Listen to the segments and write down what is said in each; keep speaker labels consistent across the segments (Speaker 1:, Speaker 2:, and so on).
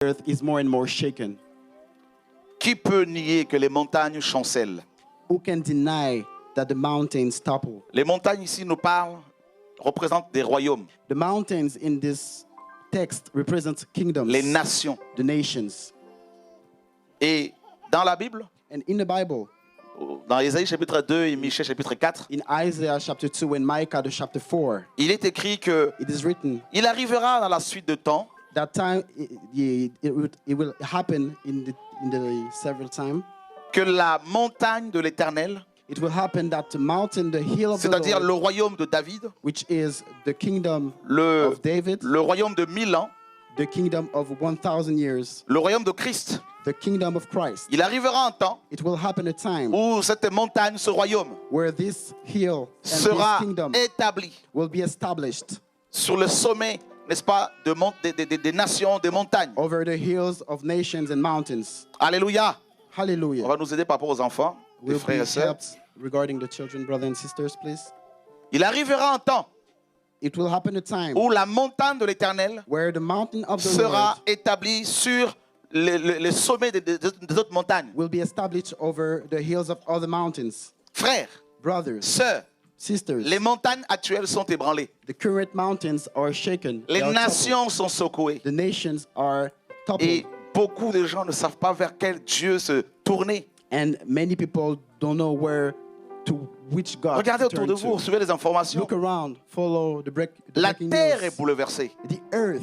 Speaker 1: earth is more and more shaken.
Speaker 2: Qui peut nier que les montagnes chancellent?
Speaker 1: Who can deny that the mountains topple?
Speaker 2: Les montagnes ici nous parlent, représentent des royaumes,
Speaker 1: The mountains in this text represent kingdoms,
Speaker 2: les nations.
Speaker 1: the nations.
Speaker 2: Et dans la Bible,
Speaker 1: And in the Bible,
Speaker 2: dans Ésaïe chapitre 2 et Michée chapitre 4,
Speaker 1: in Isaiah chapter 2 and Micah chapter 4,
Speaker 2: il est écrit que
Speaker 1: it is written
Speaker 2: il arrivera dans la suite de temps
Speaker 1: that time it will happen in the several time.
Speaker 2: que la montagne de l'Éternel,
Speaker 1: It will happen that the mountain, the hill of the
Speaker 2: c'est-à-dire le
Speaker 1: Lord,
Speaker 2: royaume de David,
Speaker 1: which is the kingdom
Speaker 2: le,
Speaker 1: of David,
Speaker 2: le royaume de 1000 ans,
Speaker 1: the kingdom of 1,000 years,
Speaker 2: le royaume de Christ,
Speaker 1: the kingdom of Christ.
Speaker 2: il arrivera un temps
Speaker 1: It will happen a time
Speaker 2: où cette montagne, ce royaume,
Speaker 1: where this hill and
Speaker 2: sera
Speaker 1: this kingdom
Speaker 2: établi
Speaker 1: will be established
Speaker 2: sur le sommet, n'est-ce pas, des nations, des montagnes.
Speaker 1: over the hills of nations and mountains.
Speaker 2: Alléluia. On
Speaker 1: Hallelujah.
Speaker 2: va nous aider par rapport aux enfants, les
Speaker 1: We'll be
Speaker 2: frères et sœurs.
Speaker 1: helped regarding the children, brothers and sisters, please.
Speaker 2: Il arrivera un temps
Speaker 1: It will happen a time
Speaker 2: où la montagne de l'Éternel
Speaker 1: where the mountain of the
Speaker 2: sera
Speaker 1: Lord
Speaker 2: établie sur les sommets des autres montagnes.
Speaker 1: will be established over the hills of other mountains.
Speaker 2: Frères,
Speaker 1: Brothers,
Speaker 2: sœurs,
Speaker 1: sisters,
Speaker 2: les montagnes actuelles sont ébranlées.
Speaker 1: the current mountains are shaken.
Speaker 2: Les
Speaker 1: They are
Speaker 2: nations sont secouées.
Speaker 1: toppled. The nations are toppled.
Speaker 2: Et beaucoup de gens ne savent pas vers quel Dieu se tourner.
Speaker 1: And many people don't know which God
Speaker 2: Regardez
Speaker 1: to
Speaker 2: autour
Speaker 1: turn
Speaker 2: de vous,
Speaker 1: to.
Speaker 2: suivez les informations.
Speaker 1: Look around, follow the
Speaker 2: La
Speaker 1: breaking
Speaker 2: terre
Speaker 1: news.
Speaker 2: est bouleversée.
Speaker 1: The earth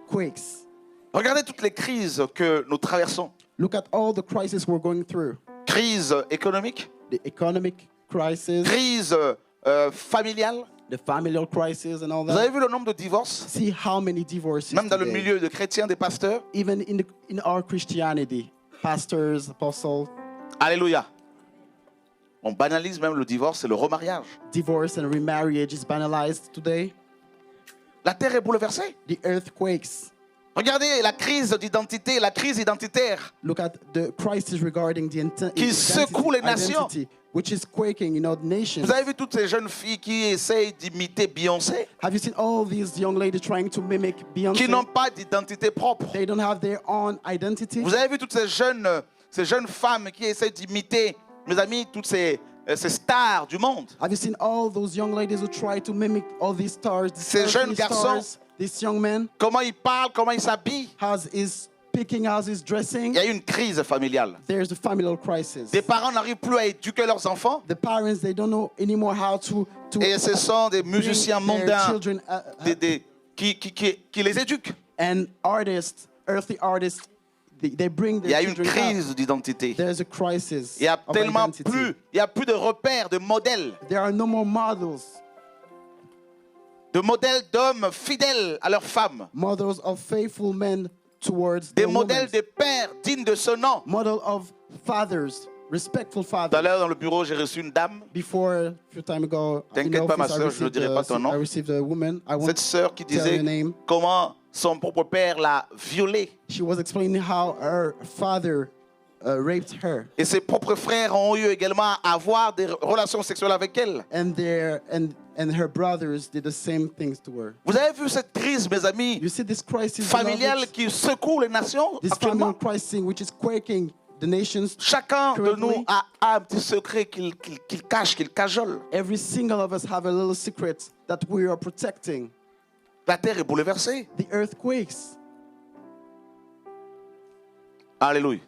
Speaker 1: quakes.
Speaker 2: Regardez toutes les crises que nous traversons.
Speaker 1: Look at all the crises we're going through.
Speaker 2: Crise économique,
Speaker 1: The economic crisis,
Speaker 2: crise familiale.
Speaker 1: the familial crisis and all
Speaker 2: Vous avez
Speaker 1: that.
Speaker 2: vu le nombre de divorces?
Speaker 1: See how many divorces
Speaker 2: Même dans le
Speaker 1: today.
Speaker 2: milieu de chrétiens, des pasteurs.
Speaker 1: Even in our Christianity, pastors, apostles,
Speaker 2: Alléluia. On banalise même le divorce et le remariage.
Speaker 1: divorce and remarriage is banalized today.
Speaker 2: La terre est bouleversée.
Speaker 1: The earth quakes.
Speaker 2: Regardez la crise d'identité, la crise identitaire.
Speaker 1: Look at the crisis regarding the
Speaker 2: Qui secoue les nations.
Speaker 1: identity, which is quaking, the nations.
Speaker 2: Vous avez vu toutes ces jeunes filles qui essayent d'imiter Beyoncé,
Speaker 1: Have you seen all these young ladies trying to mimic Beyonce?
Speaker 2: qui n'ont pas d'identité propre.
Speaker 1: They don't have their own identity.
Speaker 2: Vous avez vu toutes ces jeunes femmes qui essayent d'imiter, mes amis, toutes ces stars du monde.
Speaker 1: Have you seen all those young ladies who try to mimic all these stars, these
Speaker 2: Ces jeunes
Speaker 1: earthly
Speaker 2: garçons.
Speaker 1: stars, this young man,
Speaker 2: Comment ils parlent, comment ils s'habillent.
Speaker 1: how's his picking, how's his dressing?
Speaker 2: Il y a eu une crise familiale.
Speaker 1: There's a familial crisis.
Speaker 2: Des parents n'arrivent plus à éduquer leurs enfants.
Speaker 1: The parents, they don't know anymore how to
Speaker 2: Et ce sont des
Speaker 1: bring
Speaker 2: musiciens
Speaker 1: their
Speaker 2: mondains
Speaker 1: children,
Speaker 2: qui les éduquent.
Speaker 1: and artists, earthly artists, they bring
Speaker 2: Il y
Speaker 1: their
Speaker 2: a une
Speaker 1: children
Speaker 2: crise
Speaker 1: up.
Speaker 2: d'identité.
Speaker 1: There's a crisis
Speaker 2: Il y a
Speaker 1: of
Speaker 2: tellement
Speaker 1: identity.
Speaker 2: plus, il y a plus de repères, de modèles d'hommes fidèles à leurs femmes,
Speaker 1: models of faithful men towards
Speaker 2: des
Speaker 1: their
Speaker 2: modèles
Speaker 1: women,
Speaker 2: de pères dignes de ce nom.
Speaker 1: model of fathers, respectful
Speaker 2: Tout à
Speaker 1: fathers.
Speaker 2: l'heure dans le bureau, j'ai reçu une dame,
Speaker 1: Before, a few time ago, in
Speaker 2: T'inquiète
Speaker 1: the
Speaker 2: pas, ma
Speaker 1: office,
Speaker 2: sœur, je ne dirai pas ton nom.
Speaker 1: I received a woman. I won't
Speaker 2: cette sœur qui
Speaker 1: tell
Speaker 2: disait
Speaker 1: her name.
Speaker 2: comment son propre père l'a violée.
Speaker 1: She was explaining how her father raped her,
Speaker 2: Et ses propres frères ont eu également à avoir des relations sexuelles avec elle.
Speaker 1: and her brothers did the same things to her.
Speaker 2: Vous avez vu cette crise, mes amis,
Speaker 1: You see this crisis,
Speaker 2: familiale
Speaker 1: beloved?
Speaker 2: qui secoue les nations
Speaker 1: This familial
Speaker 2: actuellement?
Speaker 1: crisis which is quaking the nations.
Speaker 2: Chacun de
Speaker 1: Currently,
Speaker 2: nous a un petit secret qu'il cache, qu'il cajole.
Speaker 1: Every single of us have a little secret that we are protecting.
Speaker 2: La terre est bouleversée.
Speaker 1: The earth quakes.
Speaker 2: Alléluia.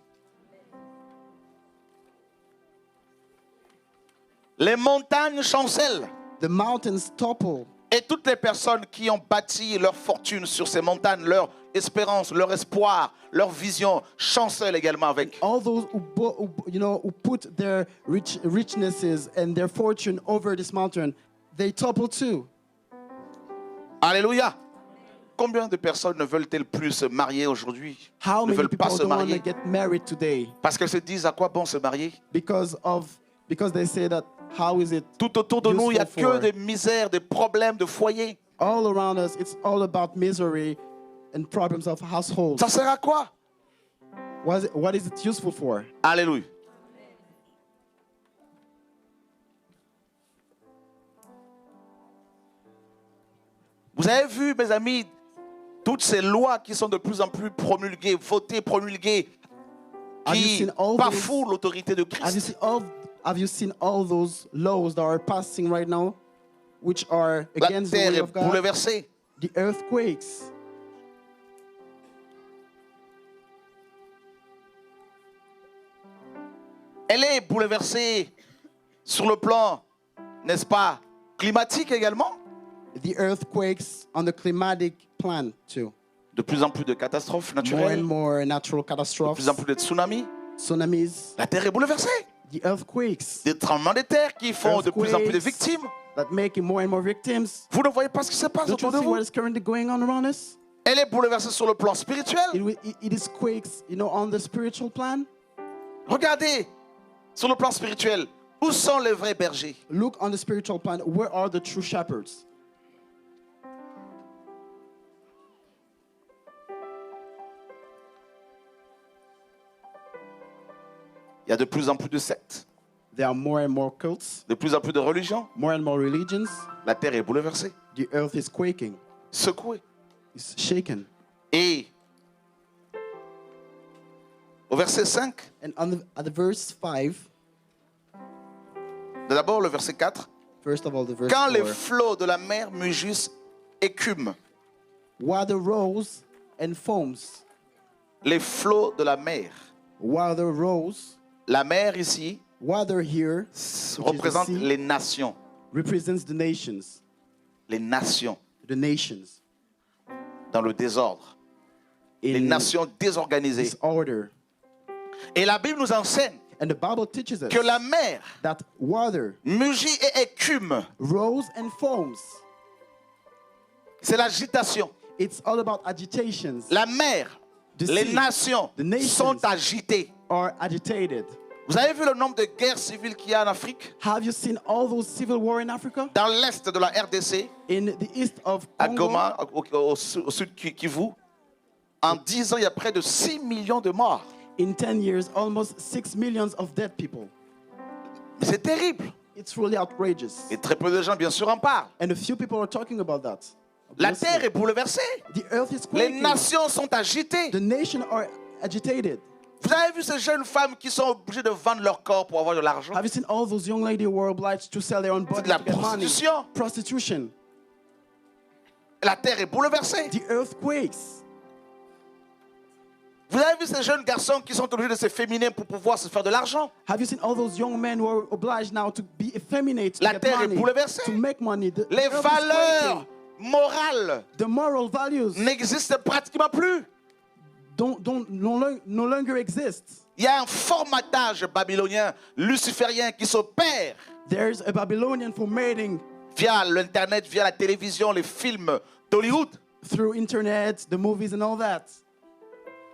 Speaker 2: Les montagnes chancellent.
Speaker 1: The mountains topple.
Speaker 2: Et toutes les personnes qui ont bâti leur fortune sur ces montagnes, leur espérance, leur espoir, leur vision, chancellent également avec.
Speaker 1: All those who put their richnesses and their fortune over this mountain, they topple too.
Speaker 2: Alléluia. Combien de personnes ne veulent-elles plus se marier aujourd'hui?
Speaker 1: How
Speaker 2: Ne
Speaker 1: many
Speaker 2: veulent pas
Speaker 1: people
Speaker 2: se
Speaker 1: don't want to
Speaker 2: marier
Speaker 1: get married today
Speaker 2: parce qu'elles se disent à quoi bon se marier?
Speaker 1: because they say that how is it
Speaker 2: Tout autour de nous, il n'y a
Speaker 1: useful
Speaker 2: que
Speaker 1: for?
Speaker 2: des misères, des problèmes de foyer.
Speaker 1: All around us, it's all about misery and problems of household.
Speaker 2: Ça sert à quoi?
Speaker 1: What is it useful for?
Speaker 2: Alléluia. Vous avez vu, mes amis, toutes ces lois qui sont de plus en plus promulguées, votées, promulguées,
Speaker 1: Have you
Speaker 2: qui
Speaker 1: seen all
Speaker 2: bafouent l'autorité de
Speaker 1: Have you
Speaker 2: Christ.
Speaker 1: have you seen all those laws that are passing right now, which are
Speaker 2: La
Speaker 1: against the
Speaker 2: terre
Speaker 1: will
Speaker 2: est
Speaker 1: of God?
Speaker 2: bouleversée.
Speaker 1: The earthquakes.
Speaker 2: Elle est bouleversée sur le plan, n'est-ce pas, climatique également.
Speaker 1: The earthquakes on the climatic plan too.
Speaker 2: De plus en plus de catastrophes
Speaker 1: More and
Speaker 2: naturelles,
Speaker 1: more natural
Speaker 2: de
Speaker 1: catastrophes,
Speaker 2: plus en plus de tsunamis.
Speaker 1: tsunamis,
Speaker 2: La terre est bouleversée.
Speaker 1: the earthquakes
Speaker 2: Des tremblements de terre qui font de plus en plus de
Speaker 1: Earthquakes.
Speaker 2: victimes.
Speaker 1: that make more and more victims.
Speaker 2: Vous ne voyez pas ce qui se passe
Speaker 1: Don't
Speaker 2: autour
Speaker 1: you
Speaker 2: de
Speaker 1: see what
Speaker 2: vous.
Speaker 1: is currently going on around us?
Speaker 2: Elle est bouleversée sur le plan spirituel.
Speaker 1: It is quakes, on the spiritual plan.
Speaker 2: Regardez, sur le plan spirituel, où sont les vrais bergers?
Speaker 1: Look on the spiritual plan. Where are the true shepherds?
Speaker 2: Il y a de plus en plus de sectes,
Speaker 1: There are more and more cults,
Speaker 2: de plus en plus de religions.
Speaker 1: more and more religions.
Speaker 2: La terre est bouleversée,
Speaker 1: The earth is quaking,
Speaker 2: secouée.
Speaker 1: it's shaken.
Speaker 2: Et au verset 5,
Speaker 1: And at the verse 5,
Speaker 2: d'abord le verset 4,
Speaker 1: first of all, the verse
Speaker 2: quand les
Speaker 1: 4,
Speaker 2: flots de la mer mugissent, écument,
Speaker 1: water rose and foams.
Speaker 2: les flots de la mer.
Speaker 1: Water rose,
Speaker 2: La mer ici
Speaker 1: water here
Speaker 2: représente
Speaker 1: sea.
Speaker 2: les nations.
Speaker 1: represents the nations.
Speaker 2: Les nations
Speaker 1: The nations.
Speaker 2: dans le désordre. Les
Speaker 1: In
Speaker 2: nations désorganisées.
Speaker 1: disorder.
Speaker 2: Et la Bible nous enseigne
Speaker 1: And the Bible teaches us
Speaker 2: que la mer
Speaker 1: that water
Speaker 2: mugit et écume.
Speaker 1: rose and foams.
Speaker 2: C'est l'agitation.
Speaker 1: It's all about agitations.
Speaker 2: La mer,
Speaker 1: The
Speaker 2: les
Speaker 1: sea,
Speaker 2: nations
Speaker 1: the nations
Speaker 2: sont agitées.
Speaker 1: are agitated.
Speaker 2: Vous avez vu le nombre de guerres civiles qu'il y a en Afrique?
Speaker 1: Have you seen all those civil war in Africa?
Speaker 2: Dans l'est de la RDC,
Speaker 1: In the east of
Speaker 2: à
Speaker 1: Congo,
Speaker 2: Goma, au sud Kivu, en 10 ans, il y a près de 6 millions de morts.
Speaker 1: in 10 years, almost 6 millions of dead people.
Speaker 2: Mais c'est terrible.
Speaker 1: It's really outrageous.
Speaker 2: Et très peu de gens, bien sûr, en parlent.
Speaker 1: And a few people are talking about that.
Speaker 2: La
Speaker 1: Obviously.
Speaker 2: terre est bouleversée.
Speaker 1: The earth is
Speaker 2: Les
Speaker 1: quaking.
Speaker 2: nations sont agitées.
Speaker 1: The nations are agitated.
Speaker 2: Vous avez vu ces jeunes femmes qui sont obligées de vendre leur corps pour avoir de l'argent?
Speaker 1: Have you seen all those young ladies who were obliged to sell their own
Speaker 2: C'est
Speaker 1: body
Speaker 2: de la
Speaker 1: to get money?
Speaker 2: prostitution.
Speaker 1: Prostitution.
Speaker 2: La terre est bouleversée.
Speaker 1: The earthquakes.
Speaker 2: Vous avez vu ces jeunes garçons qui sont obligés de s'efféminer pour pouvoir se faire de l'argent?
Speaker 1: Have you seen all those young men who are obliged now to be effeminate to
Speaker 2: La
Speaker 1: get
Speaker 2: terre est
Speaker 1: money,
Speaker 2: bouleversée.
Speaker 1: to make money? The
Speaker 2: Les
Speaker 1: earth is
Speaker 2: valeurs
Speaker 1: quaking.
Speaker 2: morales
Speaker 1: The moral values
Speaker 2: n'existent pratiquement plus.
Speaker 1: no longer exist.
Speaker 2: Il y a un formatage babylonien, luciférien qui s'opère
Speaker 1: There's a Babylonian formatting
Speaker 2: via l'internet, via la télévision, les films d'Hollywood.
Speaker 1: through internet, the movies and all that.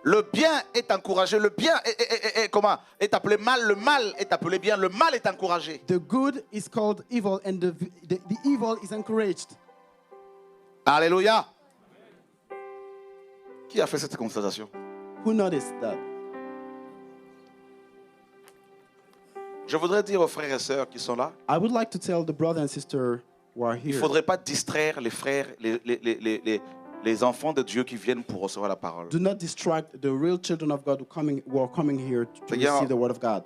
Speaker 2: Le bien est encouragé, le bien est appelé mal, le mal est appelé bien, le mal est encouragé.
Speaker 1: The good is called evil and the evil is encouraged.
Speaker 2: Alléluia. Qui a fait cette constatation?
Speaker 1: Who noticed that?
Speaker 2: Je voudrais dire aux frères et sœurs qui sont là,
Speaker 1: I would like to tell the brother and sister who are
Speaker 2: il ne
Speaker 1: here.
Speaker 2: faudrait pas distraire les frères, les enfants de Dieu qui viennent pour recevoir la parole.
Speaker 1: Do not distract the real children of God who are coming here to
Speaker 2: C'est-à-dire,
Speaker 1: receive the word of God.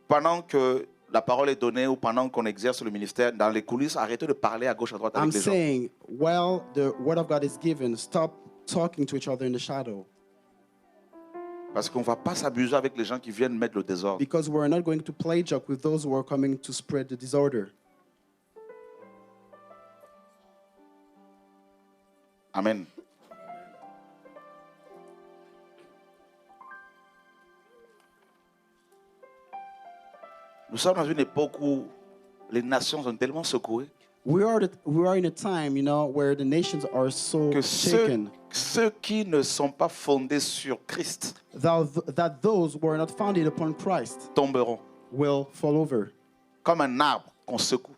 Speaker 2: Pendant que la parole est donnée ou pendant qu'on exerce le ministère, dans les coulisses, arrêtez de parler à gauche, à droite
Speaker 1: I'm
Speaker 2: avec les gens.
Speaker 1: saying, while the word of God is given, stop talking to each other in the shadow.
Speaker 2: Parce qu'on ne va pas s'abuser avec les gens qui viennent mettre le désordre.
Speaker 1: Because we're not going to play joke with those who are coming to spread the disorder.
Speaker 2: Amen. Nous sommes dans une époque où les nations sont tellement secouées
Speaker 1: We are in a time, where the nations are so
Speaker 2: que
Speaker 1: shaken
Speaker 2: ceux qui ne sont pas fondés sur Christ
Speaker 1: that those who are not founded upon Christ
Speaker 2: tomberont
Speaker 1: will fall over.
Speaker 2: comme un arbre qu'on secoue.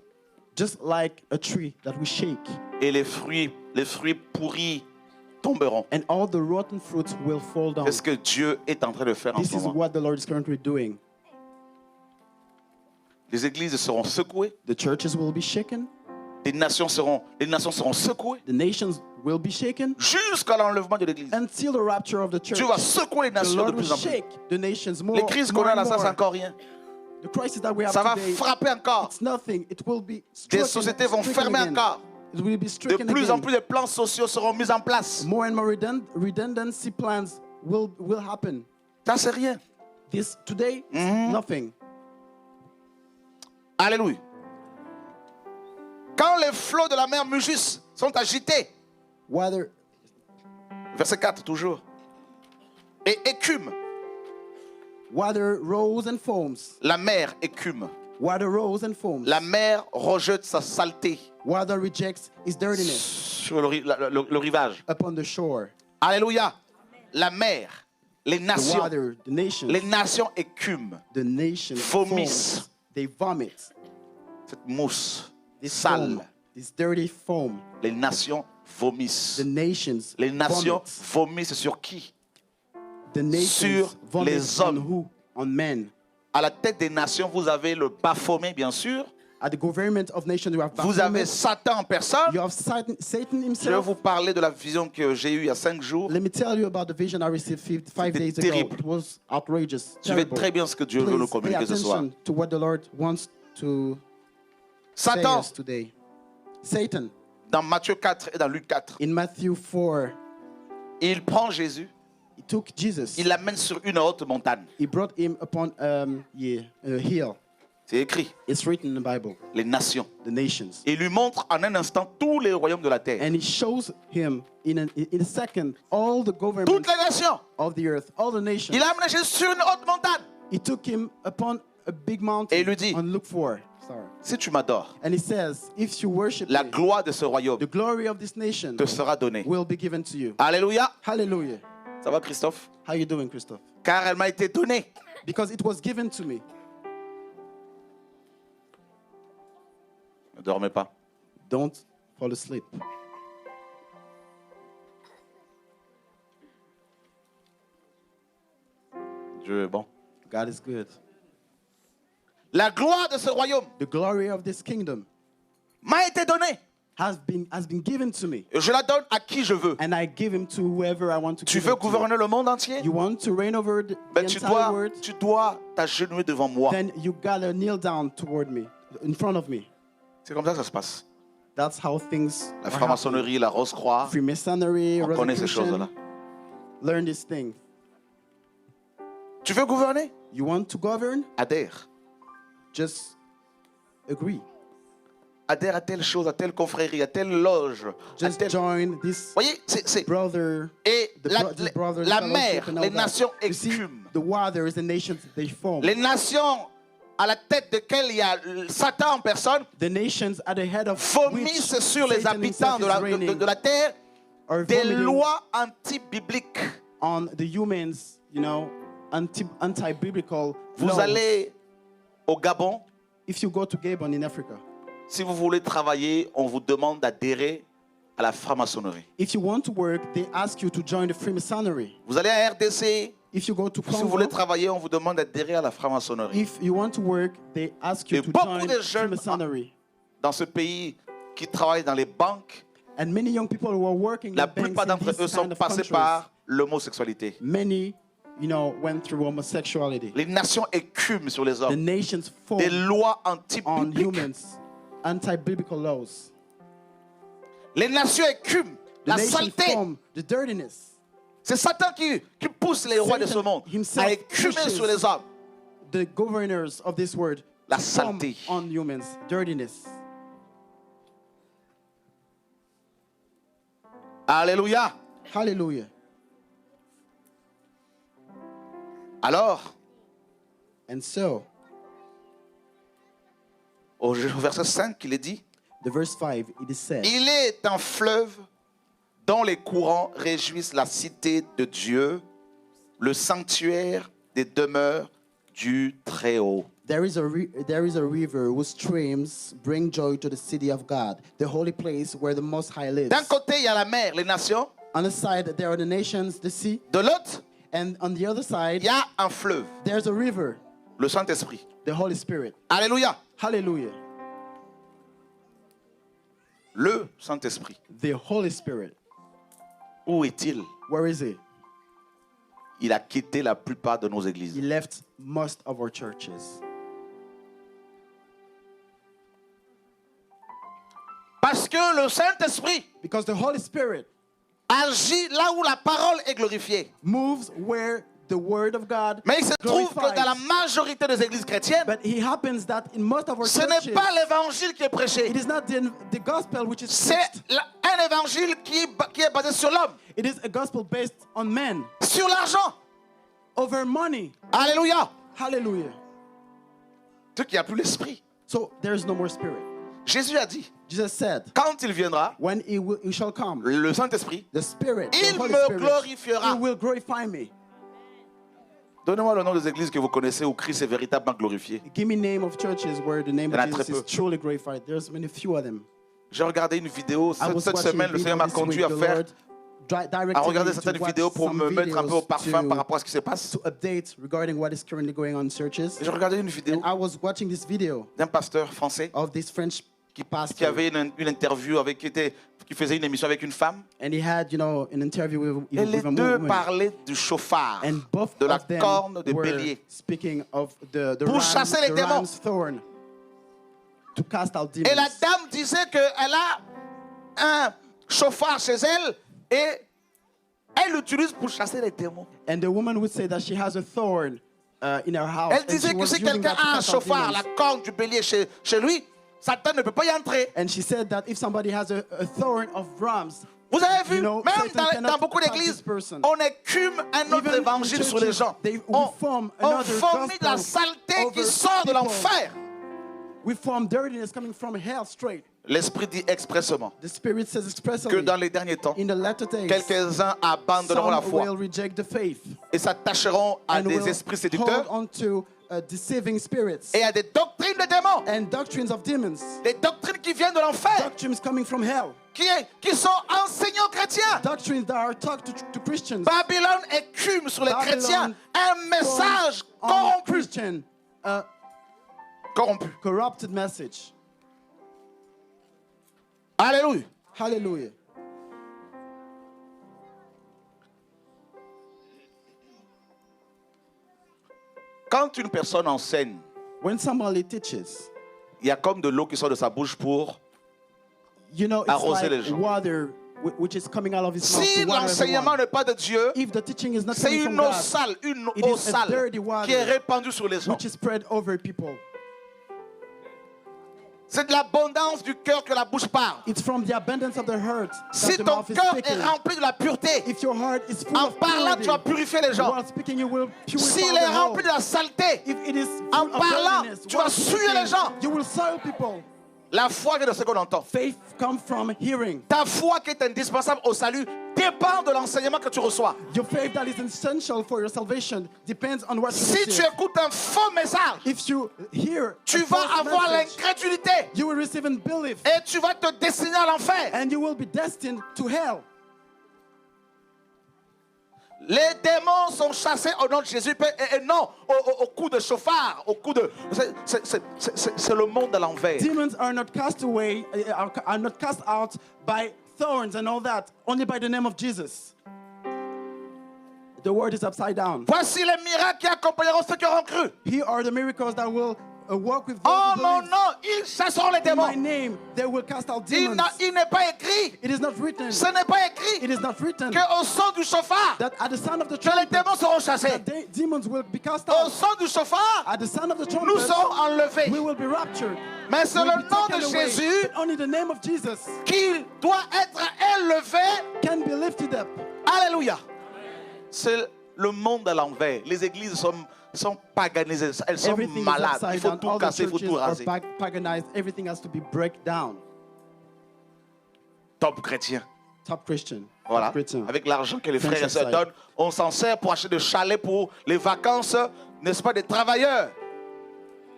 Speaker 1: Just like a tree that we shake.
Speaker 2: Et les fruits pourris tomberont.
Speaker 1: And all the rotten fruits will fall down.
Speaker 2: C'est ce que Dieu est en train de faire en
Speaker 1: This
Speaker 2: ce
Speaker 1: is
Speaker 2: moment.
Speaker 1: what the Lord is currently doing.
Speaker 2: Les églises seront secouées,
Speaker 1: The churches will be shaken,
Speaker 2: les nations seront secouées
Speaker 1: The nations will be shaken
Speaker 2: jusqu'à l'enlèvement de l'Église.
Speaker 1: until the rapture of the church.
Speaker 2: Dieu va secouer les
Speaker 1: The
Speaker 2: nations de
Speaker 1: Lord will
Speaker 2: plus en plus.
Speaker 1: shake the nations more,
Speaker 2: Les crises
Speaker 1: more
Speaker 2: qu'on a là,
Speaker 1: and
Speaker 2: ça c'est
Speaker 1: more.
Speaker 2: encore rien.
Speaker 1: The crisis that we have
Speaker 2: Ça va
Speaker 1: today,
Speaker 2: frapper encore.
Speaker 1: it's nothing. It will be
Speaker 2: Des
Speaker 1: stricken,
Speaker 2: sociétés vont
Speaker 1: stricken
Speaker 2: fermer
Speaker 1: again.
Speaker 2: encore.
Speaker 1: It will be
Speaker 2: De
Speaker 1: stricken
Speaker 2: plus en
Speaker 1: again.
Speaker 2: plus de plans sociaux seront mis en place.
Speaker 1: More and more redundancy plans will happen.
Speaker 2: Ça c'est rien.
Speaker 1: This today, nothing.
Speaker 2: Alléluia. Quand les flots de la mer mugissent, sont agités,
Speaker 1: Whether
Speaker 2: verset 4 toujours, et écument,
Speaker 1: water rose and foams,
Speaker 2: la mer écume.
Speaker 1: water rose and foams.
Speaker 2: La mer rejette sa saleté
Speaker 1: Water rejects its dirtiness
Speaker 2: sur le rivage.
Speaker 1: upon the shore.
Speaker 2: Alléluia. La mer, les
Speaker 1: The
Speaker 2: nations,
Speaker 1: water,
Speaker 2: les nations écument
Speaker 1: the nations
Speaker 2: vomissent.
Speaker 1: foams. They vomit
Speaker 2: cette mousse
Speaker 1: this
Speaker 2: sale.
Speaker 1: foam, this dirty foam.
Speaker 2: Les nations vomissent.
Speaker 1: The nations
Speaker 2: Les nations
Speaker 1: vomit.
Speaker 2: vomissent sur qui?
Speaker 1: The nations
Speaker 2: sur
Speaker 1: vomit
Speaker 2: les
Speaker 1: on
Speaker 2: hommes.
Speaker 1: who? On men.
Speaker 2: À la tête des nations, vous avez le Baphomet, bien sûr.
Speaker 1: At the government of nations, you have
Speaker 2: Vous avez
Speaker 1: Baphomet.
Speaker 2: Satan en personne.
Speaker 1: You have Satan
Speaker 2: Je vais
Speaker 1: himself.
Speaker 2: vous parler de la vision que j'ai eue il y a 5 jours.
Speaker 1: Let me tell you about the vision I received five
Speaker 2: C'était
Speaker 1: days
Speaker 2: terrible.
Speaker 1: ago. It was outrageous.
Speaker 2: Je vais
Speaker 1: Terrible.
Speaker 2: très bien ce que Dieu veut nous
Speaker 1: Please pay
Speaker 2: communiquer ce soir.
Speaker 1: attention to what the Lord wants to say
Speaker 2: Satan,
Speaker 1: us today. Satan,
Speaker 2: dans Matthieu 4 et dans Luc 4,
Speaker 1: in Matthew 4,
Speaker 2: il prend Jésus,
Speaker 1: he took Jesus.
Speaker 2: il l'amène sur une haute montagne.
Speaker 1: He brought him upon a hill.
Speaker 2: C'est écrit,
Speaker 1: It's written in the Bible.
Speaker 2: les nations.
Speaker 1: The nations.
Speaker 2: Et il lui montre en un instant tous les royaumes de la terre.
Speaker 1: And he shows him in a second all the
Speaker 2: Toutes
Speaker 1: governments
Speaker 2: les nations.
Speaker 1: of the earth, all the nations.
Speaker 2: Il a amené Jésus sur une haute montagne.
Speaker 1: He took him upon a big mountain
Speaker 2: Et il lui dit,
Speaker 1: on look for. Sorry.
Speaker 2: si tu m'adores,
Speaker 1: And he says, if you worship
Speaker 2: la
Speaker 1: me,
Speaker 2: gloire de ce royaume
Speaker 1: the glory of this nation
Speaker 2: te sera donnée.
Speaker 1: will be given to you.
Speaker 2: Alléluia.
Speaker 1: Hallelujah.
Speaker 2: Ça va, Christophe?
Speaker 1: How you doing, Christophe?
Speaker 2: Car elle m'a été donnée.
Speaker 1: Because it was given to me.
Speaker 2: Ne dormez pas.
Speaker 1: Don't fall asleep.
Speaker 2: Dieu est bon.
Speaker 1: God is good.
Speaker 2: La gloire de ce royaume
Speaker 1: The glory of this kingdom
Speaker 2: m'a été donnée.
Speaker 1: has been given to me.
Speaker 2: Et je la donne à qui je veux.
Speaker 1: And I give him to whoever I want to
Speaker 2: Tu
Speaker 1: give
Speaker 2: veux
Speaker 1: him to.
Speaker 2: gouverner le monde entier?
Speaker 1: You want to reign over the
Speaker 2: Ben, tu
Speaker 1: entire world?
Speaker 2: dois t'agenouiller devant moi.
Speaker 1: Then you gotta kneel down toward me, in front of me.
Speaker 2: C'est comme ça que ça se passe.
Speaker 1: That's how things
Speaker 2: La
Speaker 1: are happening.
Speaker 2: franc-maçonnerie, la Rose-Croix,
Speaker 1: Freemasonry,
Speaker 2: on connaît ces choses-là.
Speaker 1: Rosicrucian. Learn this thing.
Speaker 2: Tu veux gouverner?
Speaker 1: You want to govern?
Speaker 2: Adhère.
Speaker 1: Just agree.
Speaker 2: Adhère à telle chose, à telle confrérie, à telle loge. À
Speaker 1: Just
Speaker 2: telle...
Speaker 1: join this
Speaker 2: Voyez, c'est...
Speaker 1: brother.
Speaker 2: Et
Speaker 1: This brother's
Speaker 2: la
Speaker 1: fellowship
Speaker 2: mer,
Speaker 1: and all
Speaker 2: les
Speaker 1: that.
Speaker 2: nations
Speaker 1: You see,
Speaker 2: écument.
Speaker 1: the waters, the nations, they foam.
Speaker 2: Les nations à la tête desquelles il y a Satan en personne
Speaker 1: The nations at the head of
Speaker 2: vomissent
Speaker 1: which
Speaker 2: sur les
Speaker 1: Satan
Speaker 2: habitants
Speaker 1: himself
Speaker 2: de
Speaker 1: is
Speaker 2: la,
Speaker 1: reigning
Speaker 2: de la terre
Speaker 1: are
Speaker 2: des
Speaker 1: vomiting
Speaker 2: lois anti-bibliques.
Speaker 1: on the humans, anti-biblical
Speaker 2: Vous
Speaker 1: laws.
Speaker 2: allez au Gabon,
Speaker 1: If you go to Gabon in Africa,
Speaker 2: si vous voulez travailler, on vous demande d'adhérer à la franc-maçonnerie.
Speaker 1: if you want to work, they ask you to join the Freemasonry.
Speaker 2: Vous allez à RDC,
Speaker 1: If you go to
Speaker 2: si vous voulez
Speaker 1: Congo,
Speaker 2: travailler, on vous demande d'adhérer à la franc-maçonnerie.
Speaker 1: if you want to work, they ask you
Speaker 2: Et
Speaker 1: to
Speaker 2: beaucoup
Speaker 1: join
Speaker 2: de jeunes
Speaker 1: Freemasonry.
Speaker 2: Dans ce pays qui travaillent dans les banques,
Speaker 1: And many young people who are working
Speaker 2: la
Speaker 1: in banks
Speaker 2: plupart
Speaker 1: in
Speaker 2: d'entre
Speaker 1: these
Speaker 2: eux sont
Speaker 1: kind of
Speaker 2: passés
Speaker 1: countries,
Speaker 2: par l'homosexualité.
Speaker 1: many, went through homosexuality.
Speaker 2: Les nations écument sur les
Speaker 1: The
Speaker 2: hommes.
Speaker 1: nations fall
Speaker 2: Des lois
Speaker 1: on
Speaker 2: anti-bibliques.
Speaker 1: humans, anti-biblical laws.
Speaker 2: Les nations écument.
Speaker 1: The
Speaker 2: La
Speaker 1: nations
Speaker 2: saleté.
Speaker 1: form the dirtiness.
Speaker 2: C'est Satan qui pousse les rois de ce
Speaker 1: Satan
Speaker 2: monde
Speaker 1: himself
Speaker 2: à écumer
Speaker 1: pushes
Speaker 2: sur les hommes.
Speaker 1: The governors of this world
Speaker 2: La
Speaker 1: form
Speaker 2: saleté.
Speaker 1: on humans, dirtiness.
Speaker 2: Alléluia.
Speaker 1: Hallelujah.
Speaker 2: Alors,
Speaker 1: And so,
Speaker 2: au verset 5, il est dit,
Speaker 1: the verse 5, it is said,
Speaker 2: il est un fleuve dont les courants réjouissent la cité de Dieu, le sanctuaire des demeures du Très-Haut.
Speaker 1: there is a river whose streams bring joy to the city of God, the holy place where the Most High lives.
Speaker 2: D'un côté, il y a la mer, les nations.
Speaker 1: On the side, there are the nations, the sea,
Speaker 2: De l'autre,
Speaker 1: and on the other side,
Speaker 2: il y a un fleuve,
Speaker 1: there's a river,
Speaker 2: le Saint-Esprit.
Speaker 1: the Holy Spirit.
Speaker 2: Alléluia.
Speaker 1: Hallelujah.
Speaker 2: Le Saint-Esprit,
Speaker 1: The Holy Spirit,
Speaker 2: où est-il?
Speaker 1: where is he?
Speaker 2: Il a quitté la plupart de nos églises.
Speaker 1: He left most of our churches.
Speaker 2: Parce que le Saint-Esprit
Speaker 1: Because the Holy Spirit
Speaker 2: agit là où la parole est glorifiée.
Speaker 1: moves where the Word of God
Speaker 2: Mais il se trouve que
Speaker 1: glorifies.
Speaker 2: dans la majorité des églises chrétiennes,
Speaker 1: But it happens that in most of our
Speaker 2: ce n'est
Speaker 1: churches,
Speaker 2: pas l'évangile qui est
Speaker 1: it
Speaker 2: prêché.
Speaker 1: is not the gospel which is
Speaker 2: C'est
Speaker 1: preached.
Speaker 2: un évangile qui est basé sur l'homme,
Speaker 1: It is a gospel based on men,
Speaker 2: sur l'argent.
Speaker 1: over money.
Speaker 2: Alléluia.
Speaker 1: Hallelujah.
Speaker 2: Tout qu'il n'y a plus l'esprit.
Speaker 1: So there is no more spirit.
Speaker 2: Jésus a dit,
Speaker 1: Jesus said,
Speaker 2: quand il viendra,
Speaker 1: when he shall come,
Speaker 2: le Saint-Esprit,
Speaker 1: the Spirit,
Speaker 2: il
Speaker 1: the Holy
Speaker 2: me
Speaker 1: Spirit,
Speaker 2: glorifiera.
Speaker 1: he will glorify me.
Speaker 2: Donnez-moi le nom des églises que vous connaissez où Christ est véritablement glorifié.
Speaker 1: Give me name of churches where the name
Speaker 2: Il y en a
Speaker 1: of Jesus
Speaker 2: très
Speaker 1: is
Speaker 2: peu.
Speaker 1: truly glorified. There's many few of them.
Speaker 2: J'ai regardé une vidéo
Speaker 1: I
Speaker 2: cette,
Speaker 1: was
Speaker 2: cette
Speaker 1: watching
Speaker 2: semaine,
Speaker 1: a
Speaker 2: le
Speaker 1: video
Speaker 2: Seigneur m'a
Speaker 1: this
Speaker 2: conduit
Speaker 1: week.
Speaker 2: à
Speaker 1: The
Speaker 2: faire,
Speaker 1: Lord directed
Speaker 2: à
Speaker 1: me
Speaker 2: regarder
Speaker 1: to
Speaker 2: certaines
Speaker 1: watch
Speaker 2: vidéos pour
Speaker 1: some
Speaker 2: me mettre un peu au
Speaker 1: videos
Speaker 2: parfum
Speaker 1: to-
Speaker 2: par rapport à ce qui se passe.
Speaker 1: to update regarding what is currently going on in churches.
Speaker 2: Et j'ai regardé une vidéo
Speaker 1: I was watching this video
Speaker 2: d'un pasteur français
Speaker 1: of this French
Speaker 2: qui
Speaker 1: pastor,
Speaker 2: avait une interview avec, qui faisait une émission avec une femme.
Speaker 1: and he had, an interview
Speaker 2: Et les
Speaker 1: with a
Speaker 2: deux
Speaker 1: woman,
Speaker 2: parlaient du chauffard,
Speaker 1: and both
Speaker 2: de la
Speaker 1: of them
Speaker 2: corne de
Speaker 1: were
Speaker 2: bélier.
Speaker 1: speaking of the
Speaker 2: Pour chasser les démons.
Speaker 1: ram's thorn to cast out
Speaker 2: Et la
Speaker 1: demons.
Speaker 2: dame disait qu'elle a un chauffard chez elle et elle l'utilise pour chasser les démons.
Speaker 1: And the woman would say that she has a thorn in her house.
Speaker 2: Elle
Speaker 1: and
Speaker 2: disait
Speaker 1: she
Speaker 2: que
Speaker 1: was
Speaker 2: si
Speaker 1: using
Speaker 2: quelqu'un
Speaker 1: that to
Speaker 2: a un
Speaker 1: cast out
Speaker 2: chauffard, la
Speaker 1: demons.
Speaker 2: corne du bélier chez lui, Satan ne peut pas y entrer.
Speaker 1: And she said that if somebody has a thorn of rams,
Speaker 2: Vous avez vu,
Speaker 1: You know,
Speaker 2: même
Speaker 1: Satan
Speaker 2: dans
Speaker 1: cannot
Speaker 2: beaucoup
Speaker 1: touch
Speaker 2: d'églises,
Speaker 1: this person.
Speaker 2: on écume un autre
Speaker 1: Even in
Speaker 2: évangile sur les
Speaker 1: churches,
Speaker 2: gens.
Speaker 1: we
Speaker 2: On
Speaker 1: form
Speaker 2: on
Speaker 1: another
Speaker 2: vomit de la
Speaker 1: gospel
Speaker 2: saleté qui
Speaker 1: over
Speaker 2: sort de
Speaker 1: people.
Speaker 2: l'enfer.
Speaker 1: we form dirtiness coming from hell straight.
Speaker 2: L'Esprit dit expressément
Speaker 1: The Spirit says
Speaker 2: que
Speaker 1: expressly
Speaker 2: dans les derniers temps,
Speaker 1: in the latter days,
Speaker 2: quelques-uns abandonneront la
Speaker 1: some
Speaker 2: foi
Speaker 1: will reject the faith
Speaker 2: et s'attacheront à
Speaker 1: and
Speaker 2: des
Speaker 1: will
Speaker 2: esprits
Speaker 1: hold
Speaker 2: séducteurs
Speaker 1: on to deceiving spirits
Speaker 2: et à des doctrines de démons,
Speaker 1: and doctrines of demons,
Speaker 2: des doctrines qui viennent de l'enfer,
Speaker 1: doctrines coming from hell,
Speaker 2: qui sont enseignées aux chrétiens.
Speaker 1: doctrines that are taught to Christians.
Speaker 2: Babylone écume sur les
Speaker 1: Babylon
Speaker 2: chrétiens un message
Speaker 1: on
Speaker 2: corrompu.
Speaker 1: Christian,
Speaker 2: Corrompu.
Speaker 1: corrupted message.
Speaker 2: Alléluia.
Speaker 1: Hallelujah.
Speaker 2: Quand une personne enseigne,
Speaker 1: When somebody teaches,
Speaker 2: il y a comme de l'eau qui sort de sa bouche pour...
Speaker 1: it's
Speaker 2: Arroser les
Speaker 1: like
Speaker 2: gens.
Speaker 1: water which is coming out of his mouth
Speaker 2: Si
Speaker 1: to water
Speaker 2: l'enseignement
Speaker 1: everyone.
Speaker 2: n'est pas de Dieu,
Speaker 1: If the teaching is not
Speaker 2: c'est
Speaker 1: coming from
Speaker 2: une eau
Speaker 1: God,
Speaker 2: sale, une
Speaker 1: it
Speaker 2: eau
Speaker 1: is a
Speaker 2: sale
Speaker 1: dirty water
Speaker 2: qui est répandue sur les gens.
Speaker 1: which is spread over people.
Speaker 2: C'est de l'abondance du cœur que la bouche parle.
Speaker 1: It's from the abundance of the heart that
Speaker 2: Si
Speaker 1: the
Speaker 2: ton
Speaker 1: mouth is
Speaker 2: cœur
Speaker 1: speaking.
Speaker 2: est rempli de la pureté,
Speaker 1: If your heart is full
Speaker 2: en
Speaker 1: of
Speaker 2: parlant,
Speaker 1: purity,
Speaker 2: tu vas purifier les gens.
Speaker 1: while speaking, you will purify
Speaker 2: S'il
Speaker 1: the
Speaker 2: est
Speaker 1: whole.
Speaker 2: rempli de la saleté,
Speaker 1: If it is
Speaker 2: en
Speaker 1: full of
Speaker 2: parlant,
Speaker 1: dirtiness,
Speaker 2: tu vas
Speaker 1: while
Speaker 2: souiller
Speaker 1: speaking,
Speaker 2: les gens.
Speaker 1: you will soil people.
Speaker 2: la foi vient de ce qu'on entend.
Speaker 1: Faith comes from hearing.
Speaker 2: Ta foi qui est indispensable au salut dépend de l'enseignement que tu reçois.
Speaker 1: Your faith that is essential for your salvation depends on what you
Speaker 2: Si tu
Speaker 1: receive.
Speaker 2: écoutes un faux message,
Speaker 1: If you hear
Speaker 2: tu
Speaker 1: a
Speaker 2: vas
Speaker 1: false
Speaker 2: avoir
Speaker 1: message,
Speaker 2: l'incrédulité
Speaker 1: you will receive unbelief
Speaker 2: et tu vas te destiner à l'enfer.
Speaker 1: and you will be destined to hell.
Speaker 2: Les démons sont chassés au nom de Jésus et non au coup de chauffard, au coup de... C'est le monde à l'envers.
Speaker 1: Demons are not cast away, are not cast out by thorns and all that, only by the name of Jesus. The word is upside down.
Speaker 2: Voici les miracles qui accompagneront ceux qui auront cru.
Speaker 1: Here are the miracles that will work with those
Speaker 2: Oh
Speaker 1: who
Speaker 2: mon
Speaker 1: believe.
Speaker 2: nom, ils chasseront les
Speaker 1: In my
Speaker 2: démons.
Speaker 1: name, they will cast out demons.
Speaker 2: Il n'est pas écrit,
Speaker 1: It is not written.
Speaker 2: ce n'est pas écrit
Speaker 1: It is not written
Speaker 2: qu'au son du chauffard,
Speaker 1: that at the sound of the
Speaker 2: que les
Speaker 1: trumpet,
Speaker 2: démons seront chassés.
Speaker 1: that demons will be cast
Speaker 2: Au
Speaker 1: out.
Speaker 2: son du chauffard,
Speaker 1: At the sound of the
Speaker 2: nous
Speaker 1: trumpet,
Speaker 2: serons enlevés.
Speaker 1: we will be raptured.
Speaker 2: Mais c'est
Speaker 1: We'll
Speaker 2: le
Speaker 1: be
Speaker 2: nom
Speaker 1: taken
Speaker 2: de
Speaker 1: away.
Speaker 2: Jésus
Speaker 1: But only the name of Jesus
Speaker 2: qui doit être élevé.
Speaker 1: can be lifted up.
Speaker 2: Alléluia. C'est le monde à l'envers. Les églises sont paganisées, elles sont
Speaker 1: Everything is
Speaker 2: malades. Il
Speaker 1: upside
Speaker 2: faut
Speaker 1: down.
Speaker 2: tout
Speaker 1: All the
Speaker 2: casser, il faut
Speaker 1: churches
Speaker 2: tout
Speaker 1: are
Speaker 2: raser.
Speaker 1: paganized. Everything has to be break down.
Speaker 2: Top chrétien.
Speaker 1: Top Christian.
Speaker 2: Voilà.
Speaker 1: Top Christian.
Speaker 2: Avec l'argent que les
Speaker 1: French
Speaker 2: frères et sœurs
Speaker 1: side.
Speaker 2: donnent, on s'en sert pour acheter des chalets pour les vacances, n'est-ce pas, des travailleurs.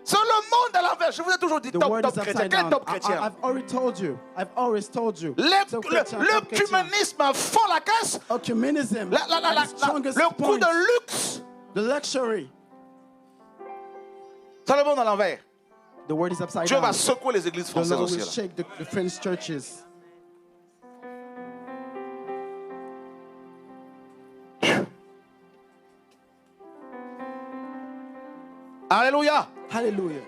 Speaker 2: C'est le monde à l'envers. Je vous ai toujours dit
Speaker 1: The
Speaker 2: top
Speaker 1: word is
Speaker 2: chrétien.
Speaker 1: upside
Speaker 2: Quel
Speaker 1: down.
Speaker 2: top chrétien?
Speaker 1: I've already told you. I've always told you. So Christian, top Christian.
Speaker 2: L'œcuménisme fond la caisse.
Speaker 1: Ecumenism. at its strongest
Speaker 2: Le coup
Speaker 1: point.
Speaker 2: de luxe.
Speaker 1: The luxury.
Speaker 2: C'est le monde à l'envers.
Speaker 1: The word is upside
Speaker 2: Dieu
Speaker 1: down.
Speaker 2: va secouer les églises
Speaker 1: The
Speaker 2: françaises
Speaker 1: Lord
Speaker 2: aussi.
Speaker 1: will
Speaker 2: Là.
Speaker 1: shake the French churches.
Speaker 2: Alléluia.
Speaker 1: Hallelujah.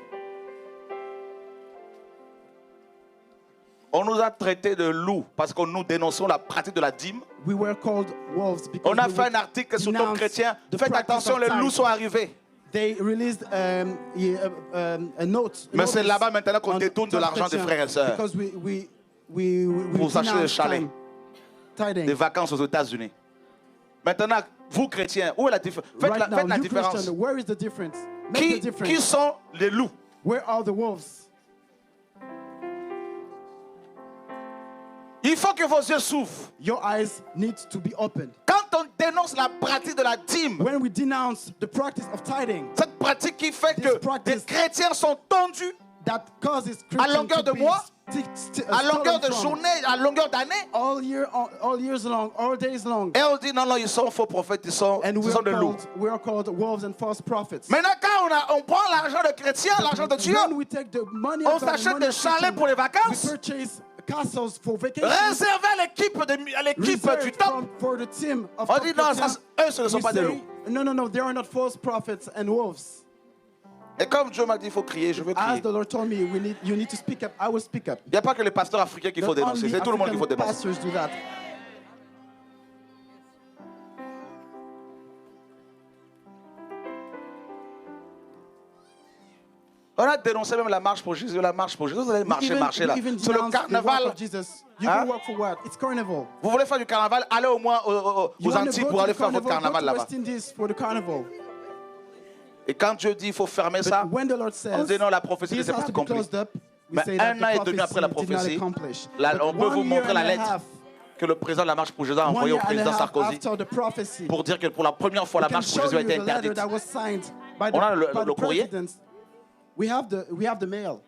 Speaker 2: On nous a traités de loups parce que nous dénonçons la pratique de la dîme.
Speaker 1: We were called wolves because
Speaker 2: On a
Speaker 1: we
Speaker 2: fait
Speaker 1: would
Speaker 2: un article sur nos
Speaker 1: denounce
Speaker 2: chrétiens.
Speaker 1: the
Speaker 2: Faites
Speaker 1: practice
Speaker 2: attention,
Speaker 1: of
Speaker 2: les
Speaker 1: tithe.
Speaker 2: loups sont arrivés.
Speaker 1: They released a note.
Speaker 2: Mais c'est là-bas maintenant qu'on
Speaker 1: on
Speaker 2: détourne de l'argent des
Speaker 1: chrétiens
Speaker 2: frères et sœurs.
Speaker 1: Because we
Speaker 2: Pour s'acheter des
Speaker 1: denounce
Speaker 2: chalets.
Speaker 1: tithing.
Speaker 2: Des vacances aux États-Unis. Maintenant, vous chrétiens, où est la différence? Faites
Speaker 1: Right now,
Speaker 2: faites la
Speaker 1: you
Speaker 2: différence.
Speaker 1: Christian, where is the difference? Make the
Speaker 2: Qui
Speaker 1: difference.
Speaker 2: sont les loups?
Speaker 1: Where are the wolves?
Speaker 2: Il faut que vos yeux s'ouvrent.
Speaker 1: Your eyes need to be opened.
Speaker 2: Quand on dénonce la pratique de la dîme,
Speaker 1: When we denounce the practice of tithing,
Speaker 2: cette pratique qui fait
Speaker 1: This
Speaker 2: que
Speaker 1: practice-
Speaker 2: des chrétiens sont tendus
Speaker 1: that causes
Speaker 2: à
Speaker 1: Christians
Speaker 2: longueur
Speaker 1: to
Speaker 2: de
Speaker 1: be
Speaker 2: mois, à
Speaker 1: stolen
Speaker 2: longueur de
Speaker 1: from
Speaker 2: journée, à longueur d'année.
Speaker 1: all years long, all days long.
Speaker 2: Et on dit non, non, ils sont faux prophètes, ils sont
Speaker 1: And
Speaker 2: des loups.
Speaker 1: we are called wolves and false prophets.
Speaker 2: Maintenant, quand on prend l'argent de chrétien, l'argent de Dieu,
Speaker 1: When we take the money
Speaker 2: on
Speaker 1: of God and
Speaker 2: s'achète
Speaker 1: money
Speaker 2: des
Speaker 1: of
Speaker 2: chalets
Speaker 1: Christians,
Speaker 2: pour les
Speaker 1: we
Speaker 2: vacances,
Speaker 1: purchase castles for vacation.
Speaker 2: réservés à l'équipe du
Speaker 1: Reserved
Speaker 2: temple.
Speaker 1: for the team of
Speaker 2: On dit non,
Speaker 1: Christians.
Speaker 2: eux, ce ne sont
Speaker 1: We
Speaker 2: pas des
Speaker 1: say,
Speaker 2: loups.
Speaker 1: no, they are not false prophets and wolves.
Speaker 2: Et comme Dieu m'a dit, il faut crier, je veux
Speaker 1: As
Speaker 2: crier.
Speaker 1: the Lord told me, you need to speak up. I will speak up.
Speaker 2: Il n'y a pas que les pasteurs africains qu'il faut
Speaker 1: Not
Speaker 2: dénoncer,
Speaker 1: only
Speaker 2: c'est tout le monde qu'il faut
Speaker 1: African
Speaker 2: dénoncer.
Speaker 1: pastors do that.
Speaker 2: On a dénoncé même la marche pour Jésus, la marche pour Jésus. Vous allez marcher là.
Speaker 1: We even
Speaker 2: C'est le
Speaker 1: denounced the work
Speaker 2: carnaval.
Speaker 1: of Jesus. You
Speaker 2: Hein?
Speaker 1: can work for what? It's carnival.
Speaker 2: Vous voulez faire du carnaval, allez au moins
Speaker 1: You
Speaker 2: aux
Speaker 1: want to
Speaker 2: Antilles
Speaker 1: go
Speaker 2: pour
Speaker 1: to
Speaker 2: aller
Speaker 1: the
Speaker 2: faire votre
Speaker 1: carnival,
Speaker 2: carnaval
Speaker 1: go to
Speaker 2: là-bas.
Speaker 1: West Indies for the carnival.
Speaker 2: Et quand Dieu dit qu'il faut fermer ça,
Speaker 1: But when the Lord
Speaker 2: on
Speaker 1: says
Speaker 2: dit non, la prophétie ne
Speaker 1: this
Speaker 2: s'est
Speaker 1: has
Speaker 2: pas
Speaker 1: to be
Speaker 2: accomplie.
Speaker 1: closed up, we
Speaker 2: Mais
Speaker 1: say that
Speaker 2: un an et
Speaker 1: the
Speaker 2: demi après la
Speaker 1: prophecy did not
Speaker 2: prophétie,
Speaker 1: accomplish.
Speaker 2: là,
Speaker 1: But
Speaker 2: on peut vous
Speaker 1: 1 year
Speaker 2: montrer
Speaker 1: and
Speaker 2: la
Speaker 1: a
Speaker 2: lettre
Speaker 1: half,
Speaker 2: que le président de la marche pour Jésus a
Speaker 1: 1
Speaker 2: envoyée au
Speaker 1: year and a
Speaker 2: président
Speaker 1: half
Speaker 2: Sarkozy
Speaker 1: after the prophecy,
Speaker 2: pour dire que pour la première fois, la
Speaker 1: we can
Speaker 2: marche pour
Speaker 1: show
Speaker 2: Jésus a
Speaker 1: you
Speaker 2: été
Speaker 1: the letter
Speaker 2: interdite.
Speaker 1: that was signed by
Speaker 2: On a
Speaker 1: by
Speaker 2: le
Speaker 1: the
Speaker 2: courrier.
Speaker 1: presidents. We have the mail.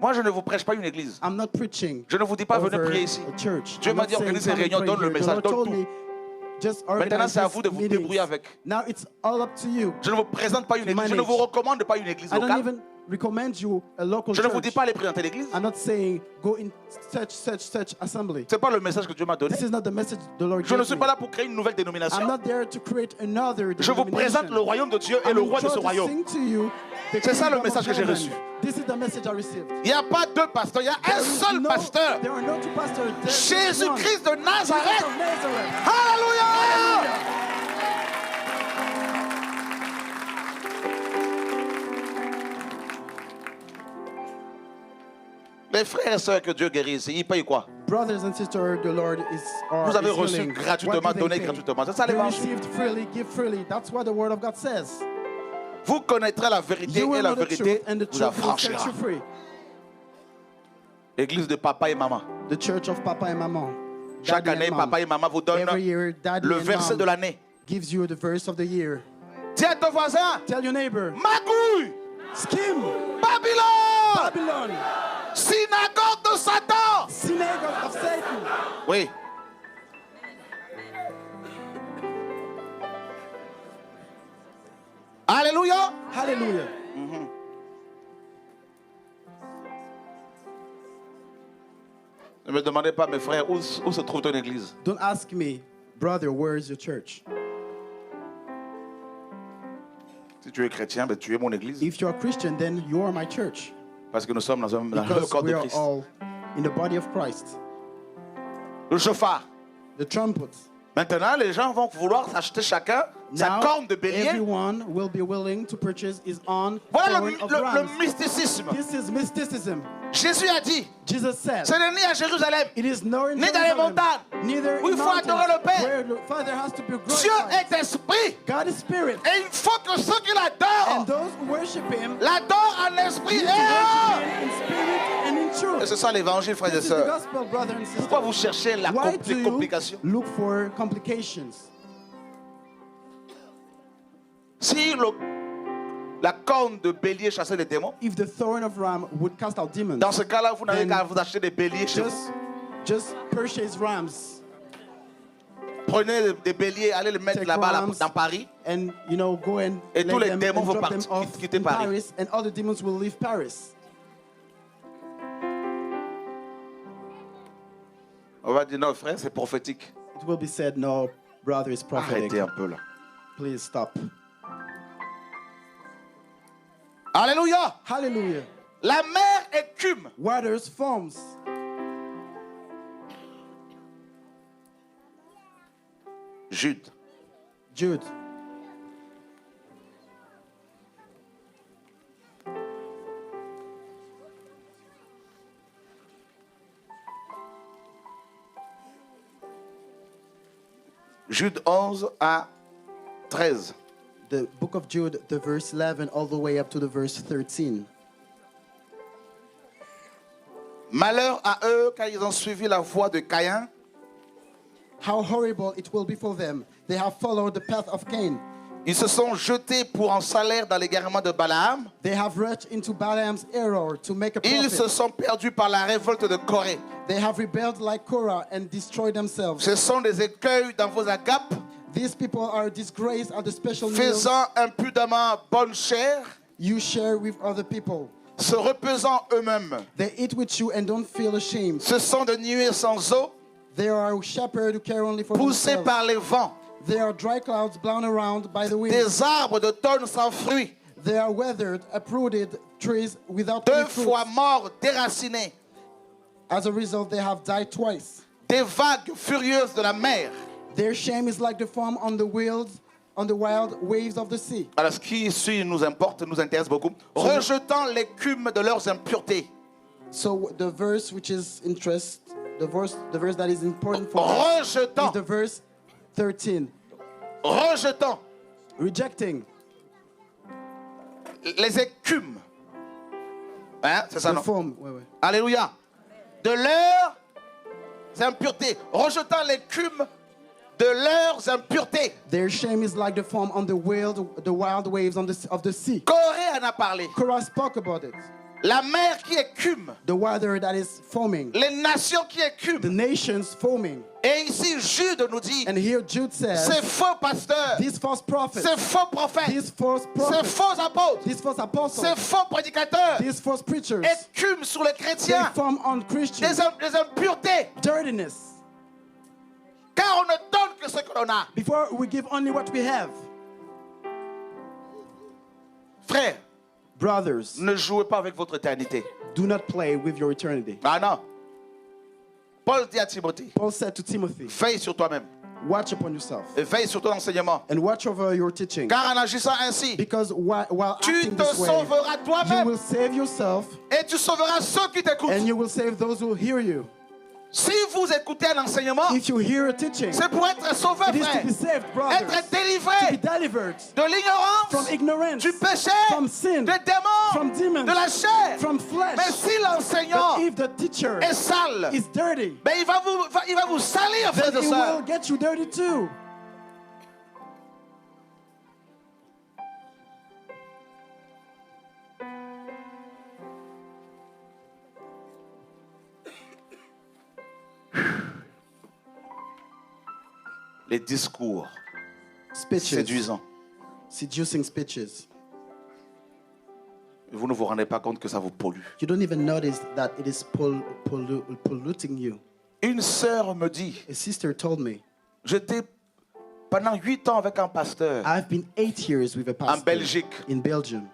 Speaker 2: Moi, je ne vous prêche pas une église.
Speaker 1: I'm not preaching
Speaker 2: Je ne vous dis pas venez
Speaker 1: over
Speaker 2: prier ici.
Speaker 1: a church.
Speaker 2: Dieu
Speaker 1: I'm
Speaker 2: m'a
Speaker 1: not
Speaker 2: dit
Speaker 1: saying
Speaker 2: organise ces
Speaker 1: come and
Speaker 2: réunions,
Speaker 1: pray
Speaker 2: donne le
Speaker 1: here. The
Speaker 2: message,
Speaker 1: Lord
Speaker 2: donne
Speaker 1: told
Speaker 2: tout.
Speaker 1: me, just
Speaker 2: Maintenant,
Speaker 1: organize
Speaker 2: c'est à
Speaker 1: these
Speaker 2: vous de vous
Speaker 1: meetings.
Speaker 2: débrouiller avec.
Speaker 1: Now it's all up to you.
Speaker 2: Je ne vous présente pas une église. Je ne
Speaker 1: Manage.
Speaker 2: vous recommande pas une église
Speaker 1: I don't
Speaker 2: locale.
Speaker 1: even recommend you a local
Speaker 2: Je ne vous
Speaker 1: church.
Speaker 2: dis pas aller présenter l'église.
Speaker 1: I'm not saying go in such assembly.
Speaker 2: Ce n'est pas le message que Dieu m'a donné.
Speaker 1: This is not the message the Lord
Speaker 2: Je ne
Speaker 1: gave
Speaker 2: suis
Speaker 1: me.
Speaker 2: pas là pour créer une nouvelle
Speaker 1: I'm
Speaker 2: dénomination.
Speaker 1: not there to create another
Speaker 2: Je vous présente le royaume de Dieu et le roi de ce royaume. C'est ça le message que j'ai reçu.
Speaker 1: This is the message I received.
Speaker 2: Il n'y a pas deux pasteurs, il y a un seul pasteur.
Speaker 1: There are no two pastors. There's one.
Speaker 2: Jésus-Christ de
Speaker 1: Jesus
Speaker 2: Nazareth.
Speaker 1: of Nazareth.
Speaker 2: Alléluia! Les frères et sœurs que Dieu guérisse, ils payent quoi?
Speaker 1: Brothers and sisters, the Lord is
Speaker 2: Vous avez reçu
Speaker 1: healing.
Speaker 2: gratuitement,
Speaker 1: What do they
Speaker 2: donné
Speaker 1: pay?
Speaker 2: gratuitement. C'est ça
Speaker 1: They
Speaker 2: l'évangile.
Speaker 1: received freely, give freely. That's what the word of God says.
Speaker 2: Vous connaîtrez la vérité
Speaker 1: You
Speaker 2: et
Speaker 1: will
Speaker 2: la
Speaker 1: know the truth,
Speaker 2: vérité
Speaker 1: and the
Speaker 2: vous
Speaker 1: truth will set
Speaker 2: affranchira.
Speaker 1: you free.
Speaker 2: Église de papa et maman.
Speaker 1: The church of Papa and Mama.
Speaker 2: Chaque
Speaker 1: Daddy and
Speaker 2: année,
Speaker 1: Mom.
Speaker 2: papa et maman vous donnent
Speaker 1: Every year, Daddy
Speaker 2: le
Speaker 1: and
Speaker 2: verset
Speaker 1: Mom
Speaker 2: de l'année.
Speaker 1: gives you the verse of the year.
Speaker 2: Dis à ton voisin,
Speaker 1: Tell your neighbor,
Speaker 2: Magouille,
Speaker 1: Skim,
Speaker 2: Babylone,
Speaker 1: Babylon,
Speaker 2: synagogue de Satan.
Speaker 1: synagogue of Satan.
Speaker 2: Oui. Alléluia.
Speaker 1: Hallelujah.
Speaker 2: Ne me demandez pas, mes frères, où se trouve ton église?
Speaker 1: Don't ask me, brother, where is your church?
Speaker 2: Si tu es chrétien, ben, tu es mon église.
Speaker 1: If you're a Christian, then you are my church.
Speaker 2: Parce que nous sommes dans le
Speaker 1: Because
Speaker 2: corps
Speaker 1: we
Speaker 2: de
Speaker 1: are
Speaker 2: Christ.
Speaker 1: all in the body of Christ.
Speaker 2: Le chauffard.
Speaker 1: The trumpets.
Speaker 2: Maintenant, les gens vont vouloir s'acheter chacun sa
Speaker 1: Now,
Speaker 2: corne de bélier.
Speaker 1: everyone will be willing to purchase his own
Speaker 2: Voilà
Speaker 1: horn of
Speaker 2: le
Speaker 1: rams.
Speaker 2: mysticisme.
Speaker 1: This is mysticism.
Speaker 2: Jésus a dit,
Speaker 1: Jesus said,
Speaker 2: ce n'est ni à Jérusalem,
Speaker 1: it is nor in
Speaker 2: ni dans les
Speaker 1: Jerusalem,
Speaker 2: montagnes,
Speaker 1: neither
Speaker 2: où il
Speaker 1: in
Speaker 2: faut
Speaker 1: mountains,
Speaker 2: adorer le Père.
Speaker 1: where the Father has to be
Speaker 2: Dieu
Speaker 1: glorified.
Speaker 2: est esprit.
Speaker 1: God is spirit,
Speaker 2: Et il faut que ceux qui
Speaker 1: and
Speaker 2: l'adorent,
Speaker 1: those who worship Him
Speaker 2: l'adorent en esprit
Speaker 1: need
Speaker 2: et
Speaker 1: to
Speaker 2: en...
Speaker 1: worship Him in spirit and in
Speaker 2: Et
Speaker 1: truth.
Speaker 2: c'est ça l'évangile, frères et
Speaker 1: This is the
Speaker 2: sœurs.
Speaker 1: gospel, brother and sister.
Speaker 2: Pourquoi vous cherchez la
Speaker 1: Why do you
Speaker 2: complication?
Speaker 1: look for complications?
Speaker 2: Si la corne de bélier chassait les démons,
Speaker 1: If the thorn of ram would cast out demons,
Speaker 2: dans ce cas-là, vous n'avez
Speaker 1: Then
Speaker 2: qu'à vous acheter des béliers chez vous.
Speaker 1: just purchase rams.
Speaker 2: Prenez des béliers, allez les mettre
Speaker 1: Take
Speaker 2: là-bas là,
Speaker 1: rams.
Speaker 2: dans Paris.
Speaker 1: And go and
Speaker 2: Et
Speaker 1: lay
Speaker 2: tous les
Speaker 1: them
Speaker 2: démons
Speaker 1: and
Speaker 2: vont
Speaker 1: drop them
Speaker 2: partir,
Speaker 1: off
Speaker 2: quitter
Speaker 1: in
Speaker 2: Paris.
Speaker 1: Paris, and all the demons will leave Paris.
Speaker 2: On va dire non, frère, c'est prophétique.
Speaker 1: It will be said, no, brother, is prophetic.
Speaker 2: Arrêtez un peu là.
Speaker 1: Please stop.
Speaker 2: Alléluia.
Speaker 1: Hallelujah.
Speaker 2: La mer écume.
Speaker 1: Waters forms.
Speaker 2: Jude.
Speaker 1: Jude.
Speaker 2: Jude 11 à 13.
Speaker 1: The book of Jude, the verse 11 all the way up to the verse 13.
Speaker 2: Malheur à eux car ils ont suivi la voie de Caïn.
Speaker 1: How horrible it will be for them. They have followed the path of Cain.
Speaker 2: Ils se sont jetés pour un salaire dans l'égarement de Balaam.
Speaker 1: They have rushed into Balaam's error to make a
Speaker 2: Ils se
Speaker 1: profit.
Speaker 2: sont perdus par la révolte de Corée.
Speaker 1: They have rebelled like Korah and destroyed themselves.
Speaker 2: Ce sont des écueils dans vos agapes,
Speaker 1: These people are disgraced at the special meals
Speaker 2: faisant impudemment bonne chair,
Speaker 1: you share with other people.
Speaker 2: se reposant eux-mêmes.
Speaker 1: They eat with you and don't feel ashamed.
Speaker 2: Ce sont des nuées sans eau,
Speaker 1: They are shepherds who care only for
Speaker 2: poussés
Speaker 1: themselves.
Speaker 2: par les vents.
Speaker 1: They are dry clouds blown around by the wind.
Speaker 2: Des arbres d'automne sans fruits,
Speaker 1: They are withered, uprooted trees without any
Speaker 2: 2 fois
Speaker 1: fruit.
Speaker 2: morts, déracinés.
Speaker 1: As a result, they have died twice.
Speaker 2: Des vagues furieuses de la mer.
Speaker 1: Their shame is like the foam on the wild waves of the sea.
Speaker 2: Alors, ce qui suit nous importe, nous intéresse beaucoup. Rejetant l'écume de leurs impuretés.
Speaker 1: So the verse which is the verse that is important for us is
Speaker 2: Rejetant,
Speaker 1: the verse 13.
Speaker 2: rejetant
Speaker 1: Rejecting
Speaker 2: les écumes. Hein, c'est ça,
Speaker 1: the
Speaker 2: non?
Speaker 1: foam. Wait, wait.
Speaker 2: Alléluia. De leurs impuretés. Rejetant l'écume de leurs impuretés.
Speaker 1: Their shame is like the foam on the wild waves of the sea.
Speaker 2: Corée en a parlé.
Speaker 1: Korah spoke about it.
Speaker 2: La mer qui écume.
Speaker 1: The water that is foaming.
Speaker 2: Les nations qui
Speaker 1: The
Speaker 2: écument.
Speaker 1: nations foaming.
Speaker 2: Et ici, Jude nous dit,
Speaker 1: And here Jude
Speaker 2: ces
Speaker 1: says,
Speaker 2: faux pasteurs,
Speaker 1: these false prophets,
Speaker 2: ces faux prophètes,
Speaker 1: these false
Speaker 2: ces
Speaker 1: prophets,
Speaker 2: faux apôtres,
Speaker 1: these false
Speaker 2: ces
Speaker 1: apostles,
Speaker 2: faux prédicateurs
Speaker 1: these false preachers,
Speaker 2: écument sur les
Speaker 1: they
Speaker 2: chrétiens
Speaker 1: form on Christians.
Speaker 2: des impuretés.
Speaker 1: Dirtiness.
Speaker 2: Car on ne donne que ce que l'on a.
Speaker 1: Before we give only what we have.
Speaker 2: Frère,
Speaker 1: Brothers,
Speaker 2: ne jouez pas avec votre éternité.
Speaker 1: do not play with your eternity.
Speaker 2: Ah non. Paul dit à Timothée,
Speaker 1: Paul said to Timothy,
Speaker 2: veille sur toi-même
Speaker 1: watch upon yourself
Speaker 2: et veille sur ton enseignement.
Speaker 1: and watch over your teaching.
Speaker 2: Car en agissant ainsi,
Speaker 1: Because while
Speaker 2: tu
Speaker 1: acting
Speaker 2: te
Speaker 1: this way,
Speaker 2: sauveras
Speaker 1: you
Speaker 2: toi-même
Speaker 1: will save yourself
Speaker 2: et tu sauveras ceux qui t'écoutent.
Speaker 1: and you will save those who hear you.
Speaker 2: Si vous écoutez un enseignement,
Speaker 1: If you hear a teaching,
Speaker 2: c'est pour être sauvé,
Speaker 1: it is to
Speaker 2: frère.
Speaker 1: be saved, brothers.
Speaker 2: Être
Speaker 1: To be
Speaker 2: délivré
Speaker 1: delivered
Speaker 2: de l'ignorance,
Speaker 1: from ignorance,
Speaker 2: du péché,
Speaker 1: from sin,
Speaker 2: des démons,
Speaker 1: from demons,
Speaker 2: de la chair.
Speaker 1: from
Speaker 2: Mais
Speaker 1: flesh.
Speaker 2: si l'enseignant
Speaker 1: But if the teacher
Speaker 2: est sale,
Speaker 1: is dirty,
Speaker 2: ben il va vous salir, frères
Speaker 1: then
Speaker 2: et
Speaker 1: it
Speaker 2: sœurs.
Speaker 1: will get you dirty too.
Speaker 2: Les discours
Speaker 1: Speeches,
Speaker 2: séduisants.
Speaker 1: seducing speeches.
Speaker 2: Vous ne vous rendez pas compte que ça vous pollue.
Speaker 1: You don't even notice that it is polluting you.
Speaker 2: Une sœur me dit,
Speaker 1: A sister told me,
Speaker 2: j'étais pendant 8 ans avec un pasteur
Speaker 1: I've been 8 years with a
Speaker 2: en
Speaker 1: pastor
Speaker 2: Belgique.
Speaker 1: in Belgium.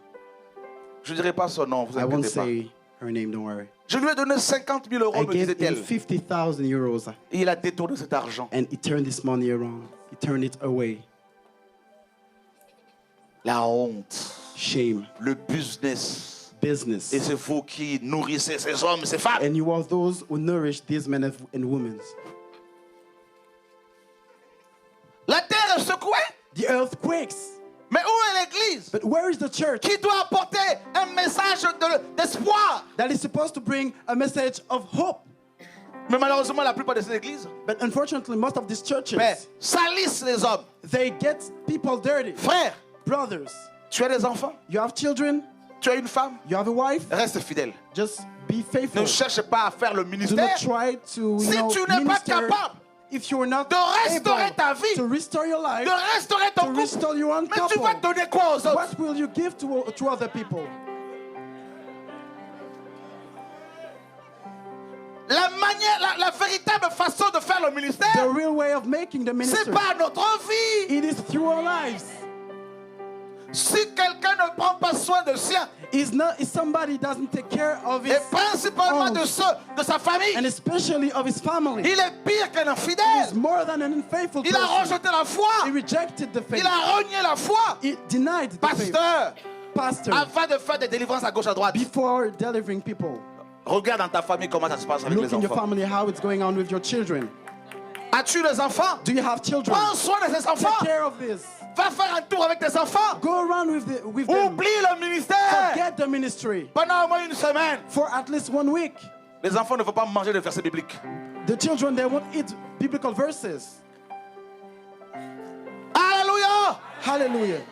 Speaker 2: Je ne dirai pas son nom, vous
Speaker 1: I won't
Speaker 2: inquiétez pas.
Speaker 1: say her name, don't worry.
Speaker 2: Je lui ai donné 50 000 euros,
Speaker 1: I
Speaker 2: me
Speaker 1: gave him
Speaker 2: disait-elle.
Speaker 1: 50,000 euros
Speaker 2: Et il a détourné cet argent.
Speaker 1: and he turned this money around. He turned it away.
Speaker 2: La honte,
Speaker 1: Shame,
Speaker 2: le business.
Speaker 1: business.
Speaker 2: Et c'est vous qui nourrissez ces hommes, ces femmes.
Speaker 1: And you are those who nourish these men and women.
Speaker 2: La terre est secouée.
Speaker 1: The earth quakes.
Speaker 2: Mais où est l'église
Speaker 1: But where is the church
Speaker 2: qui doit apporter un message d'espoir?
Speaker 1: that is supposed to bring a message of hope?
Speaker 2: Mais malheureusement, la plupart de ces églises
Speaker 1: But unfortunately, most of these churches,
Speaker 2: salissent les hommes.
Speaker 1: they get people dirty.
Speaker 2: Frère,
Speaker 1: Brothers,
Speaker 2: tu as des enfants,
Speaker 1: you have children,
Speaker 2: tu as une femme,
Speaker 1: you have a wife,
Speaker 2: reste fidèle.
Speaker 1: just be faithful.
Speaker 2: Ne cherche pas à faire le
Speaker 1: Do
Speaker 2: ministère
Speaker 1: not try to,
Speaker 2: si tu n'es pas
Speaker 1: minister
Speaker 2: capable
Speaker 1: if you are not
Speaker 2: de restaurer
Speaker 1: able
Speaker 2: ta vie,
Speaker 1: to restore your life,
Speaker 2: de restaurer
Speaker 1: to
Speaker 2: ton couple,
Speaker 1: restore your own
Speaker 2: mais tu
Speaker 1: couple,
Speaker 2: vas donner quoi aux autres?
Speaker 1: what will you give to other people?
Speaker 2: La manière, la véritable façon de faire le
Speaker 1: The
Speaker 2: ministère,
Speaker 1: real way of making the
Speaker 2: c'est
Speaker 1: ministry,
Speaker 2: par notre vie.
Speaker 1: it is through our lives.
Speaker 2: Si quelqu'un ne prend pas soin de sien,
Speaker 1: Is somebody doesn't take care of
Speaker 2: et
Speaker 1: his
Speaker 2: principalement
Speaker 1: own,
Speaker 2: de ceux de sa famille,
Speaker 1: and especially of his family,
Speaker 2: il est pire qu'un
Speaker 1: he is
Speaker 2: infidèle.
Speaker 1: more than an unfaithful
Speaker 2: Il a
Speaker 1: person.
Speaker 2: rejeté la foi.
Speaker 1: He rejected the faith.
Speaker 2: Il a renié la foi.
Speaker 1: He denied the faith.
Speaker 2: Pasteur,
Speaker 1: Pastor,
Speaker 2: avant de faire des délivrances à gauche à droite,
Speaker 1: before delivering people,
Speaker 2: regarde dans ta famille comment ça se passe avec
Speaker 1: look
Speaker 2: les
Speaker 1: in your
Speaker 2: enfants.
Speaker 1: family how it's going on with your children.
Speaker 2: As-tu des enfants?
Speaker 1: Do you have children?
Speaker 2: Prends soin de ces enfants.
Speaker 1: Take care of this.
Speaker 2: Va faire un tour avec tes enfants.
Speaker 1: Go around with them.
Speaker 2: Oublie le ministère
Speaker 1: Forget the ministry
Speaker 2: pendant au moins une semaine.
Speaker 1: for at least 1 week.
Speaker 2: Les enfants ne vont pas manger de versets bibliques.
Speaker 1: The children, they won't eat biblical verses.
Speaker 2: Alléluia.
Speaker 1: Hallelujah.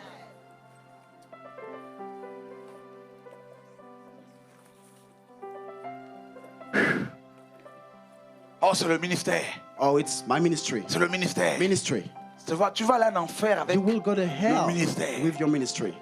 Speaker 2: Oh, c'est le ministère.
Speaker 1: Oh, it's my ministry.
Speaker 2: C'est le ministère.
Speaker 1: Ministry.
Speaker 2: Tu vas aller en enfer avec
Speaker 1: You will go to hell
Speaker 2: ministère.
Speaker 1: with your ministry.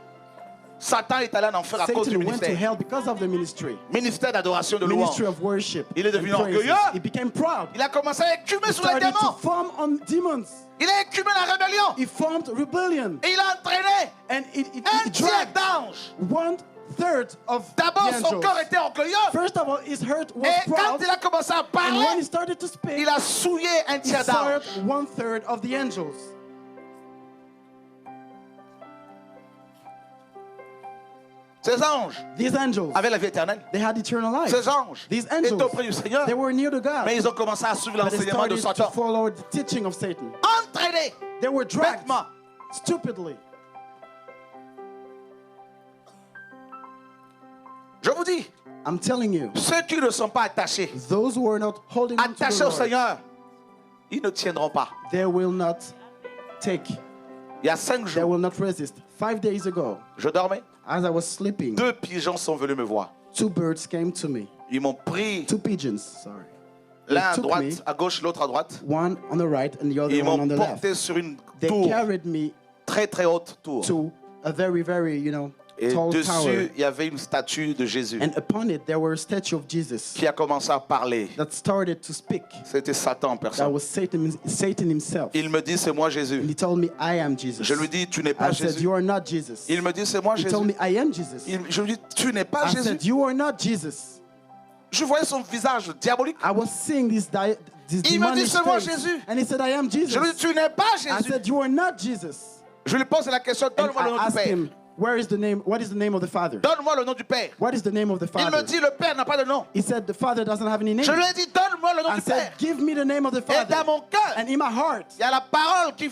Speaker 2: Satan est allé en enfer à cause du
Speaker 1: Satan went to
Speaker 2: ministère.
Speaker 1: hell because of the ministry.
Speaker 2: Ministère d'adoration de louange.
Speaker 1: Ministry of worship.
Speaker 2: Il est
Speaker 1: and
Speaker 2: devenu
Speaker 1: praises.
Speaker 2: orgueilleux.
Speaker 1: He became proud.
Speaker 2: Il a commencé à écumer
Speaker 1: He
Speaker 2: sur les
Speaker 1: started to
Speaker 2: démons.
Speaker 1: form on demons.
Speaker 2: Il a écumé la rébellion.
Speaker 1: He formed rebellion.
Speaker 2: Et il a entraîné
Speaker 1: And it
Speaker 2: un tiers
Speaker 1: dragged
Speaker 2: d'anges.
Speaker 1: 1/3 of
Speaker 2: D'abord,
Speaker 1: the
Speaker 2: son
Speaker 1: angels.
Speaker 2: corps était orgueilleux.
Speaker 1: First of all, his heart was
Speaker 2: Et quand
Speaker 1: proud.
Speaker 2: il a commencé à
Speaker 1: And when he
Speaker 2: parler,
Speaker 1: started to speak,
Speaker 2: il a souillé un
Speaker 1: he
Speaker 2: tiers
Speaker 1: served
Speaker 2: d'anges.
Speaker 1: 1/3 of the angels.
Speaker 2: Ces anges
Speaker 1: These angels,
Speaker 2: avaient la vie éternelle.
Speaker 1: they had eternal life.
Speaker 2: Ces anges
Speaker 1: These
Speaker 2: étaient
Speaker 1: angels,
Speaker 2: auprès du Seigneur.
Speaker 1: they were near to God.
Speaker 2: Mais ils ont commencé à suivre
Speaker 1: But they
Speaker 2: l'enseignement de
Speaker 1: started to
Speaker 2: Satan.
Speaker 1: follow the teaching of Satan.
Speaker 2: Entraînés.
Speaker 1: They were dragged
Speaker 2: Bêtement.
Speaker 1: stupidly.
Speaker 2: Je vous dis,
Speaker 1: I'm telling you,
Speaker 2: ceux qui ne sont pas attachés,
Speaker 1: those who are not holding on to
Speaker 2: attachés
Speaker 1: the
Speaker 2: au
Speaker 1: Lord,
Speaker 2: Seigneur, ils ne tiendront pas.
Speaker 1: they will not take,
Speaker 2: Il y a 5
Speaker 1: they
Speaker 2: jours,
Speaker 1: will not resist. 5 days ago,
Speaker 2: je dormais.
Speaker 1: as I was sleeping,
Speaker 2: 2 pigeons sont venus me voir.
Speaker 1: 2 birds came to me.
Speaker 2: Ils m'ont pris
Speaker 1: 2 pigeons, sorry. They
Speaker 2: l'un à
Speaker 1: took
Speaker 2: droite,
Speaker 1: me,
Speaker 2: à gauche, l'autre à droite.
Speaker 1: one on the right and the other
Speaker 2: Ils
Speaker 1: one
Speaker 2: m'ont
Speaker 1: on the left.
Speaker 2: porté sur une
Speaker 1: They
Speaker 2: tour,
Speaker 1: carried me
Speaker 2: très très haute tour.
Speaker 1: to a very, very,
Speaker 2: Et
Speaker 1: tall
Speaker 2: dessus,
Speaker 1: tower.
Speaker 2: il y avait une statue de Jésus
Speaker 1: And upon it, there were a statue of Jesus
Speaker 2: qui a commencé à parler.
Speaker 1: that started to speak.
Speaker 2: C'était Satan en
Speaker 1: That
Speaker 2: personne.
Speaker 1: was Satan himself.
Speaker 2: Il me dit, c'est moi Jésus.
Speaker 1: And he told me, I am Jesus.
Speaker 2: Je lui dis, tu n'es pas
Speaker 1: I said,
Speaker 2: Jésus.
Speaker 1: you are not Jesus.
Speaker 2: Il me dit, c'est moi
Speaker 1: He
Speaker 2: Jésus.
Speaker 1: told me, I am Jesus.
Speaker 2: Je lui dis, tu n'es pas
Speaker 1: I
Speaker 2: Jésus.
Speaker 1: said, you are not Jesus.
Speaker 2: Je voyais son visage diabolique.
Speaker 1: I was seeing this
Speaker 2: Il me dit,
Speaker 1: demonic
Speaker 2: c'est moi
Speaker 1: face.
Speaker 2: Jésus.
Speaker 1: And he said, I am Jesus.
Speaker 2: Je lui dis, tu n'es pas
Speaker 1: I
Speaker 2: Jésus.
Speaker 1: said, you are not Jesus.
Speaker 2: Je lui pose la question,
Speaker 1: And
Speaker 2: donne-moi le
Speaker 1: I
Speaker 2: nom du
Speaker 1: asked
Speaker 2: Père.
Speaker 1: him, what is the name of the Father?
Speaker 2: Donne-moi le nom du Père.
Speaker 1: What is the name of the
Speaker 2: Il me
Speaker 1: Father?
Speaker 2: dit, le Père n'a pas de nom.
Speaker 1: He said, the Father doesn't have any name.
Speaker 2: Je lui ai dit, donne-moi le nom
Speaker 1: I
Speaker 2: du
Speaker 1: said,
Speaker 2: Père.
Speaker 1: give me the name of the
Speaker 2: Et
Speaker 1: Father.
Speaker 2: dans mon cœur,
Speaker 1: And in my heart,
Speaker 2: il y a la parole qui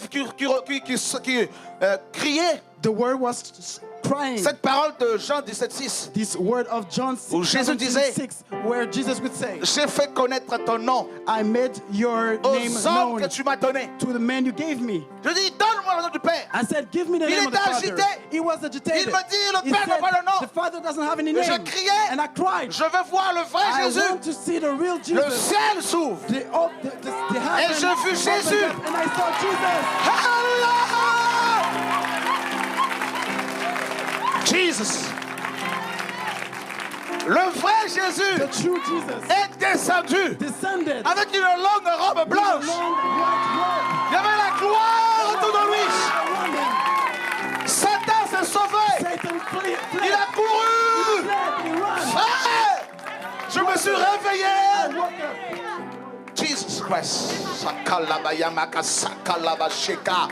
Speaker 2: criait.
Speaker 1: the word was crying.
Speaker 2: Cette parole de Jean 17,6.
Speaker 1: This word of John
Speaker 2: Où Jésus disait,
Speaker 1: 6, where Jesus would say,
Speaker 2: J'ai fait connaître ton nom
Speaker 1: I made your name
Speaker 2: aux hommes
Speaker 1: known
Speaker 2: que tu m'as donné.
Speaker 1: to the man you gave me.
Speaker 2: Je dis, donne-moi le nom du Père.
Speaker 1: I said, give me the
Speaker 2: Il
Speaker 1: name of the
Speaker 2: était
Speaker 1: Father.
Speaker 2: agité.
Speaker 1: He was agitated.
Speaker 2: Il me dit, le
Speaker 1: He
Speaker 2: Père n'a
Speaker 1: said,
Speaker 2: pas de nom.
Speaker 1: the Father doesn't have any
Speaker 2: Et je
Speaker 1: name.
Speaker 2: criais,
Speaker 1: And I cried.
Speaker 2: Je veux voir le vrai
Speaker 1: I
Speaker 2: Jésus.
Speaker 1: want to see the real
Speaker 2: Le
Speaker 1: Jesus.
Speaker 2: ciel s'ouvre.
Speaker 1: The heaven
Speaker 2: j'ai vu
Speaker 1: opened
Speaker 2: Jésus.
Speaker 1: up and I saw Jesus.
Speaker 2: Allah! Jesus. Le vrai Jésus
Speaker 1: The true Jesus
Speaker 2: est descendu
Speaker 1: descended
Speaker 2: avec une longue robe
Speaker 1: with a
Speaker 2: blanche.
Speaker 1: long white robe.
Speaker 2: Il y avait la gloire autour de lui.
Speaker 1: Around him.
Speaker 2: Satan s'est sauvé.
Speaker 1: Satan fled.
Speaker 2: Il a couru.
Speaker 1: He ran.
Speaker 2: Frère, je me suis réveillé.
Speaker 1: I woke up.
Speaker 2: Jesus Christ. Sakalabayamaka, sakalabasheka.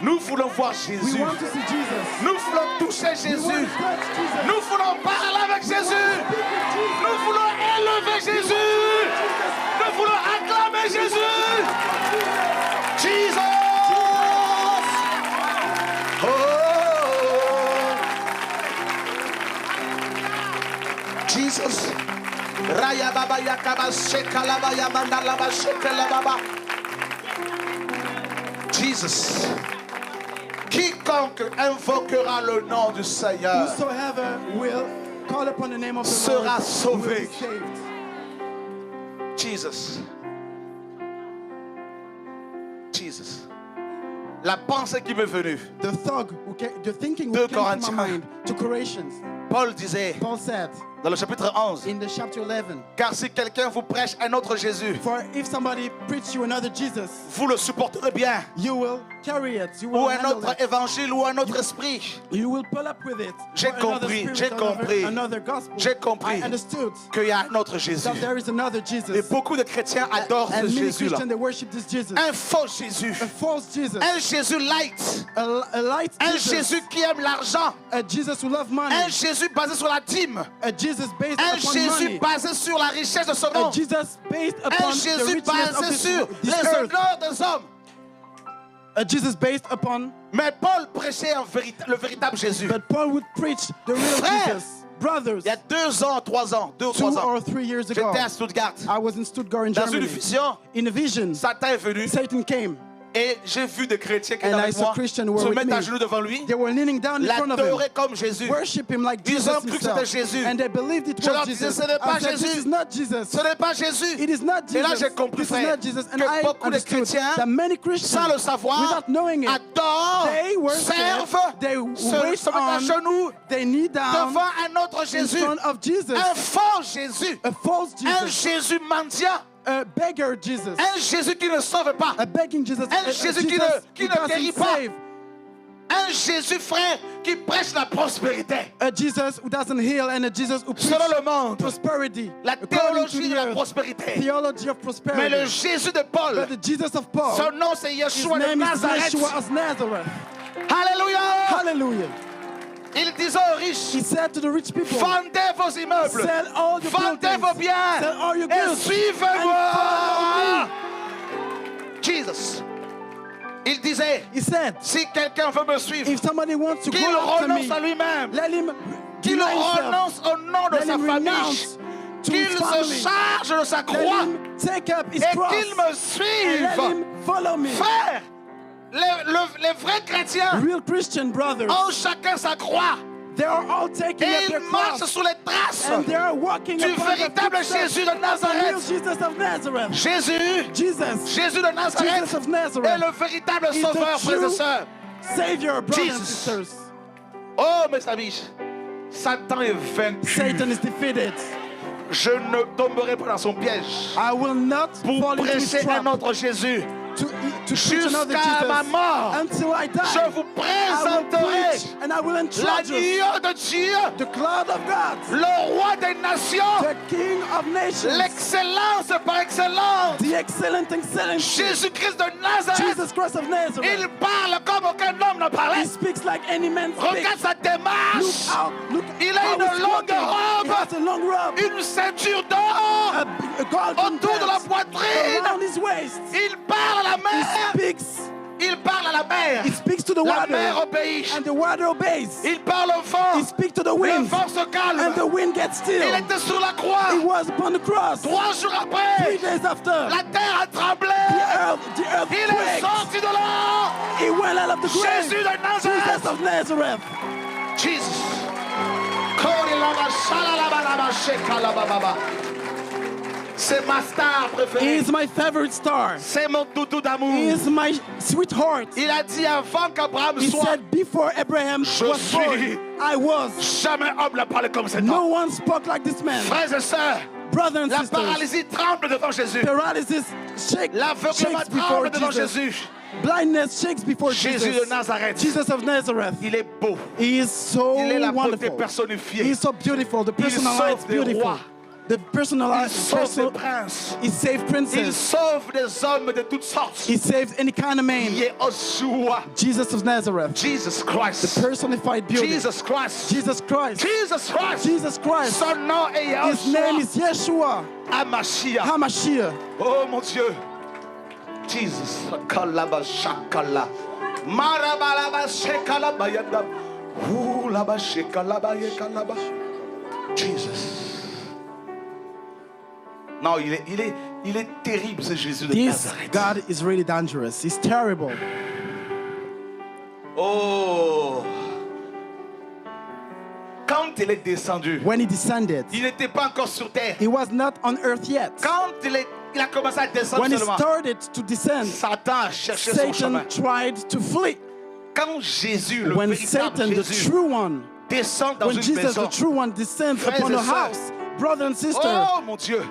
Speaker 2: Nous voulons voir
Speaker 1: We
Speaker 2: Jésus.
Speaker 1: want to see Jesus.
Speaker 2: Nous voulons toucher
Speaker 1: We want
Speaker 2: Jésus.
Speaker 1: to touch Jesus.
Speaker 2: Nous voulons parler avec Jésus. Nous voulons élever Jésus. Nous voulons acclamer Jésus. Jesus. Oh. Jesus. Raya baba yakaba shekalaba yamandalaba shekalaba. Jesus. Quiconque invoquera le nom du Seigneur
Speaker 1: Whosoever will call upon the name of the
Speaker 2: sera
Speaker 1: Lord will
Speaker 2: sauvé.
Speaker 1: be saved.
Speaker 2: Jesus. La pensée qui m'est venue.
Speaker 1: the thinking
Speaker 2: Deux
Speaker 1: who came to
Speaker 2: Corinthiens.
Speaker 1: my mind, to Colossians.
Speaker 2: Paul disait
Speaker 1: Paul said
Speaker 2: dans le chapitre 11,
Speaker 1: in the chapter 11,
Speaker 2: car si quelqu'un vous prêche un autre Jésus,
Speaker 1: for if somebody preach you another Jesus,
Speaker 2: vous le supporterez bien.
Speaker 1: you will carry it, you will
Speaker 2: Ou un
Speaker 1: handle
Speaker 2: autre
Speaker 1: it,
Speaker 2: évangile ou un autre esprit.
Speaker 1: you will pull up with it.
Speaker 2: J'ai
Speaker 1: Or another
Speaker 2: compris,
Speaker 1: spirit,
Speaker 2: j'ai compris.
Speaker 1: another gospel.
Speaker 2: J'ai compris
Speaker 1: I understood
Speaker 2: qu'il y a un autre Jésus.
Speaker 1: that there is another
Speaker 2: Et
Speaker 1: Jesus.
Speaker 2: beaucoup de chrétiens adorent ce
Speaker 1: And many
Speaker 2: Jésus-là.
Speaker 1: Christians, they worship this Jesus.
Speaker 2: Un faux Jésus.
Speaker 1: A false Jesus.
Speaker 2: Un Jésus light.
Speaker 1: A light
Speaker 2: Un
Speaker 1: Jesus.
Speaker 2: Jésus qui aime l'argent.
Speaker 1: A Jesus who loves money.
Speaker 2: Un Jésus basé sur la dîme.
Speaker 1: A Jesus based
Speaker 2: Un
Speaker 1: upon
Speaker 2: Jésus
Speaker 1: money.
Speaker 2: basé sur la richesse de son nom.
Speaker 1: A Jesus based
Speaker 2: Un
Speaker 1: upon the
Speaker 2: Jésus
Speaker 1: richness of
Speaker 2: basé sur
Speaker 1: this
Speaker 2: les
Speaker 1: earth.
Speaker 2: honneurs des hommes.
Speaker 1: A Jesus based upon.
Speaker 2: Mais Paul prêchait le véritable Jésus.
Speaker 1: But Paul would preach the real
Speaker 2: Frère,
Speaker 1: Jesus. Brothers,
Speaker 2: Il y a 2 ans, 3 ans, 2 ou
Speaker 1: 2
Speaker 2: 3 ans,
Speaker 1: or 3 years ago,
Speaker 2: j'étais à Stuttgart.
Speaker 1: I was in Stuttgart in
Speaker 2: Dans une
Speaker 1: Germany.
Speaker 2: vision,
Speaker 1: In a vision,
Speaker 2: Satan est venu
Speaker 1: Satan came.
Speaker 2: et j'ai vu des chrétiens qui
Speaker 1: And
Speaker 2: étaient
Speaker 1: I
Speaker 2: avec
Speaker 1: saw
Speaker 2: moi
Speaker 1: Christians who were
Speaker 2: se
Speaker 1: with
Speaker 2: mettre
Speaker 1: me.
Speaker 2: à genoux devant lui,
Speaker 1: They were kneeling down in front of him,
Speaker 2: l'adorer comme Jésus.
Speaker 1: worship him like
Speaker 2: Ils
Speaker 1: Jesus
Speaker 2: ont cru que c'était
Speaker 1: himself.
Speaker 2: Jésus.
Speaker 1: And they believed it
Speaker 2: Je leur
Speaker 1: was
Speaker 2: disais,
Speaker 1: Jesus.
Speaker 2: ce n'est pas
Speaker 1: I said, this
Speaker 2: Jésus.
Speaker 1: is not Jesus.
Speaker 2: Ce n'est pas Jésus.
Speaker 1: It is not
Speaker 2: Et là,
Speaker 1: Jesus.
Speaker 2: j'ai compris,
Speaker 1: This is
Speaker 2: frère,
Speaker 1: not Jesus. And
Speaker 2: que
Speaker 1: I
Speaker 2: beaucoup de
Speaker 1: understood
Speaker 2: chrétiens,
Speaker 1: that many Christians,
Speaker 2: sans le savoir,
Speaker 1: without knowing it,
Speaker 2: adorent,
Speaker 1: they worship,
Speaker 2: servent,
Speaker 1: they
Speaker 2: se
Speaker 1: wait
Speaker 2: mettent à
Speaker 1: on,
Speaker 2: genoux
Speaker 1: they kneel down
Speaker 2: devant un autre
Speaker 1: in
Speaker 2: Jésus.
Speaker 1: front of Jesus.
Speaker 2: Un faux Jésus.
Speaker 1: A false
Speaker 2: Un
Speaker 1: Jesus.
Speaker 2: Jésus mendiant.
Speaker 1: A beggar Jesus.
Speaker 2: Un Jésus qui ne sauve pas.
Speaker 1: A begging Jesus.
Speaker 2: Un
Speaker 1: a
Speaker 2: Jésus qui
Speaker 1: Jesus
Speaker 2: ne
Speaker 1: who doesn't
Speaker 2: guérit pas.
Speaker 1: save.
Speaker 2: Un Jésus, frère, qui prêche la prospérité.
Speaker 1: A Jesus who doesn't heal and a Jesus who
Speaker 2: Selon
Speaker 1: preaches
Speaker 2: le monde,
Speaker 1: prosperity.
Speaker 2: la
Speaker 1: according to
Speaker 2: théologie
Speaker 1: the
Speaker 2: de la
Speaker 1: earth.
Speaker 2: prospérité.
Speaker 1: Theology of
Speaker 2: Mais
Speaker 1: prosperity.
Speaker 2: le Jésus de Paul,
Speaker 1: But the Jesus of Paul,
Speaker 2: son nom c'est
Speaker 1: his
Speaker 2: Yeshua de
Speaker 1: name is
Speaker 2: Nazareth.
Speaker 1: Yeshua of Nazareth.
Speaker 2: Alléluia.
Speaker 1: Hallelujah.
Speaker 2: Il disait aux riches,
Speaker 1: He said to the rich people,
Speaker 2: vendez vos immeubles,
Speaker 1: sell all your
Speaker 2: vendez vos
Speaker 1: buildings,
Speaker 2: biens
Speaker 1: sell all your
Speaker 2: et
Speaker 1: goods,
Speaker 2: suivez-moi. Jesus. Il disait,
Speaker 1: He said,
Speaker 2: si quelqu'un veut me suivre,
Speaker 1: if somebody wants to
Speaker 2: qu'il
Speaker 1: go after me,
Speaker 2: renonce à lui-même,
Speaker 1: let him
Speaker 2: qu'il
Speaker 1: deny himself.
Speaker 2: renonce au nom de
Speaker 1: Let
Speaker 2: sa
Speaker 1: him
Speaker 2: famille,
Speaker 1: renounce to
Speaker 2: qu'il
Speaker 1: his
Speaker 2: se
Speaker 1: family.
Speaker 2: charge de sa
Speaker 1: Let
Speaker 2: croix
Speaker 1: him take up his
Speaker 2: et
Speaker 1: cross
Speaker 2: qu'il me
Speaker 1: and let
Speaker 2: suive.
Speaker 1: him follow me.
Speaker 2: Frère, les vrais chrétiens
Speaker 1: Real Christian brothers,
Speaker 2: ont chacun sa croix
Speaker 1: they are all taking
Speaker 2: et
Speaker 1: up their
Speaker 2: ils marchent
Speaker 1: cross
Speaker 2: sur les traces
Speaker 1: and they are walking
Speaker 2: du
Speaker 1: upon the
Speaker 2: véritable
Speaker 1: footsteps
Speaker 2: Jésus de
Speaker 1: of the real
Speaker 2: Nazareth.
Speaker 1: Jesus of Nazareth.
Speaker 2: Jésus,
Speaker 1: Jesus,
Speaker 2: Jésus de Nazareth
Speaker 1: Jesus of
Speaker 2: est
Speaker 1: Nazareth
Speaker 2: le véritable
Speaker 1: is
Speaker 2: sauveur,
Speaker 1: the
Speaker 2: frères et
Speaker 1: true
Speaker 2: sœurs.
Speaker 1: Savior, brothers and
Speaker 2: Jesus.
Speaker 1: sisters.
Speaker 2: Oh, mes amis, Satan est vaincu.
Speaker 1: Satan is defeated.
Speaker 2: Je ne tomberai pas dans son piège
Speaker 1: I will not
Speaker 2: pour
Speaker 1: fall into his
Speaker 2: prêcher un
Speaker 1: trap
Speaker 2: autre Jésus.
Speaker 1: to preach another
Speaker 2: Jusqu'à ma
Speaker 1: Jesus
Speaker 2: mort,
Speaker 1: until I die.
Speaker 2: je vous
Speaker 1: I will
Speaker 2: présenterai
Speaker 1: preach and I will introduce
Speaker 2: l'agneau de Dieu,
Speaker 1: the cloud of God,
Speaker 2: le roi des nations,
Speaker 1: the King of nations,
Speaker 2: l'excellence par excellence,
Speaker 1: the excellent excellency,
Speaker 2: Jésus-Christ de Nazareth.
Speaker 1: Jesus Christ of Nazareth.
Speaker 2: Il parle comme aucun homme ne
Speaker 1: He
Speaker 2: parlait.
Speaker 1: speaks like any man speaks.
Speaker 2: Regarde sa
Speaker 1: Look
Speaker 2: démarche.
Speaker 1: out, look
Speaker 2: Il a
Speaker 1: how
Speaker 2: une
Speaker 1: he's
Speaker 2: longue
Speaker 1: walking.
Speaker 2: robe.
Speaker 1: He has a long robe,
Speaker 2: Une ceinture d'or
Speaker 1: a golden
Speaker 2: autour de la
Speaker 1: belt
Speaker 2: poitrine.
Speaker 1: around his waist.
Speaker 2: Il parle à la
Speaker 1: He
Speaker 2: mer.
Speaker 1: speaks.
Speaker 2: Il parle à la mer.
Speaker 1: He speaks to the
Speaker 2: La mer
Speaker 1: water,
Speaker 2: obéit.
Speaker 1: and the water obeys.
Speaker 2: Il parle au vent.
Speaker 1: He speaks to the
Speaker 2: Le
Speaker 1: wind,
Speaker 2: vent se
Speaker 1: and the
Speaker 2: calme.
Speaker 1: wind gets
Speaker 2: Il
Speaker 1: still.
Speaker 2: était sur la croix.
Speaker 1: He was upon the cross.
Speaker 2: 3 jours
Speaker 1: 3
Speaker 2: après,
Speaker 1: days after,
Speaker 2: la terre a tremblé.
Speaker 1: the earth
Speaker 2: Il est
Speaker 1: quaked.
Speaker 2: sorti de là.
Speaker 1: He went out of the grave.
Speaker 2: Jésus de
Speaker 1: Jesus
Speaker 2: Nazareth.
Speaker 1: of Nazareth.
Speaker 2: Jesus. C'est ma star
Speaker 1: He
Speaker 2: préférée.
Speaker 1: is my favorite star.
Speaker 2: C'est mon toutou
Speaker 1: He
Speaker 2: d'amour.
Speaker 1: is my sweetheart.
Speaker 2: Il a dit avant qu'Abraham
Speaker 1: He
Speaker 2: soit,
Speaker 1: said, before Abraham
Speaker 2: Je
Speaker 1: was
Speaker 2: suis.
Speaker 1: born, I was.
Speaker 2: jamais homme n'a parlé comme cet
Speaker 1: No
Speaker 2: homme.
Speaker 1: one spoke like this man.
Speaker 2: Frères et sœurs,
Speaker 1: Brothers and
Speaker 2: la
Speaker 1: sisters,
Speaker 2: paralysie tremble devant Jésus.
Speaker 1: paralysis
Speaker 2: L'aveuglement
Speaker 1: shakes before
Speaker 2: tremble devant
Speaker 1: Jesus.
Speaker 2: Jésus.
Speaker 1: Blindness shakes before
Speaker 2: Jésus de
Speaker 1: Jesus.
Speaker 2: Nazareth.
Speaker 1: Jesus of Nazareth.
Speaker 2: Il est beau.
Speaker 1: He is so
Speaker 2: Il est la beauté
Speaker 1: wonderful. He
Speaker 2: personnifiée.
Speaker 1: is so beautiful. The
Speaker 2: Il
Speaker 1: personalized
Speaker 2: sauve des
Speaker 1: beautiful.
Speaker 2: rois.
Speaker 1: The
Speaker 2: Il
Speaker 1: personalized
Speaker 2: sauve des
Speaker 1: person.
Speaker 2: princes.
Speaker 1: He saved
Speaker 2: Il
Speaker 1: princes.
Speaker 2: sauve des hommes de toutes sortes.
Speaker 1: He saves any kind of man.
Speaker 2: Yeshua.
Speaker 1: Jesus of Nazareth.
Speaker 2: Jesus Christ.
Speaker 1: Personified beauty.
Speaker 2: Jesus Christ.
Speaker 1: Jesus Christ.
Speaker 2: Jesus Christ.
Speaker 1: Jesus Christ.
Speaker 2: Son nom est
Speaker 1: His name is
Speaker 2: Yeshua.
Speaker 1: Yeshua
Speaker 2: Hamashiach.
Speaker 1: HaMashiach.
Speaker 2: Oh mon Dieu. Jesus. Kalaba shakala. Marabalaba shekala bayada. Ouh laba shekala bayekalaba. Jesus. Non, il est terrible ce Jésus de
Speaker 1: This
Speaker 2: Nazareth.
Speaker 1: God is really dangerous. He's terrible.
Speaker 2: Oh. Quand il est descendu,
Speaker 1: When he descended,
Speaker 2: il n'était pas encore sur terre.
Speaker 1: he was not on earth yet.
Speaker 2: Quand il est il a commencé à descendre
Speaker 1: when he
Speaker 2: seulement,
Speaker 1: started to descend,
Speaker 2: Satan a cherché son chemin.
Speaker 1: Satan tried to flee.
Speaker 2: Quand Jésus, le
Speaker 1: When
Speaker 2: véritable
Speaker 1: Satan, the
Speaker 2: Jésus,
Speaker 1: true one,
Speaker 2: descend dans
Speaker 1: when
Speaker 2: une
Speaker 1: Jesus, the
Speaker 2: maison,
Speaker 1: true one, descends
Speaker 2: Frères
Speaker 1: upon
Speaker 2: et
Speaker 1: a
Speaker 2: sœurs.
Speaker 1: house, brother and sister,
Speaker 2: oh mon Dieu,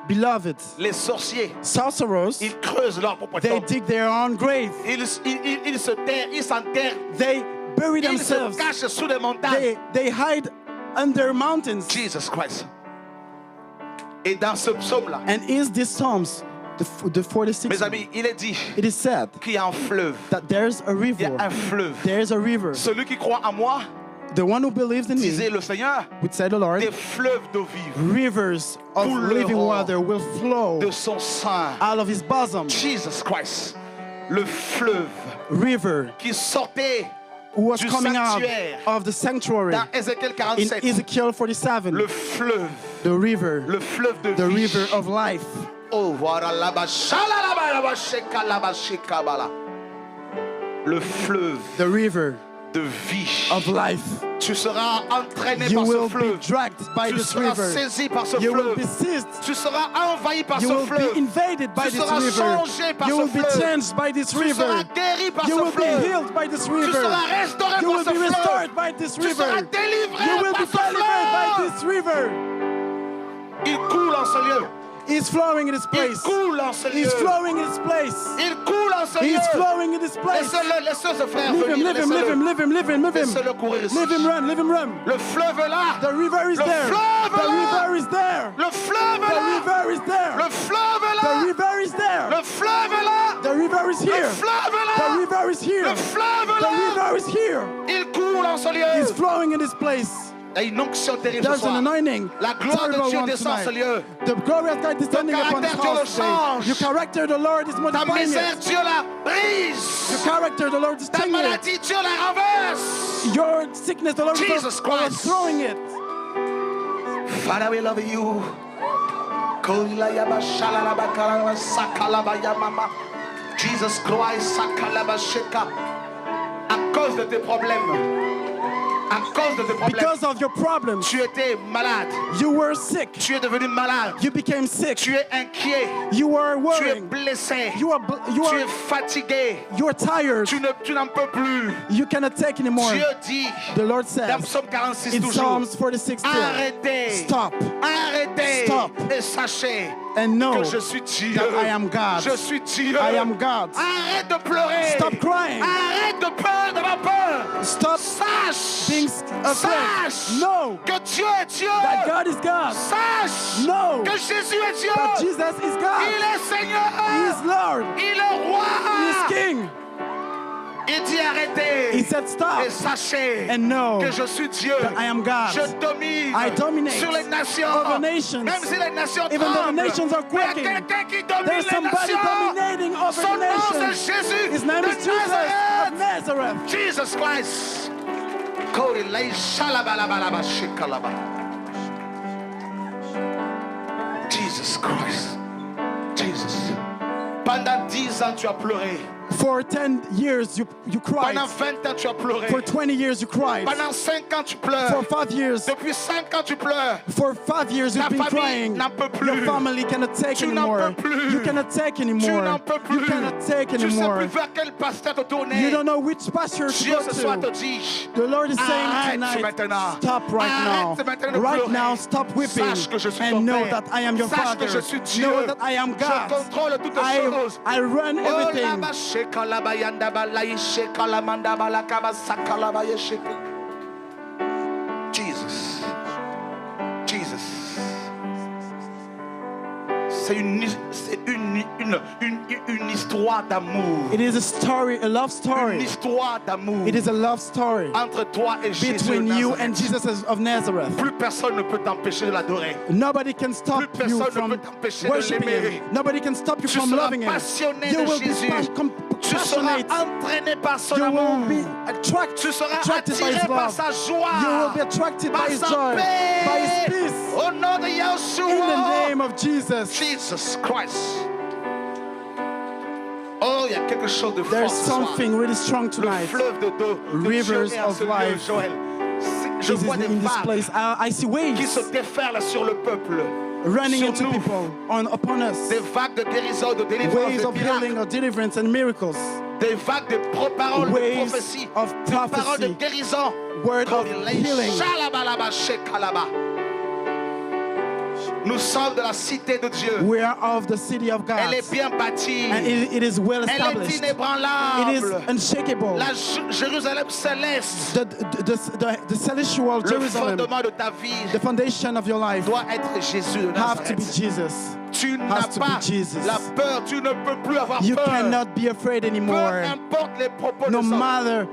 Speaker 1: beloved,
Speaker 2: les sorciers,
Speaker 1: sorcerers,
Speaker 2: ils creusent leur propre
Speaker 1: they
Speaker 2: tombe.
Speaker 1: dig their own grave.
Speaker 2: Ils se terrent, ils s'enterrent,
Speaker 1: They bury
Speaker 2: ils se
Speaker 1: themselves.
Speaker 2: cachent sous des montagnes.
Speaker 1: They hide under mountains.
Speaker 2: Jesus Christ. Et dans ce psaume-là,
Speaker 1: And is this Psalms, the 46?
Speaker 2: mes amis, il est dit
Speaker 1: It is said
Speaker 2: qu'il y a un fleuve.
Speaker 1: that there's a
Speaker 2: Il y
Speaker 1: river.
Speaker 2: a un fleuve.
Speaker 1: There's a river.
Speaker 2: Celui qui croit en moi,
Speaker 1: The one who believes in
Speaker 2: disait
Speaker 1: me,
Speaker 2: le Seigneur,
Speaker 1: would say the Lord,
Speaker 2: des fleuves d'eau vive
Speaker 1: rivers of living
Speaker 2: couleront
Speaker 1: water will flow
Speaker 2: de son sein.
Speaker 1: out of his bosom.
Speaker 2: Jesus Christ. Le fleuve
Speaker 1: River
Speaker 2: qui sortait
Speaker 1: who was
Speaker 2: du
Speaker 1: coming out
Speaker 2: sanctuaire
Speaker 1: of the sanctuary
Speaker 2: dans Ézéchiel
Speaker 1: in
Speaker 2: 47.
Speaker 1: Ezekiel 47.
Speaker 2: Le fleuve de
Speaker 1: The
Speaker 2: vie.
Speaker 1: river of life.
Speaker 2: Oh, voilà là-bas. Shalalaba, là-bas, shekalaba, shekabala. Le fleuve
Speaker 1: The river
Speaker 2: de vie.
Speaker 1: of life.
Speaker 2: Tu seras entraîné
Speaker 1: You
Speaker 2: par ce
Speaker 1: will be
Speaker 2: fleuve.
Speaker 1: dragged by
Speaker 2: Tu
Speaker 1: this
Speaker 2: seras
Speaker 1: river.
Speaker 2: saisi par ce
Speaker 1: You will
Speaker 2: fleuve.
Speaker 1: be seized.
Speaker 2: Tu seras envahi par
Speaker 1: You
Speaker 2: ce
Speaker 1: will
Speaker 2: fleuve.
Speaker 1: be invaded by
Speaker 2: Tu
Speaker 1: this
Speaker 2: seras
Speaker 1: river.
Speaker 2: changé par
Speaker 1: You
Speaker 2: ce
Speaker 1: will be
Speaker 2: fleuve.
Speaker 1: changed by this
Speaker 2: Tu
Speaker 1: river.
Speaker 2: seras guéri par
Speaker 1: You
Speaker 2: ce
Speaker 1: will be
Speaker 2: fleuve.
Speaker 1: healed by this
Speaker 2: Tu
Speaker 1: river.
Speaker 2: seras restauré
Speaker 1: You
Speaker 2: par
Speaker 1: will
Speaker 2: ce
Speaker 1: be
Speaker 2: fleuve.
Speaker 1: restored by this
Speaker 2: Tu seras
Speaker 1: river.
Speaker 2: délivré
Speaker 1: You will
Speaker 2: par
Speaker 1: be
Speaker 2: ce
Speaker 1: delivered by
Speaker 2: fleuve.
Speaker 1: this river.
Speaker 2: Il coule en ce lieu.
Speaker 1: He's flowing in this
Speaker 2: Il
Speaker 1: place.
Speaker 2: coule en ce lieu.
Speaker 1: He's flowing in this place.
Speaker 2: Il coule en ce lieu.
Speaker 1: He's flowing in this place.
Speaker 2: Laissez-le, laissez ce frère
Speaker 1: Live him,
Speaker 2: venir.
Speaker 1: live him, live him,
Speaker 2: Laissez-le.
Speaker 1: live him, live him, live him.
Speaker 2: Laissez-le courir ici.
Speaker 1: Live him run, live him run.
Speaker 2: Le fleuve est là.
Speaker 1: The river is
Speaker 2: Le
Speaker 1: there.
Speaker 2: fleuve
Speaker 1: The
Speaker 2: est là.
Speaker 1: river is there.
Speaker 2: Le fleuve est
Speaker 1: The
Speaker 2: là.
Speaker 1: river is there.
Speaker 2: Le fleuve est
Speaker 1: The
Speaker 2: là.
Speaker 1: river is there.
Speaker 2: Le fleuve est là.
Speaker 1: The river is
Speaker 2: Le
Speaker 1: here.
Speaker 2: fleuve est
Speaker 1: The
Speaker 2: là.
Speaker 1: river is here.
Speaker 2: Le fleuve est
Speaker 1: The
Speaker 2: là.
Speaker 1: river is here.
Speaker 2: Il coule en ce
Speaker 1: He's
Speaker 2: lieu.
Speaker 1: flowing in this place.
Speaker 2: Il y a une onction terrible ce
Speaker 1: There's an
Speaker 2: soir.
Speaker 1: anointing.
Speaker 2: La gloire de
Speaker 1: Terrible
Speaker 2: Dieu
Speaker 1: one
Speaker 2: descend en ce
Speaker 1: tonight.
Speaker 2: lieu.
Speaker 1: The glory of God descending upon this
Speaker 2: caractère, Dieu le
Speaker 1: house today.
Speaker 2: change.
Speaker 1: Your character, the Lord is
Speaker 2: Ta
Speaker 1: modifying
Speaker 2: misère,
Speaker 1: it.
Speaker 2: Dieu la brise.
Speaker 1: Your character, the Lord is
Speaker 2: Ta
Speaker 1: changing it.
Speaker 2: maladie, Dieu la renverse.
Speaker 1: Your sickness, the Lord
Speaker 2: Jesus
Speaker 1: is
Speaker 2: Christ.
Speaker 1: throwing it.
Speaker 2: Father, we love you. Jesus Christ, sakalaba sheka. À cause de tes problèmes, à cause de tes problèmes,
Speaker 1: Because of your problems,
Speaker 2: tu étais malade,
Speaker 1: you were sick.
Speaker 2: tu es devenu malade,
Speaker 1: You became sick.
Speaker 2: tu es inquiet,
Speaker 1: You were
Speaker 2: tu es
Speaker 1: worrying.
Speaker 2: blessé,
Speaker 1: You
Speaker 2: tu es
Speaker 1: are
Speaker 2: fatigué,
Speaker 1: tired.
Speaker 2: tu n'en peux plus.
Speaker 1: You cannot take anymore.
Speaker 2: Dieu dit
Speaker 1: The Lord
Speaker 2: dans
Speaker 1: says
Speaker 2: Psaume 46
Speaker 1: in
Speaker 2: toujours,
Speaker 1: Psalms 46 still,
Speaker 2: arrêtez,
Speaker 1: stop
Speaker 2: arrêtez
Speaker 1: Stop.
Speaker 2: et sachez
Speaker 1: and know
Speaker 2: que je suis Dieu.
Speaker 1: that I am God.
Speaker 2: Je suis Dieu.
Speaker 1: I am God.
Speaker 2: Arrête de pleurer.
Speaker 1: Stop crying.
Speaker 2: Arrête de peur, d'avoir peur.
Speaker 1: Stop
Speaker 2: Sache.
Speaker 1: being afraid.
Speaker 2: Sache
Speaker 1: Know
Speaker 2: que Dieu est Dieu.
Speaker 1: that God is God.
Speaker 2: Sache
Speaker 1: Know
Speaker 2: que Jésus est Dieu.
Speaker 1: that Jesus is
Speaker 2: Il
Speaker 1: God.
Speaker 2: est Seigneur.
Speaker 1: He is Lord.
Speaker 2: Il est roi.
Speaker 1: He is King.
Speaker 2: Il dit arrêtez.
Speaker 1: He said stop
Speaker 2: Et sachez
Speaker 1: and know
Speaker 2: que je suis Dieu.
Speaker 1: that I am God.
Speaker 2: Je domine
Speaker 1: I dominate
Speaker 2: sur les nations.
Speaker 1: over nations.
Speaker 2: Même si les nations
Speaker 1: Even though the
Speaker 2: tremblent.
Speaker 1: nations are
Speaker 2: Mais il y a
Speaker 1: quaking,
Speaker 2: quelqu'un qui domine
Speaker 1: there's
Speaker 2: les
Speaker 1: somebody
Speaker 2: nations.
Speaker 1: dominating over
Speaker 2: Son
Speaker 1: the
Speaker 2: nom c'est
Speaker 1: nations.
Speaker 2: Jésus
Speaker 1: His name
Speaker 2: de
Speaker 1: is Jesus
Speaker 2: Nazareth.
Speaker 1: of Nazareth.
Speaker 2: Jesus Christ. Kori lai shalabalabalaba shikalaba. Jesus Christ. Jesus. Pendant 10 ans, tu as pleuré.
Speaker 1: For 10 years you cried.
Speaker 2: Pendant 20 ans, tu as pleuré.
Speaker 1: For 20 years you cried.
Speaker 2: Pendant 5 ans, tu
Speaker 1: For
Speaker 2: pleures.
Speaker 1: 5 years.
Speaker 2: Depuis 5 ans, tu pleures.
Speaker 1: For 5 years
Speaker 2: Ta
Speaker 1: you've been
Speaker 2: famille
Speaker 1: crying.
Speaker 2: n'en peut plus.
Speaker 1: Your family cannot take
Speaker 2: Tu n'en
Speaker 1: anymore.
Speaker 2: peux plus.
Speaker 1: You cannot take
Speaker 2: Tu
Speaker 1: anymore.
Speaker 2: n'en peux plus.
Speaker 1: You cannot take
Speaker 2: Tu sais
Speaker 1: anymore.
Speaker 2: plus vers quel pasteur te tourner.
Speaker 1: You don't know which pasture to
Speaker 2: Dieu
Speaker 1: go
Speaker 2: ce soir te
Speaker 1: to.
Speaker 2: dit.
Speaker 1: The Lord is saying
Speaker 2: Arrête
Speaker 1: tonight,
Speaker 2: maintenant.
Speaker 1: stop right now.
Speaker 2: Arrête maintenant de
Speaker 1: Right
Speaker 2: pleurer.
Speaker 1: now, stop weeping
Speaker 2: Sache que je suis ton
Speaker 1: and know
Speaker 2: Père.
Speaker 1: that I am your
Speaker 2: Sache
Speaker 1: Father.
Speaker 2: que je suis Dieu.
Speaker 1: Know that I am
Speaker 2: Je
Speaker 1: God.
Speaker 2: contrôle toutes choses.
Speaker 1: I run
Speaker 2: Oh,
Speaker 1: everything.
Speaker 2: laba sheka laba yanda ba la isheka la manda ba la kaba saka laba yesheka. Jesus. Jesus. C'est une histoire d'amour.
Speaker 1: It is a story, a love
Speaker 2: Une
Speaker 1: story.
Speaker 2: histoire d'amour
Speaker 1: It is a love story
Speaker 2: entre toi et Jésus.
Speaker 1: between
Speaker 2: de
Speaker 1: you
Speaker 2: Nazareth.
Speaker 1: and Jesus of Nazareth.
Speaker 2: Plus personne ne peut t'empêcher de l'adorer.
Speaker 1: Nobody can stop
Speaker 2: Plus personne
Speaker 1: you
Speaker 2: ne
Speaker 1: from
Speaker 2: peut t'empêcher de
Speaker 1: worshiping
Speaker 2: l'aimer.
Speaker 1: Him. Nobody can stop you
Speaker 2: Tu
Speaker 1: from
Speaker 2: seras
Speaker 1: loving Him.
Speaker 2: passionné
Speaker 1: You
Speaker 2: de
Speaker 1: will be
Speaker 2: Jésus. Tu seras
Speaker 1: passionate.
Speaker 2: entraîné par son
Speaker 1: You
Speaker 2: amour.
Speaker 1: will be
Speaker 2: Tu seras
Speaker 1: attracted by
Speaker 2: attiré
Speaker 1: His
Speaker 2: par
Speaker 1: love.
Speaker 2: sa joie.
Speaker 1: You will be attracted
Speaker 2: par
Speaker 1: by His
Speaker 2: sa
Speaker 1: joy,
Speaker 2: paix.
Speaker 1: by His peace.
Speaker 2: Au nom de Yeshua.
Speaker 1: In the name of Jesus.
Speaker 2: Jesus Christ. Oh, il y a quelque chose de fort
Speaker 1: There's
Speaker 2: ce soir.
Speaker 1: something really strong
Speaker 2: Le
Speaker 1: tonight.
Speaker 2: fleuve de
Speaker 1: Rivers
Speaker 2: Dieu est en
Speaker 1: of
Speaker 2: ce lieu,
Speaker 1: life.
Speaker 2: Joël. Je
Speaker 1: This is
Speaker 2: vois des
Speaker 1: in this
Speaker 2: vagues
Speaker 1: place. I see
Speaker 2: qui se
Speaker 1: waves
Speaker 2: déferlent sur le peuple.
Speaker 1: running
Speaker 2: sur
Speaker 1: into
Speaker 2: nous.
Speaker 1: people upon us.
Speaker 2: Des vagues de guérison, de délivrance,
Speaker 1: Waves
Speaker 2: de
Speaker 1: of healing,
Speaker 2: miracles.
Speaker 1: of deliverance, and miracles.
Speaker 2: Des vagues de paroles de
Speaker 1: Waves
Speaker 2: prophétie.
Speaker 1: of
Speaker 2: Des paroles de
Speaker 1: prophecy.
Speaker 2: guérison.
Speaker 1: Word of healing.
Speaker 2: Shalabalaba, shekalaba. Nous sommes de la cité de Dieu.
Speaker 1: We are of the city of God.
Speaker 2: Elle est bien bâtie.
Speaker 1: And it is well
Speaker 2: Elle est
Speaker 1: established. It is
Speaker 2: inébranlable.
Speaker 1: unshakable.
Speaker 2: La Jérusalem céleste.
Speaker 1: The celestial
Speaker 2: Le
Speaker 1: Jerusalem,
Speaker 2: fondement de ta vie
Speaker 1: the foundation of your life,
Speaker 2: doit être Jésus de
Speaker 1: have to be
Speaker 2: Nazareth.
Speaker 1: Jesus.
Speaker 2: Tu n'as
Speaker 1: has to be
Speaker 2: pas
Speaker 1: Jesus.
Speaker 2: la peur, tu ne peux plus avoir
Speaker 1: You
Speaker 2: peur.
Speaker 1: cannot be afraid
Speaker 2: Peu
Speaker 1: anymore.
Speaker 2: importe les propos
Speaker 1: No
Speaker 2: de hommes.
Speaker 1: matter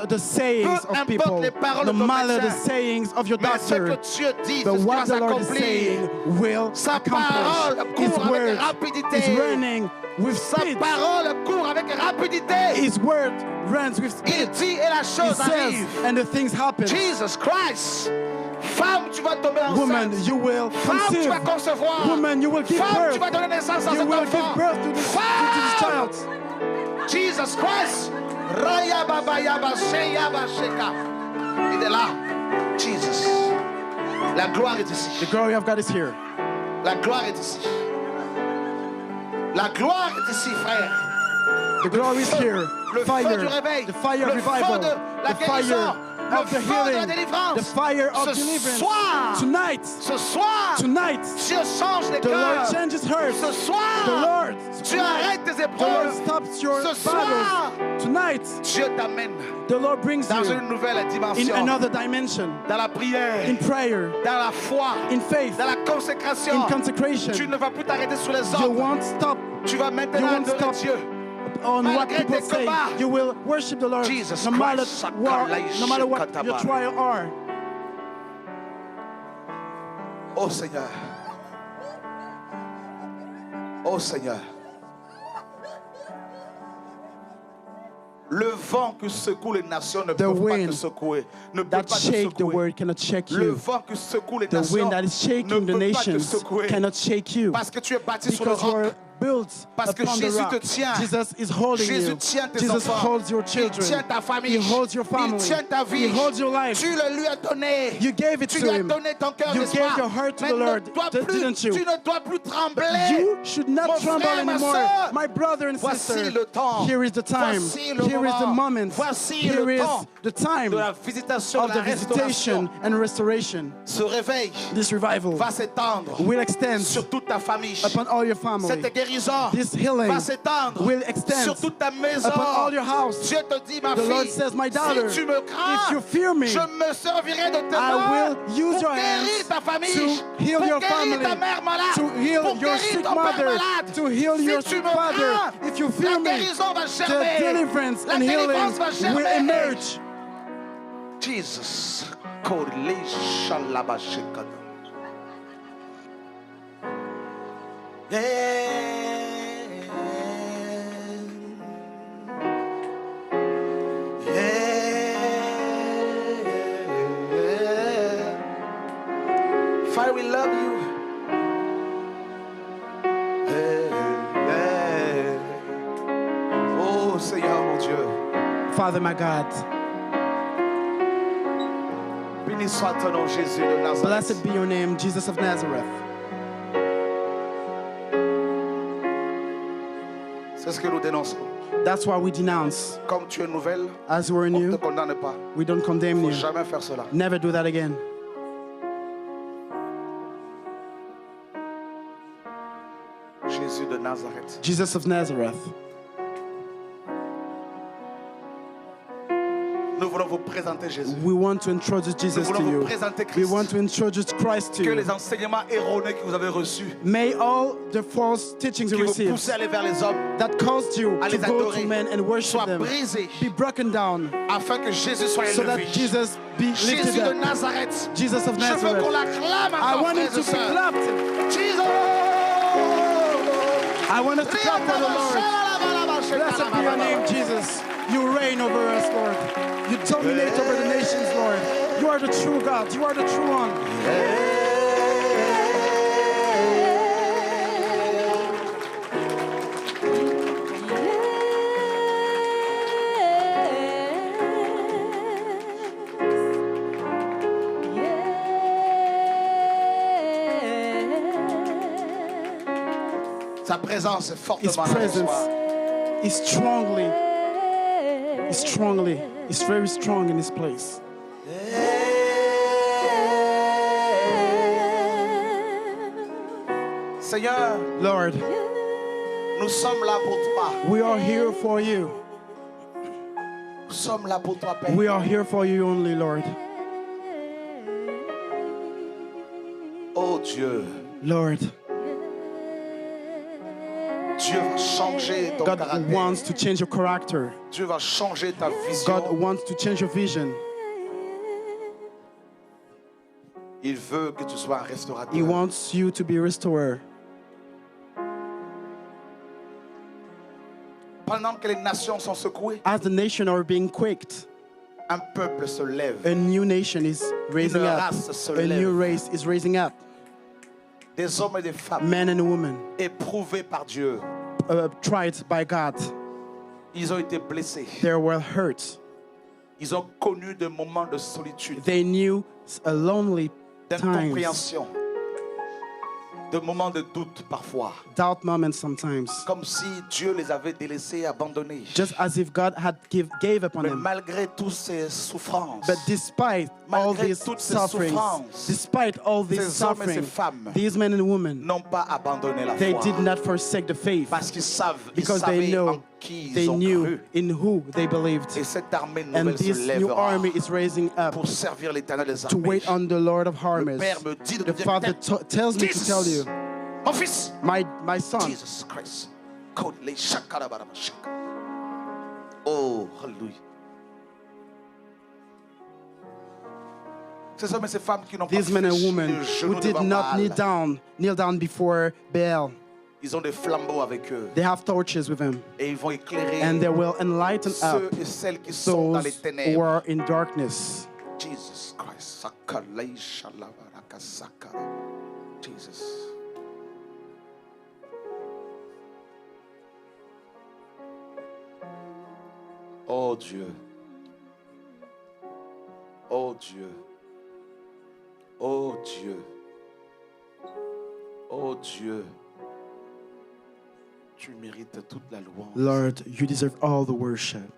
Speaker 1: the sayings
Speaker 2: Peu
Speaker 1: of
Speaker 2: importe
Speaker 1: people,
Speaker 2: les paroles
Speaker 1: no
Speaker 2: de ton
Speaker 1: matter the
Speaker 2: médecin.
Speaker 1: sayings of your
Speaker 2: Mais ce que
Speaker 1: doctor,
Speaker 2: Dieu dit,
Speaker 1: but
Speaker 2: c'est ce qui va
Speaker 1: what the Lord is
Speaker 2: s'accomplir.
Speaker 1: saying will
Speaker 2: Sa parole
Speaker 1: accomplish. His
Speaker 2: court avec
Speaker 1: word
Speaker 2: rapidité.
Speaker 1: is running with
Speaker 2: Sa
Speaker 1: speed.
Speaker 2: parole court avec rapidité.
Speaker 1: His word runs with
Speaker 2: Il
Speaker 1: speed.
Speaker 2: dit et la
Speaker 1: He
Speaker 2: chose
Speaker 1: says,
Speaker 2: arrive.
Speaker 1: and the things happen.
Speaker 2: Jesus Christ. Femme, tu vas tomber
Speaker 1: Woman,
Speaker 2: enceinte.
Speaker 1: you will
Speaker 2: Femme, tu
Speaker 1: conceive.
Speaker 2: vas concevoir.
Speaker 1: Woman, you will give
Speaker 2: Femme,
Speaker 1: birth.
Speaker 2: tu vas donner naissance à
Speaker 1: You
Speaker 2: cet
Speaker 1: will
Speaker 2: enfant.
Speaker 1: give birth to this
Speaker 2: Femme.
Speaker 1: child.
Speaker 2: Jesus Christ. Raya baba yaba sheyaba sheka. Il est là. Jesus. La gloire est ici.
Speaker 1: The glory of God is here.
Speaker 2: La gloire est ici. La gloire est ici, frère.
Speaker 1: The glory is here.
Speaker 2: Le
Speaker 1: Fire,
Speaker 2: feu du réveil.
Speaker 1: the fire
Speaker 2: Le
Speaker 1: of revival,
Speaker 2: feu de la
Speaker 1: the
Speaker 2: guérison.
Speaker 1: fire
Speaker 2: Le
Speaker 1: of the
Speaker 2: feu de la
Speaker 1: healing,
Speaker 2: délivrance.
Speaker 1: the fire of
Speaker 2: Ce
Speaker 1: deliverance.
Speaker 2: soir.
Speaker 1: Tonight,
Speaker 2: Ce soir.
Speaker 1: tonight,
Speaker 2: Dieu change les
Speaker 1: the Lord
Speaker 2: cœurs.
Speaker 1: changes hearts.
Speaker 2: Ce soir.
Speaker 1: The Lord,
Speaker 2: Tu arrêtes tes
Speaker 1: the Lord
Speaker 2: épreuves.
Speaker 1: stops your
Speaker 2: Ce soir.
Speaker 1: battles. Tonight,
Speaker 2: Dieu t'amène
Speaker 1: the Lord brings
Speaker 2: dans
Speaker 1: you
Speaker 2: une nouvelle
Speaker 1: in
Speaker 2: dimension.
Speaker 1: another dimension,
Speaker 2: Dans la prière.
Speaker 1: in prayer,
Speaker 2: Dans la foi.
Speaker 1: in faith,
Speaker 2: Dans la consécration.
Speaker 1: in consecration.
Speaker 2: Tu ne vas plus t'arrêter sur les
Speaker 1: You
Speaker 2: hommes.
Speaker 1: won't stop
Speaker 2: Tu vas
Speaker 1: You
Speaker 2: maintenant
Speaker 1: won't
Speaker 2: adorer
Speaker 1: stop
Speaker 2: Dieu.
Speaker 1: on what
Speaker 2: Malgré
Speaker 1: people
Speaker 2: tes
Speaker 1: say.
Speaker 2: combats.
Speaker 1: You will worship the Lord
Speaker 2: Jesus
Speaker 1: no matter
Speaker 2: Christ.
Speaker 1: no matter what your trial are.
Speaker 2: Oh Seigneur. Oh Seigneur. Le vent que secoue les nations ne peut pas te
Speaker 1: wind
Speaker 2: secouer. Ne peut
Speaker 1: That
Speaker 2: pas te
Speaker 1: shake the
Speaker 2: secouer.
Speaker 1: word cannot shake
Speaker 2: Le
Speaker 1: you.
Speaker 2: vent que secoue les
Speaker 1: The
Speaker 2: nations
Speaker 1: wind that is shaking
Speaker 2: ne
Speaker 1: the
Speaker 2: peut pas te
Speaker 1: nations
Speaker 2: secouer.
Speaker 1: cannot shake you.
Speaker 2: Parce que tu es bâti sur le
Speaker 1: Because you
Speaker 2: roc.
Speaker 1: are built
Speaker 2: Parce que
Speaker 1: upon the
Speaker 2: Jésus
Speaker 1: rock.
Speaker 2: te tient.
Speaker 1: Jesus is holding
Speaker 2: Jésus
Speaker 1: you.
Speaker 2: tient tes
Speaker 1: Jesus
Speaker 2: enfants.
Speaker 1: holds your
Speaker 2: Il
Speaker 1: children.
Speaker 2: tient ta famille.
Speaker 1: He holds your family.
Speaker 2: Il tient ta vie.
Speaker 1: He holds your life.
Speaker 2: Tu le lui as donné.
Speaker 1: You gave it
Speaker 2: Tu
Speaker 1: to
Speaker 2: lui as
Speaker 1: him.
Speaker 2: donné ton cœur,
Speaker 1: You
Speaker 2: n'est-ce
Speaker 1: gave
Speaker 2: pas?
Speaker 1: your heart to
Speaker 2: Mais
Speaker 1: the Lord, didn't you?
Speaker 2: Tu ne dois plus trembler.
Speaker 1: You should not
Speaker 2: Mon
Speaker 1: tremble
Speaker 2: frère, ma
Speaker 1: anymore.
Speaker 2: sœur.
Speaker 1: My brother and
Speaker 2: Voici
Speaker 1: sister,
Speaker 2: le temps.
Speaker 1: here is the time.
Speaker 2: Voici le
Speaker 1: Here is the moment.
Speaker 2: Voici
Speaker 1: Here
Speaker 2: le
Speaker 1: is
Speaker 2: temps
Speaker 1: the time
Speaker 2: de la visitation,
Speaker 1: of
Speaker 2: de
Speaker 1: the
Speaker 2: la restauration.
Speaker 1: visitation and restoration.
Speaker 2: Ce réveil
Speaker 1: This revival
Speaker 2: va s'étendre
Speaker 1: will extend
Speaker 2: sur toute ta famille.
Speaker 1: upon all your family.
Speaker 2: Cette guérison
Speaker 1: This healing
Speaker 2: va s'étendre
Speaker 1: will extend
Speaker 2: sur toute ta maison.
Speaker 1: upon all your house.
Speaker 2: Dieu te dit, ma
Speaker 1: The
Speaker 2: fille,
Speaker 1: Lord says, my daughter,
Speaker 2: si tu me crains,
Speaker 1: if you fear me,
Speaker 2: je me servirai de tes
Speaker 1: I
Speaker 2: mains
Speaker 1: will use
Speaker 2: pour
Speaker 1: your
Speaker 2: guérir
Speaker 1: hands
Speaker 2: ta famille,
Speaker 1: to heal
Speaker 2: pour
Speaker 1: your
Speaker 2: guérir
Speaker 1: family,
Speaker 2: ta mère malade,
Speaker 1: to heal
Speaker 2: pour
Speaker 1: your
Speaker 2: guérir
Speaker 1: sick
Speaker 2: ton père
Speaker 1: mother,
Speaker 2: malade.
Speaker 1: to heal
Speaker 2: Si
Speaker 1: your
Speaker 2: tu me
Speaker 1: father.
Speaker 2: crains,
Speaker 1: If you fear
Speaker 2: la
Speaker 1: me,
Speaker 2: guérison va
Speaker 1: the
Speaker 2: germer.
Speaker 1: deliverance
Speaker 2: La
Speaker 1: and healing
Speaker 2: délivrance va
Speaker 1: will
Speaker 2: germer.
Speaker 1: emerge.
Speaker 2: Jesus. Kole shalaba shekada. Father, we love you. Oh Seigneur mon Dieu,
Speaker 1: Father, my God,
Speaker 2: béni soit ton nom Jésus de Nazareth.
Speaker 1: blessed be your name, Jesus of Nazareth.
Speaker 2: C'est ce que nous dénonçons.
Speaker 1: That's why we denounce.
Speaker 2: Comme tu es nouvelle,
Speaker 1: As we're
Speaker 2: on ne
Speaker 1: new,
Speaker 2: te condamne pas.
Speaker 1: we don't condemn
Speaker 2: Il ne
Speaker 1: you.
Speaker 2: faut jamais faire cela.
Speaker 1: Never do that again.
Speaker 2: Jésus de Nazareth.
Speaker 1: Jesus of Nazareth.
Speaker 2: Nous voulons vous présenter Jésus.
Speaker 1: We want to introduce
Speaker 2: Nous
Speaker 1: Jesus to
Speaker 2: voulons vous
Speaker 1: you.
Speaker 2: présenter
Speaker 1: We
Speaker 2: Christ.
Speaker 1: want to introduce Christ to
Speaker 2: Que
Speaker 1: you.
Speaker 2: les enseignements erronés que vous avez reçus,
Speaker 1: May all the false teachings
Speaker 2: qui
Speaker 1: you
Speaker 2: vous
Speaker 1: received
Speaker 2: poussaient à aller vers les hommes,
Speaker 1: that caused you
Speaker 2: à
Speaker 1: to
Speaker 2: les
Speaker 1: go
Speaker 2: adorer,
Speaker 1: to men and worship
Speaker 2: soient
Speaker 1: them
Speaker 2: brisés,
Speaker 1: be broken down
Speaker 2: afin que Jésus soit
Speaker 1: so that
Speaker 2: élevé.
Speaker 1: Jesus be
Speaker 2: Jésus
Speaker 1: lifted
Speaker 2: de
Speaker 1: up.
Speaker 2: Nazareth.
Speaker 1: Jesus of
Speaker 2: Je veux
Speaker 1: Nazareth.
Speaker 2: qu'on l'acclame
Speaker 1: I
Speaker 2: encore,
Speaker 1: want him
Speaker 2: frères
Speaker 1: to
Speaker 2: et
Speaker 1: be
Speaker 2: sœurs.
Speaker 1: clapped.
Speaker 2: Jesus!
Speaker 1: I want us to clap for the Lord. Blessed be your name, Jesus. You reign over us, Lord. You dominate over the nations, Lord. You are the true God. You are the true one.
Speaker 2: Sa présence est
Speaker 1: His
Speaker 2: fortement là ce
Speaker 1: presence
Speaker 2: soir.
Speaker 1: is very strong in this place.
Speaker 2: Seigneur,
Speaker 1: Lord,
Speaker 2: nous sommes là pour toi.
Speaker 1: we are here for you.
Speaker 2: Nous sommes là pour toi, Père.
Speaker 1: We are here for you only, Lord.
Speaker 2: Oh Dieu,
Speaker 1: Lord,
Speaker 2: Dieu va changer ton
Speaker 1: God
Speaker 2: caractère.
Speaker 1: wants to change your character.
Speaker 2: Dieu va changer ta
Speaker 1: God
Speaker 2: vision.
Speaker 1: wants to change your vision.
Speaker 2: Il veut que tu sois un
Speaker 1: He
Speaker 2: restaurateur.
Speaker 1: wants you to be a restorer.
Speaker 2: Pendant que les nations sont secouées,
Speaker 1: As the nation are being quaked,
Speaker 2: un peuple se lève.
Speaker 1: a new nation is raising
Speaker 2: Une
Speaker 1: up.
Speaker 2: race se
Speaker 1: A
Speaker 2: lève.
Speaker 1: new race is raising up.
Speaker 2: Des hommes et des femmes
Speaker 1: Men and women,
Speaker 2: éprouvés par Dieu.
Speaker 1: tried by God,
Speaker 2: Ils ont été blessés.
Speaker 1: they were hurt.
Speaker 2: Ils ont connu des moments de solitude,
Speaker 1: They knew a lonely times,
Speaker 2: d'incompréhension, de moments de doute parfois.
Speaker 1: doubt moments sometimes,
Speaker 2: Comme si Dieu les avait délaissés et abandonnés.
Speaker 1: just as if God had gave upon
Speaker 2: Mais
Speaker 1: them.
Speaker 2: malgré toutes ces souffrances,
Speaker 1: But despite all
Speaker 2: Malgré
Speaker 1: these
Speaker 2: toutes ces
Speaker 1: sufferings,
Speaker 2: souffrances,
Speaker 1: despite all these
Speaker 2: ces hommes et ces
Speaker 1: suffering,
Speaker 2: femmes
Speaker 1: these men and women,
Speaker 2: n'ont pas abandonné la
Speaker 1: they
Speaker 2: foi.
Speaker 1: did not forsake the faith
Speaker 2: Parce qu'ils savent,
Speaker 1: because
Speaker 2: ils
Speaker 1: they
Speaker 2: savaient
Speaker 1: know,
Speaker 2: en qui
Speaker 1: they
Speaker 2: ils ont
Speaker 1: knew
Speaker 2: cru.
Speaker 1: in who they believed.
Speaker 2: Et cette armée
Speaker 1: And
Speaker 2: nouvelle se
Speaker 1: this new
Speaker 2: lèvera
Speaker 1: army is raising up
Speaker 2: pour servir l'Éternel des
Speaker 1: to
Speaker 2: armées.
Speaker 1: wait on the Lord of
Speaker 2: Le
Speaker 1: armies.
Speaker 2: Père me dit de
Speaker 1: The
Speaker 2: te dire,
Speaker 1: Father tells me to
Speaker 2: Jesus,
Speaker 1: tell you,
Speaker 2: mon fils,
Speaker 1: my son,
Speaker 2: Jesus Christ. Code les shakarabarabashaka. Oh, hallelujah. Ces hommes et ces femmes qui n'ont pas
Speaker 1: these men and
Speaker 2: fléchi
Speaker 1: women
Speaker 2: le genou
Speaker 1: who did
Speaker 2: devant
Speaker 1: not
Speaker 2: Baal,
Speaker 1: kneel down before Baal,
Speaker 2: ils ont des flambeaux avec eux
Speaker 1: they have torches with them,
Speaker 2: et ils vont éclairer
Speaker 1: and they will enlighten up
Speaker 2: ceux et celles qui sont dans les
Speaker 1: those who
Speaker 2: ténèbres.
Speaker 1: are in darkness.
Speaker 2: Jesus Christ. Sakalei shalabarakasakara. Jesus. Oh Dieu. Oh Dieu. Oh Dieu. Oh Dieu. Tu mérites toute la louange.
Speaker 1: Lord, you deserve all the worship.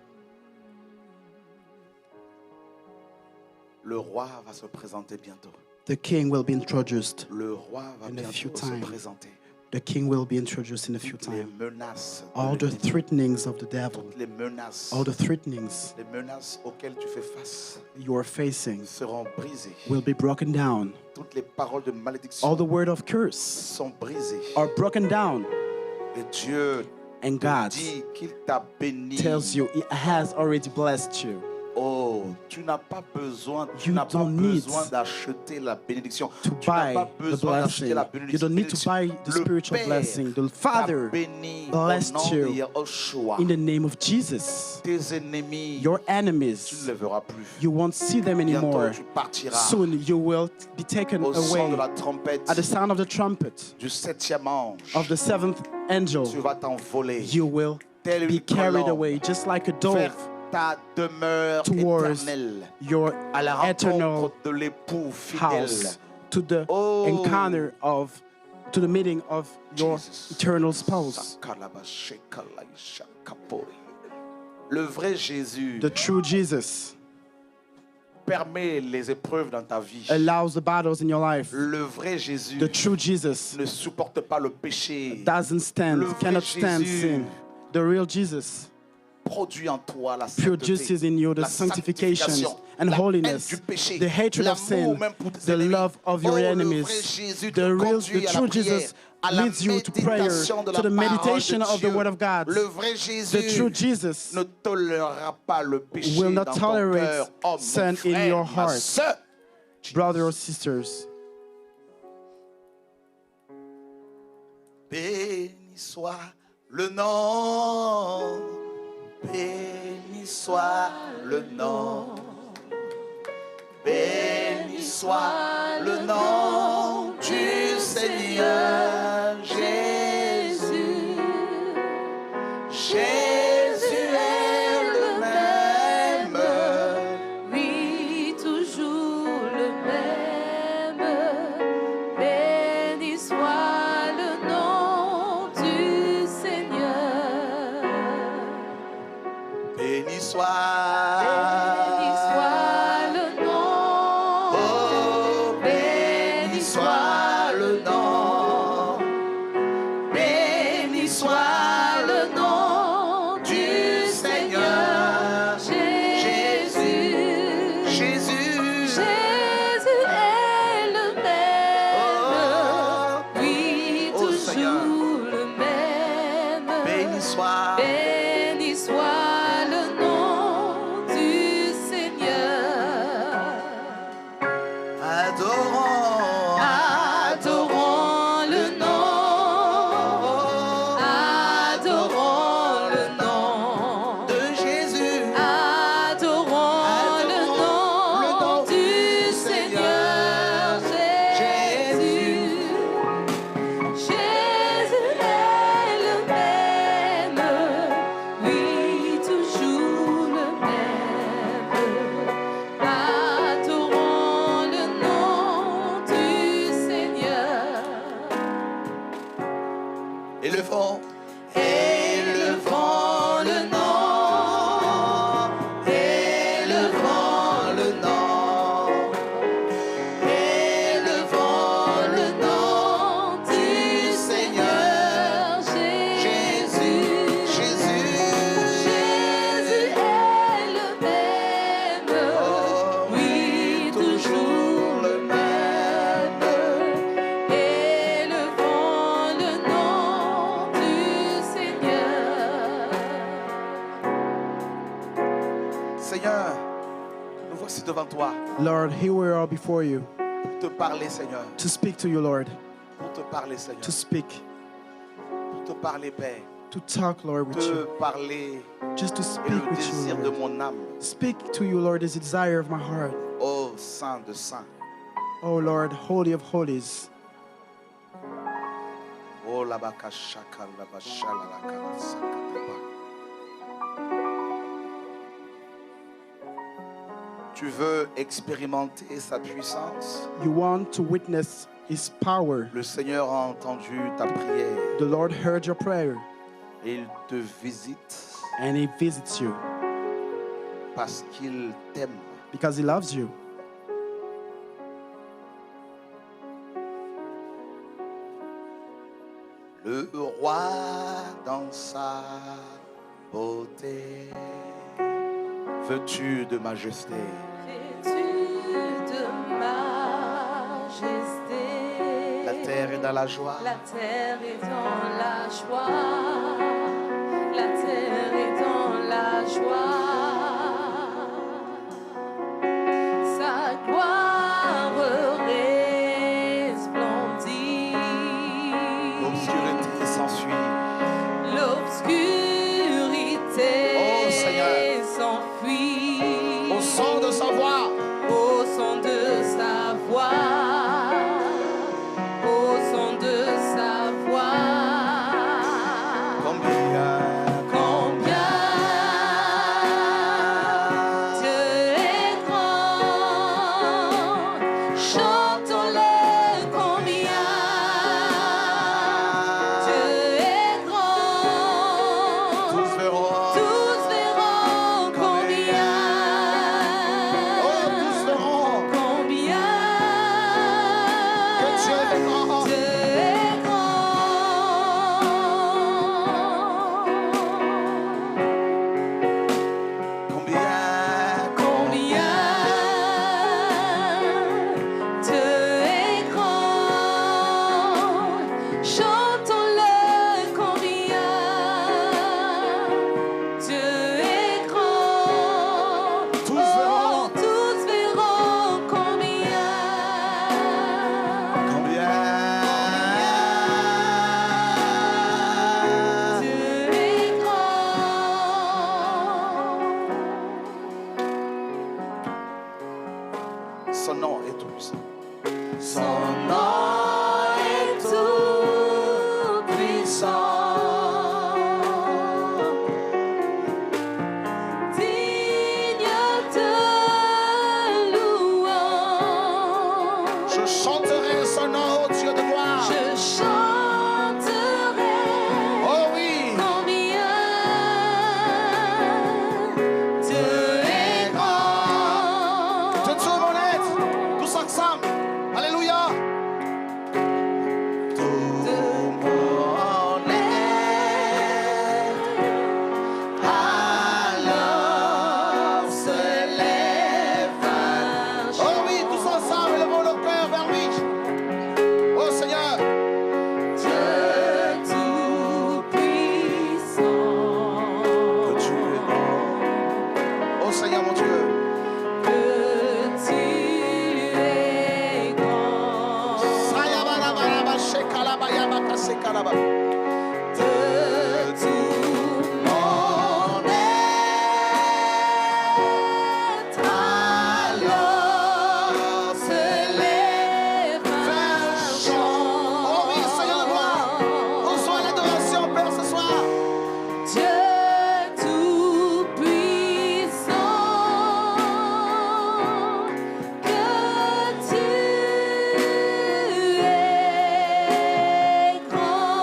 Speaker 2: Le roi va se présenter bientôt.
Speaker 1: The king will be introduced.
Speaker 2: Le roi va
Speaker 1: In a few
Speaker 2: bientôt se
Speaker 1: time.
Speaker 2: présenter.
Speaker 1: The king will be introduced in a few
Speaker 2: Toutes les
Speaker 1: times.
Speaker 2: menaces, de
Speaker 1: All the
Speaker 2: l'ennemi,
Speaker 1: threatenings of the devil,
Speaker 2: toutes les menaces,
Speaker 1: all the threatenings
Speaker 2: les menaces auxquelles tu fais face
Speaker 1: you are facing
Speaker 2: seront brisées.
Speaker 1: will be broken down.
Speaker 2: Toutes les paroles de malédiction
Speaker 1: All the word of curse
Speaker 2: sont brisées.
Speaker 1: are broken down.
Speaker 2: Et Dieu
Speaker 1: And
Speaker 2: te
Speaker 1: God
Speaker 2: dit qu'il t'a béni.
Speaker 1: tells you it has already blessed you.
Speaker 2: Oh, tu n'as pas besoin,
Speaker 1: You don't need
Speaker 2: d'acheter la bénédiction.
Speaker 1: To
Speaker 2: Tu n'as
Speaker 1: buy
Speaker 2: pas
Speaker 1: the
Speaker 2: besoin d'acheter
Speaker 1: blessing.
Speaker 2: la
Speaker 1: You
Speaker 2: bénédiction.
Speaker 1: don't need to buy the
Speaker 2: Le
Speaker 1: spiritual
Speaker 2: Père
Speaker 1: blessing. The
Speaker 2: t'a
Speaker 1: Father
Speaker 2: béni
Speaker 1: blessed
Speaker 2: au nom de
Speaker 1: you
Speaker 2: Yahushua.
Speaker 1: in the name of Jesus.
Speaker 2: Tes ennemis,
Speaker 1: Your
Speaker 2: tu ne
Speaker 1: enemies,
Speaker 2: les verras plus.
Speaker 1: you won't see them
Speaker 2: Bientôt,
Speaker 1: anymore.
Speaker 2: tu partiras
Speaker 1: Soon you will be taken
Speaker 2: au son de
Speaker 1: away
Speaker 2: la trompette
Speaker 1: at the sound of the trumpet
Speaker 2: du septième ange.
Speaker 1: of the seventh
Speaker 2: Tu
Speaker 1: angel.
Speaker 2: vas t'envoler
Speaker 1: You will
Speaker 2: tel
Speaker 1: be
Speaker 2: une
Speaker 1: carried
Speaker 2: colombe
Speaker 1: away just like a
Speaker 2: vers
Speaker 1: dove
Speaker 2: ta demeure
Speaker 1: towards
Speaker 2: éternelle,
Speaker 1: your
Speaker 2: à la
Speaker 1: eternal
Speaker 2: rencontre de l'époux fidèle.
Speaker 1: house, to the
Speaker 2: Oh.
Speaker 1: encounter of, to the meeting of your
Speaker 2: Jesus.
Speaker 1: eternal spouse.
Speaker 2: Le vrai Jésus
Speaker 1: The true Jesus
Speaker 2: permet les épreuves dans ta vie.
Speaker 1: allows the battles in your life.
Speaker 2: Le vrai Jésus
Speaker 1: The true Jesus
Speaker 2: ne supporte pas le péché.
Speaker 1: doesn't stand,
Speaker 2: Le vrai
Speaker 1: cannot stand
Speaker 2: Jésus
Speaker 1: sin. The real Jesus
Speaker 2: Produit en toi la
Speaker 1: produces
Speaker 2: sainteté,
Speaker 1: in you the
Speaker 2: la
Speaker 1: sanctification
Speaker 2: sanctification,
Speaker 1: and
Speaker 2: la
Speaker 1: holiness,
Speaker 2: haine du péché,
Speaker 1: the hatred of
Speaker 2: l'amour
Speaker 1: sin,
Speaker 2: même pour tes
Speaker 1: the
Speaker 2: ennemis.
Speaker 1: love of your
Speaker 2: Oh, le
Speaker 1: enemies.
Speaker 2: vrai Jésus te
Speaker 1: The
Speaker 2: conduit à la
Speaker 1: true
Speaker 2: prière,
Speaker 1: Jesus
Speaker 2: à la
Speaker 1: leads you to prayer,
Speaker 2: méditation de
Speaker 1: to
Speaker 2: la
Speaker 1: the
Speaker 2: parole
Speaker 1: meditation
Speaker 2: de
Speaker 1: of the
Speaker 2: Dieu.
Speaker 1: Word of God.
Speaker 2: Le vrai Jésus
Speaker 1: The true Jesus
Speaker 2: ne tolérera pas le péché
Speaker 1: will not
Speaker 2: dans ton
Speaker 1: tolerate
Speaker 2: cœur. Oh, mon
Speaker 1: sin in
Speaker 2: frère,
Speaker 1: your
Speaker 2: ma
Speaker 1: heart.
Speaker 2: sœur.
Speaker 1: Brothers or sisters,
Speaker 2: Béni soit le nom, béni soit le nom, béni soit le nom du Seigneur Jésus. Jésus est le même.
Speaker 3: Oui, toujours le même. Béni soit le nom du
Speaker 2: Seigneur, nous voici devant toi
Speaker 1: Lord, here we are before you
Speaker 2: pour te parler, Seigneur.
Speaker 1: to speak to you, Lord,
Speaker 2: Pour te parler, Seigneur.
Speaker 1: to speak,
Speaker 2: Pour te parler, Père.
Speaker 1: to talk, Lord, with
Speaker 2: Te
Speaker 1: you,
Speaker 2: parler
Speaker 1: just to
Speaker 2: et
Speaker 1: speak
Speaker 2: le
Speaker 1: with you,
Speaker 2: désir de
Speaker 1: Lord.
Speaker 2: mon âme.
Speaker 1: Speak to you, Lord, is the desire of my heart.
Speaker 2: Oh, Saint de Saint.
Speaker 1: Oh, Lord, holy of holies.
Speaker 2: Oh, la baka shaka, la bashala, la kala, saka, teba. Tu veux expérimenter sa puissance?
Speaker 1: You want to witness his power.
Speaker 2: Le Seigneur a entendu ta prière
Speaker 1: The Lord heard your prayer
Speaker 2: et il te visite
Speaker 1: and he visits you
Speaker 2: parce qu'il t'aime.
Speaker 1: because he loves you.
Speaker 2: Le roi dans sa beauté, veux-tu de majesté?
Speaker 3: Vêtu de majesté.
Speaker 2: La terre est dans la joie.
Speaker 3: La terre est dans la joie. La terre est dans la joie. Sa gloire resplendit.
Speaker 2: L'obscurité s'enfuit.
Speaker 3: L'obscurité
Speaker 2: Oh, Seigneur.
Speaker 3: s'enfuit.
Speaker 2: Au son de sa voix,
Speaker 3: Au son de sa voix, au son de sa voix,
Speaker 2: combien
Speaker 3: combien Dieu est grand, chantons-le combien Dieu est grand,
Speaker 2: tous verront.
Speaker 3: tous verront combien.
Speaker 2: Oh, tous verront
Speaker 3: Combien
Speaker 2: que Dieu est grand.
Speaker 3: Dieu est grand.
Speaker 2: Combien,
Speaker 3: Combien Dieu est grand. Chantons-le combien Dieu est grand.
Speaker 2: Tous verront.
Speaker 3: Tous verront combien.
Speaker 2: combien
Speaker 3: Dieu est grand.
Speaker 2: son nom est tout puissant.
Speaker 3: Son nom est tout puissant, digne de louange.
Speaker 2: Je chanterai son nom, ô Dieu de gloire.
Speaker 3: Je chanterai
Speaker 2: Oh oui,
Speaker 3: combien Dieu est grand.
Speaker 2: de tout mon être, tous ensemble. Alléluia. Tout mon être,
Speaker 3: Alors se lève un
Speaker 2: oh oui, tous ensemble, élevons le cœur vers lui. Oh Seigneur,
Speaker 3: Dieu tout-puissant,
Speaker 2: que tu es grand. Oh Seigneur mon Dieu,
Speaker 3: que tu es grand.
Speaker 2: Sayabarabaraba, Shekalabayaba, Sekalaba.
Speaker 3: De tout mon être, alors se lève un chant.
Speaker 2: Oh oui, Seigneur de gloire, reçois l'adoration, Père, ce soir.
Speaker 3: Dieu tout-puissant, que tu es grand.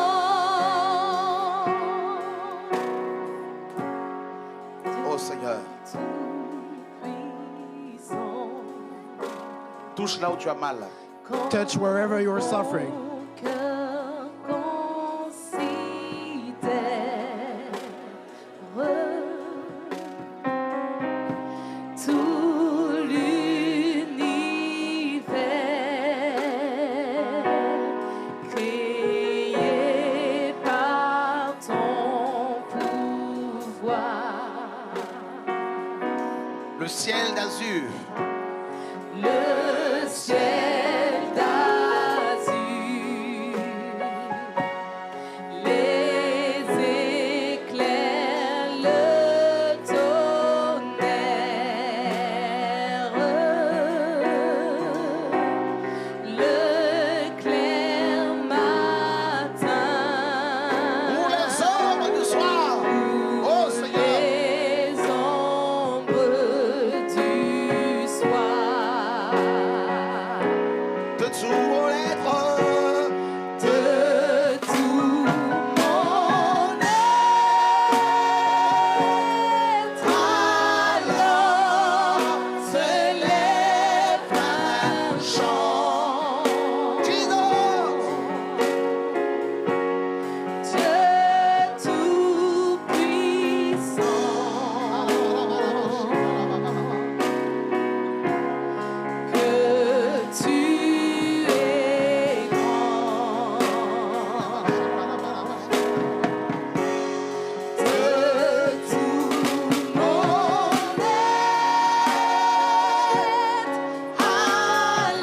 Speaker 2: Oh Seigneur,
Speaker 3: Tout-puissant,
Speaker 2: touche là où tu as mal.
Speaker 1: Touch wherever you are suffering.
Speaker 3: Mon cœur considère tout l'univers créé par ton pouvoir.
Speaker 2: Le ciel d'azur.
Speaker 3: Le ciel d'azur, les éclairs, le tonnerre, le clair matin,
Speaker 2: Pour les ombres du soir. Oh Seigneur.
Speaker 3: les ombres du soir.
Speaker 2: De tout mon être.
Speaker 3: De tout mon être, alors se lève un chant.
Speaker 2: Jesus.
Speaker 3: Dieu Tout-Puissant, que tu es grand. De tout mon être,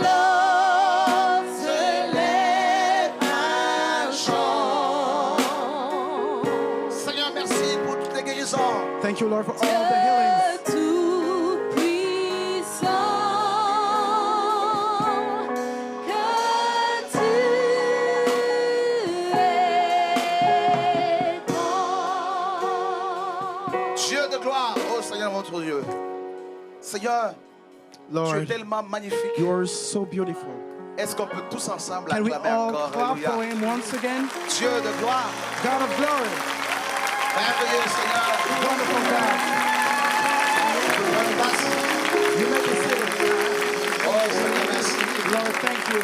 Speaker 3: alors se lève un chant.
Speaker 2: Seigneur, merci pour toutes les guérisons.
Speaker 1: Thank you, Lord, for all the healings.
Speaker 3: Dieu Tout-Puissant, que tu es grand.
Speaker 2: Dieu de gloire. Oh Seigneur, notre Dieu. Seigneur, tu es
Speaker 1: Lord,
Speaker 2: tellement magnifique.
Speaker 1: you are so beautiful.
Speaker 2: Est-ce qu'on peut tous ensemble
Speaker 1: Can we
Speaker 2: acclamer
Speaker 1: all
Speaker 2: encore?
Speaker 1: clap for
Speaker 2: Alléluia.
Speaker 1: him once again?
Speaker 2: Dieu de gloire.
Speaker 1: God of glory,
Speaker 2: Merveilleux Seigneur.
Speaker 1: wonderful God. You make us sing.
Speaker 2: Oh Seigneur, merci.
Speaker 1: Lord, thank you.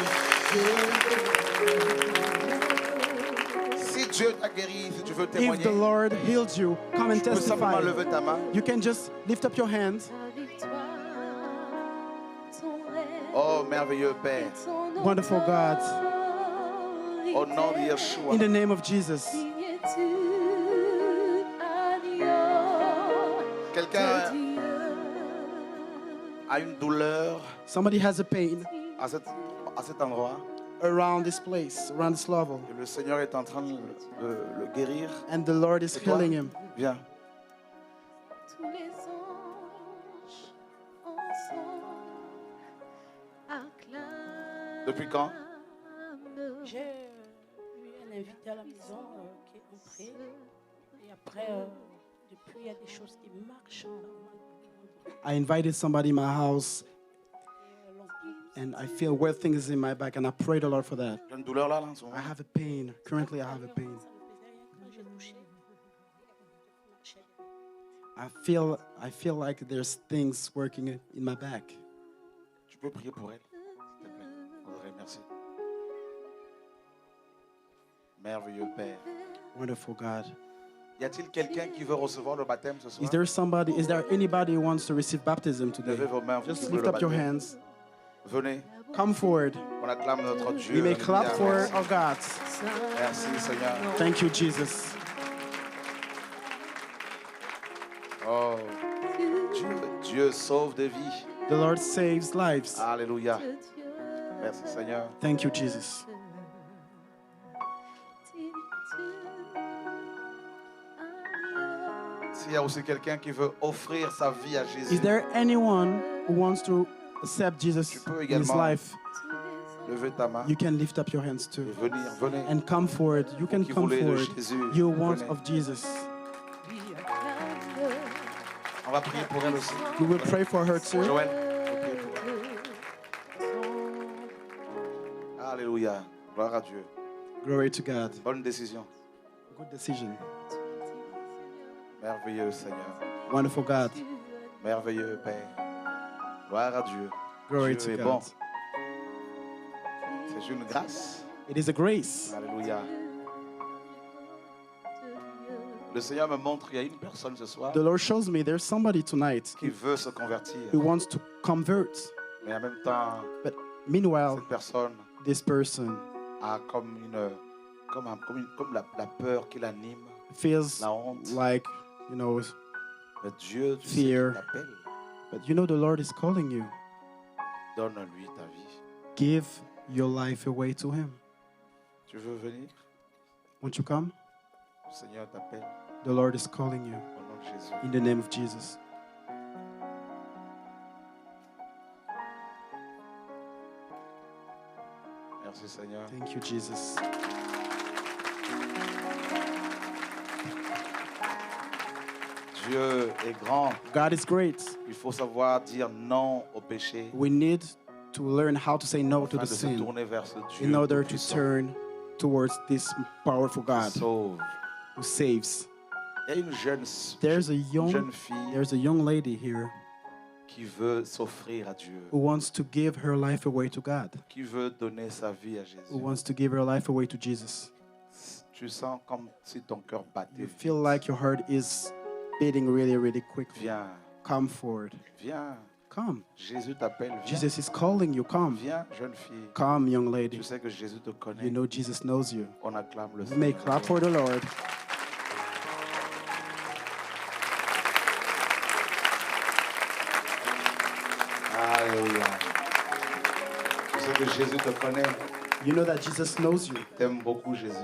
Speaker 2: Si Dieu t'a guéri, si tu veux
Speaker 1: If
Speaker 2: témoigner,
Speaker 1: the Lord healed you, come and
Speaker 2: tu peux simplement
Speaker 1: testify.
Speaker 2: lever ta main.
Speaker 1: You can just lift up your hands.
Speaker 3: Ta victoire, ton règne
Speaker 2: Oh merveilleux Père.
Speaker 3: et ton
Speaker 1: Wonderful God.
Speaker 2: Au nom de
Speaker 1: In
Speaker 2: Yeshua.
Speaker 1: the name of Jesus.
Speaker 2: Quelqu'un a une douleur
Speaker 1: Somebody has a pain
Speaker 2: à cet endroit.
Speaker 1: around this place, around this level,
Speaker 2: Et le Seigneur est en train de le guérir.
Speaker 1: and the Lord is
Speaker 2: C'est toi?
Speaker 1: healing him.
Speaker 2: Viens.
Speaker 3: Tous les anges ensemble acclament.
Speaker 2: Depuis quand?
Speaker 4: J'ai eu un invité à la maison qui est entré. Et après, depuis, il y a des choses qui marchent.
Speaker 1: I invited somebody in my house, and I feel weird things in my back, and I pray the Lord for that.
Speaker 2: J'ai une douleur là, en ce moment.
Speaker 1: I have a pain. Currently, I have a pain.
Speaker 4: Quand j'ai touché,
Speaker 1: I feel like there's things working in my back.
Speaker 2: Tu peux prier pour elle, s'il te plaît. Audrey, merci. Merveilleux Père.
Speaker 1: Wonderful God.
Speaker 2: Y a-t-il quelqu'un qui veut recevoir le baptême ce soir?
Speaker 1: Is there anybody who wants to receive baptism today?
Speaker 2: Levez vos mains, vous
Speaker 1: Just
Speaker 2: qui
Speaker 1: lift
Speaker 2: voulez le
Speaker 1: up your
Speaker 2: baptême.
Speaker 1: hands.
Speaker 2: Venez,
Speaker 1: Come forward.
Speaker 2: on acclame notre Dieu.
Speaker 1: We may
Speaker 2: Alléluia.
Speaker 1: clap for
Speaker 2: Merci.
Speaker 1: our God.
Speaker 2: Merci Seigneur.
Speaker 1: Thank you, Jesus.
Speaker 2: Oh, Dieu sauve des vies.
Speaker 1: The Lord saves lives.
Speaker 2: Alléluia. Merci Seigneur.
Speaker 1: Thank you, Jesus.
Speaker 2: S'il y a aussi quelqu'un qui veut offrir sa vie à Jésus,
Speaker 1: Is there anyone who wants to accept Jesus
Speaker 2: Tu peux
Speaker 1: in his
Speaker 2: également
Speaker 1: life?
Speaker 2: levez ta main
Speaker 1: You can lift up your hands
Speaker 2: et
Speaker 1: too.
Speaker 2: venez.
Speaker 1: And come forward. You can
Speaker 2: Qui
Speaker 1: come
Speaker 2: voulez de
Speaker 1: forward.
Speaker 2: Jésus,
Speaker 1: You want
Speaker 2: venez.
Speaker 1: of Jesus.
Speaker 2: On va prier pour elle aussi.
Speaker 1: We will pray for her too.
Speaker 2: Joël, on va prier pour elle. Alléluia. Gloire à Dieu.
Speaker 1: Glory to God.
Speaker 2: Bonne décision.
Speaker 1: Good decision.
Speaker 2: Merveilleux Seigneur.
Speaker 1: Wonderful God.
Speaker 2: Merveilleux Père. Gloire à Dieu.
Speaker 1: Glory
Speaker 2: Dieu
Speaker 1: to
Speaker 2: est bon.
Speaker 1: God.
Speaker 2: C'est une grâce.
Speaker 1: It is a grace.
Speaker 2: Alléluia. Le Seigneur me montre qu'il y a une personne ce soir
Speaker 1: The Lord shows me there's somebody tonight
Speaker 2: qui veut se convertir.
Speaker 1: who wants to convert.
Speaker 2: Mais en même temps,
Speaker 1: But meanwhile,
Speaker 2: cette personne
Speaker 1: this person
Speaker 2: a comme la peur qui l'anime,
Speaker 1: feels
Speaker 2: la honte.
Speaker 1: like, you know,
Speaker 2: Mais Dieu, tu sais
Speaker 1: Fear.
Speaker 2: qu'il t'appelle.
Speaker 1: But you know the Lord is calling you.
Speaker 2: Donne-lui ta vie.
Speaker 1: Give your life away to Him.
Speaker 2: Tu veux venir?
Speaker 1: Won't you come?
Speaker 2: Le Seigneur t'appelle
Speaker 1: The Lord is calling you
Speaker 2: au nom de Jésus.
Speaker 1: in the name of Jesus.
Speaker 2: Merci Seigneur.
Speaker 1: Thank you, Jesus.
Speaker 2: Dieu est grand.
Speaker 1: God is great.
Speaker 2: Il faut savoir dire non au péché
Speaker 1: We need to learn how to say no to
Speaker 2: afin
Speaker 1: the
Speaker 2: de se
Speaker 1: sin
Speaker 2: tourner vers ce Dieu
Speaker 1: in order to
Speaker 2: tout-puissant
Speaker 1: turn towards this powerful
Speaker 2: qui
Speaker 1: God
Speaker 2: sauve.
Speaker 1: who saves.
Speaker 2: Il y a une
Speaker 1: There's a
Speaker 2: jeune fille
Speaker 1: There's a young lady here
Speaker 2: qui veut s'offrir à Dieu,
Speaker 1: who wants to give her life away to God,
Speaker 2: qui veut donner sa vie à Jésus.
Speaker 1: who wants to give her life away to Jesus.
Speaker 2: Tu sens comme si ton cœur battait.
Speaker 1: You feel
Speaker 2: vite.
Speaker 1: like your heart is beating really, really quickly.
Speaker 2: Viens,
Speaker 1: Come forward.
Speaker 2: viens.
Speaker 1: Come.
Speaker 2: Jésus t'appelle. Viens,
Speaker 1: Jesus is calling you. Come.
Speaker 2: viens, jeune fille.
Speaker 1: Come, young lady.
Speaker 2: Tu sais que Jésus te connaît.
Speaker 1: You know Jesus knows you.
Speaker 2: On acclame le
Speaker 1: You may
Speaker 2: Seigneur.
Speaker 1: clap for the Lord.
Speaker 2: Alléluia. Tu sais que Jésus te connaît.
Speaker 1: You know that Jesus knows you.
Speaker 2: T'aimes beaucoup Jésus.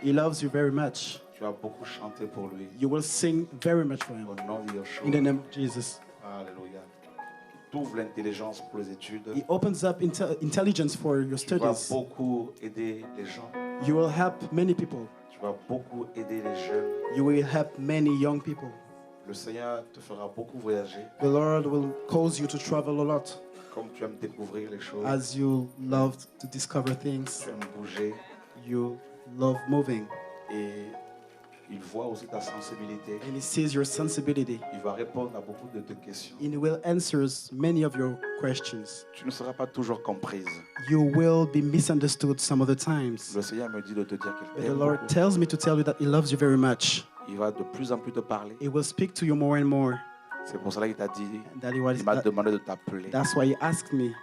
Speaker 1: He loves you very much.
Speaker 2: Tu as beaucoup chanté pour lui.
Speaker 1: You will sing very much for him.
Speaker 2: Au nom de Yeshua.
Speaker 1: In the name of Jesus.
Speaker 2: Alléluia. Tu ouvres l'intelligence pour les études.
Speaker 1: He opens up intelligence for your
Speaker 2: Tu vas
Speaker 1: studies.
Speaker 2: beaucoup aider les gens.
Speaker 1: You will help many people.
Speaker 2: Tu vas beaucoup aider les jeunes.
Speaker 1: You will help many young people.
Speaker 2: Le Seigneur te fera beaucoup voyager.
Speaker 1: The Lord will cause you to travel a lot
Speaker 2: Comme tu aimes découvrir les choses.
Speaker 1: as you love to discover things.
Speaker 2: Tu aimes bouger.
Speaker 1: You love moving.
Speaker 2: Et il voit aussi ta sensibilité.
Speaker 1: And He sees your sensibility.
Speaker 2: Il va répondre à beaucoup de tes questions.
Speaker 1: And He will answer many of your questions.
Speaker 2: Tu ne seras pas toujours comprise.
Speaker 1: You will be misunderstood some of the times.
Speaker 2: Le Seigneur me dit de te dire qu'il
Speaker 1: But the
Speaker 2: t'aime
Speaker 1: Lord
Speaker 2: beaucoup.
Speaker 1: tells me to tell you that He loves you very much.
Speaker 2: Il va de plus en plus te parler.
Speaker 1: He will speak to you more and more.
Speaker 2: C'est pour cela qu'il t'a dit,
Speaker 1: And that he was,
Speaker 2: il m'a demandé de t'appeler.
Speaker 1: that's why He asked me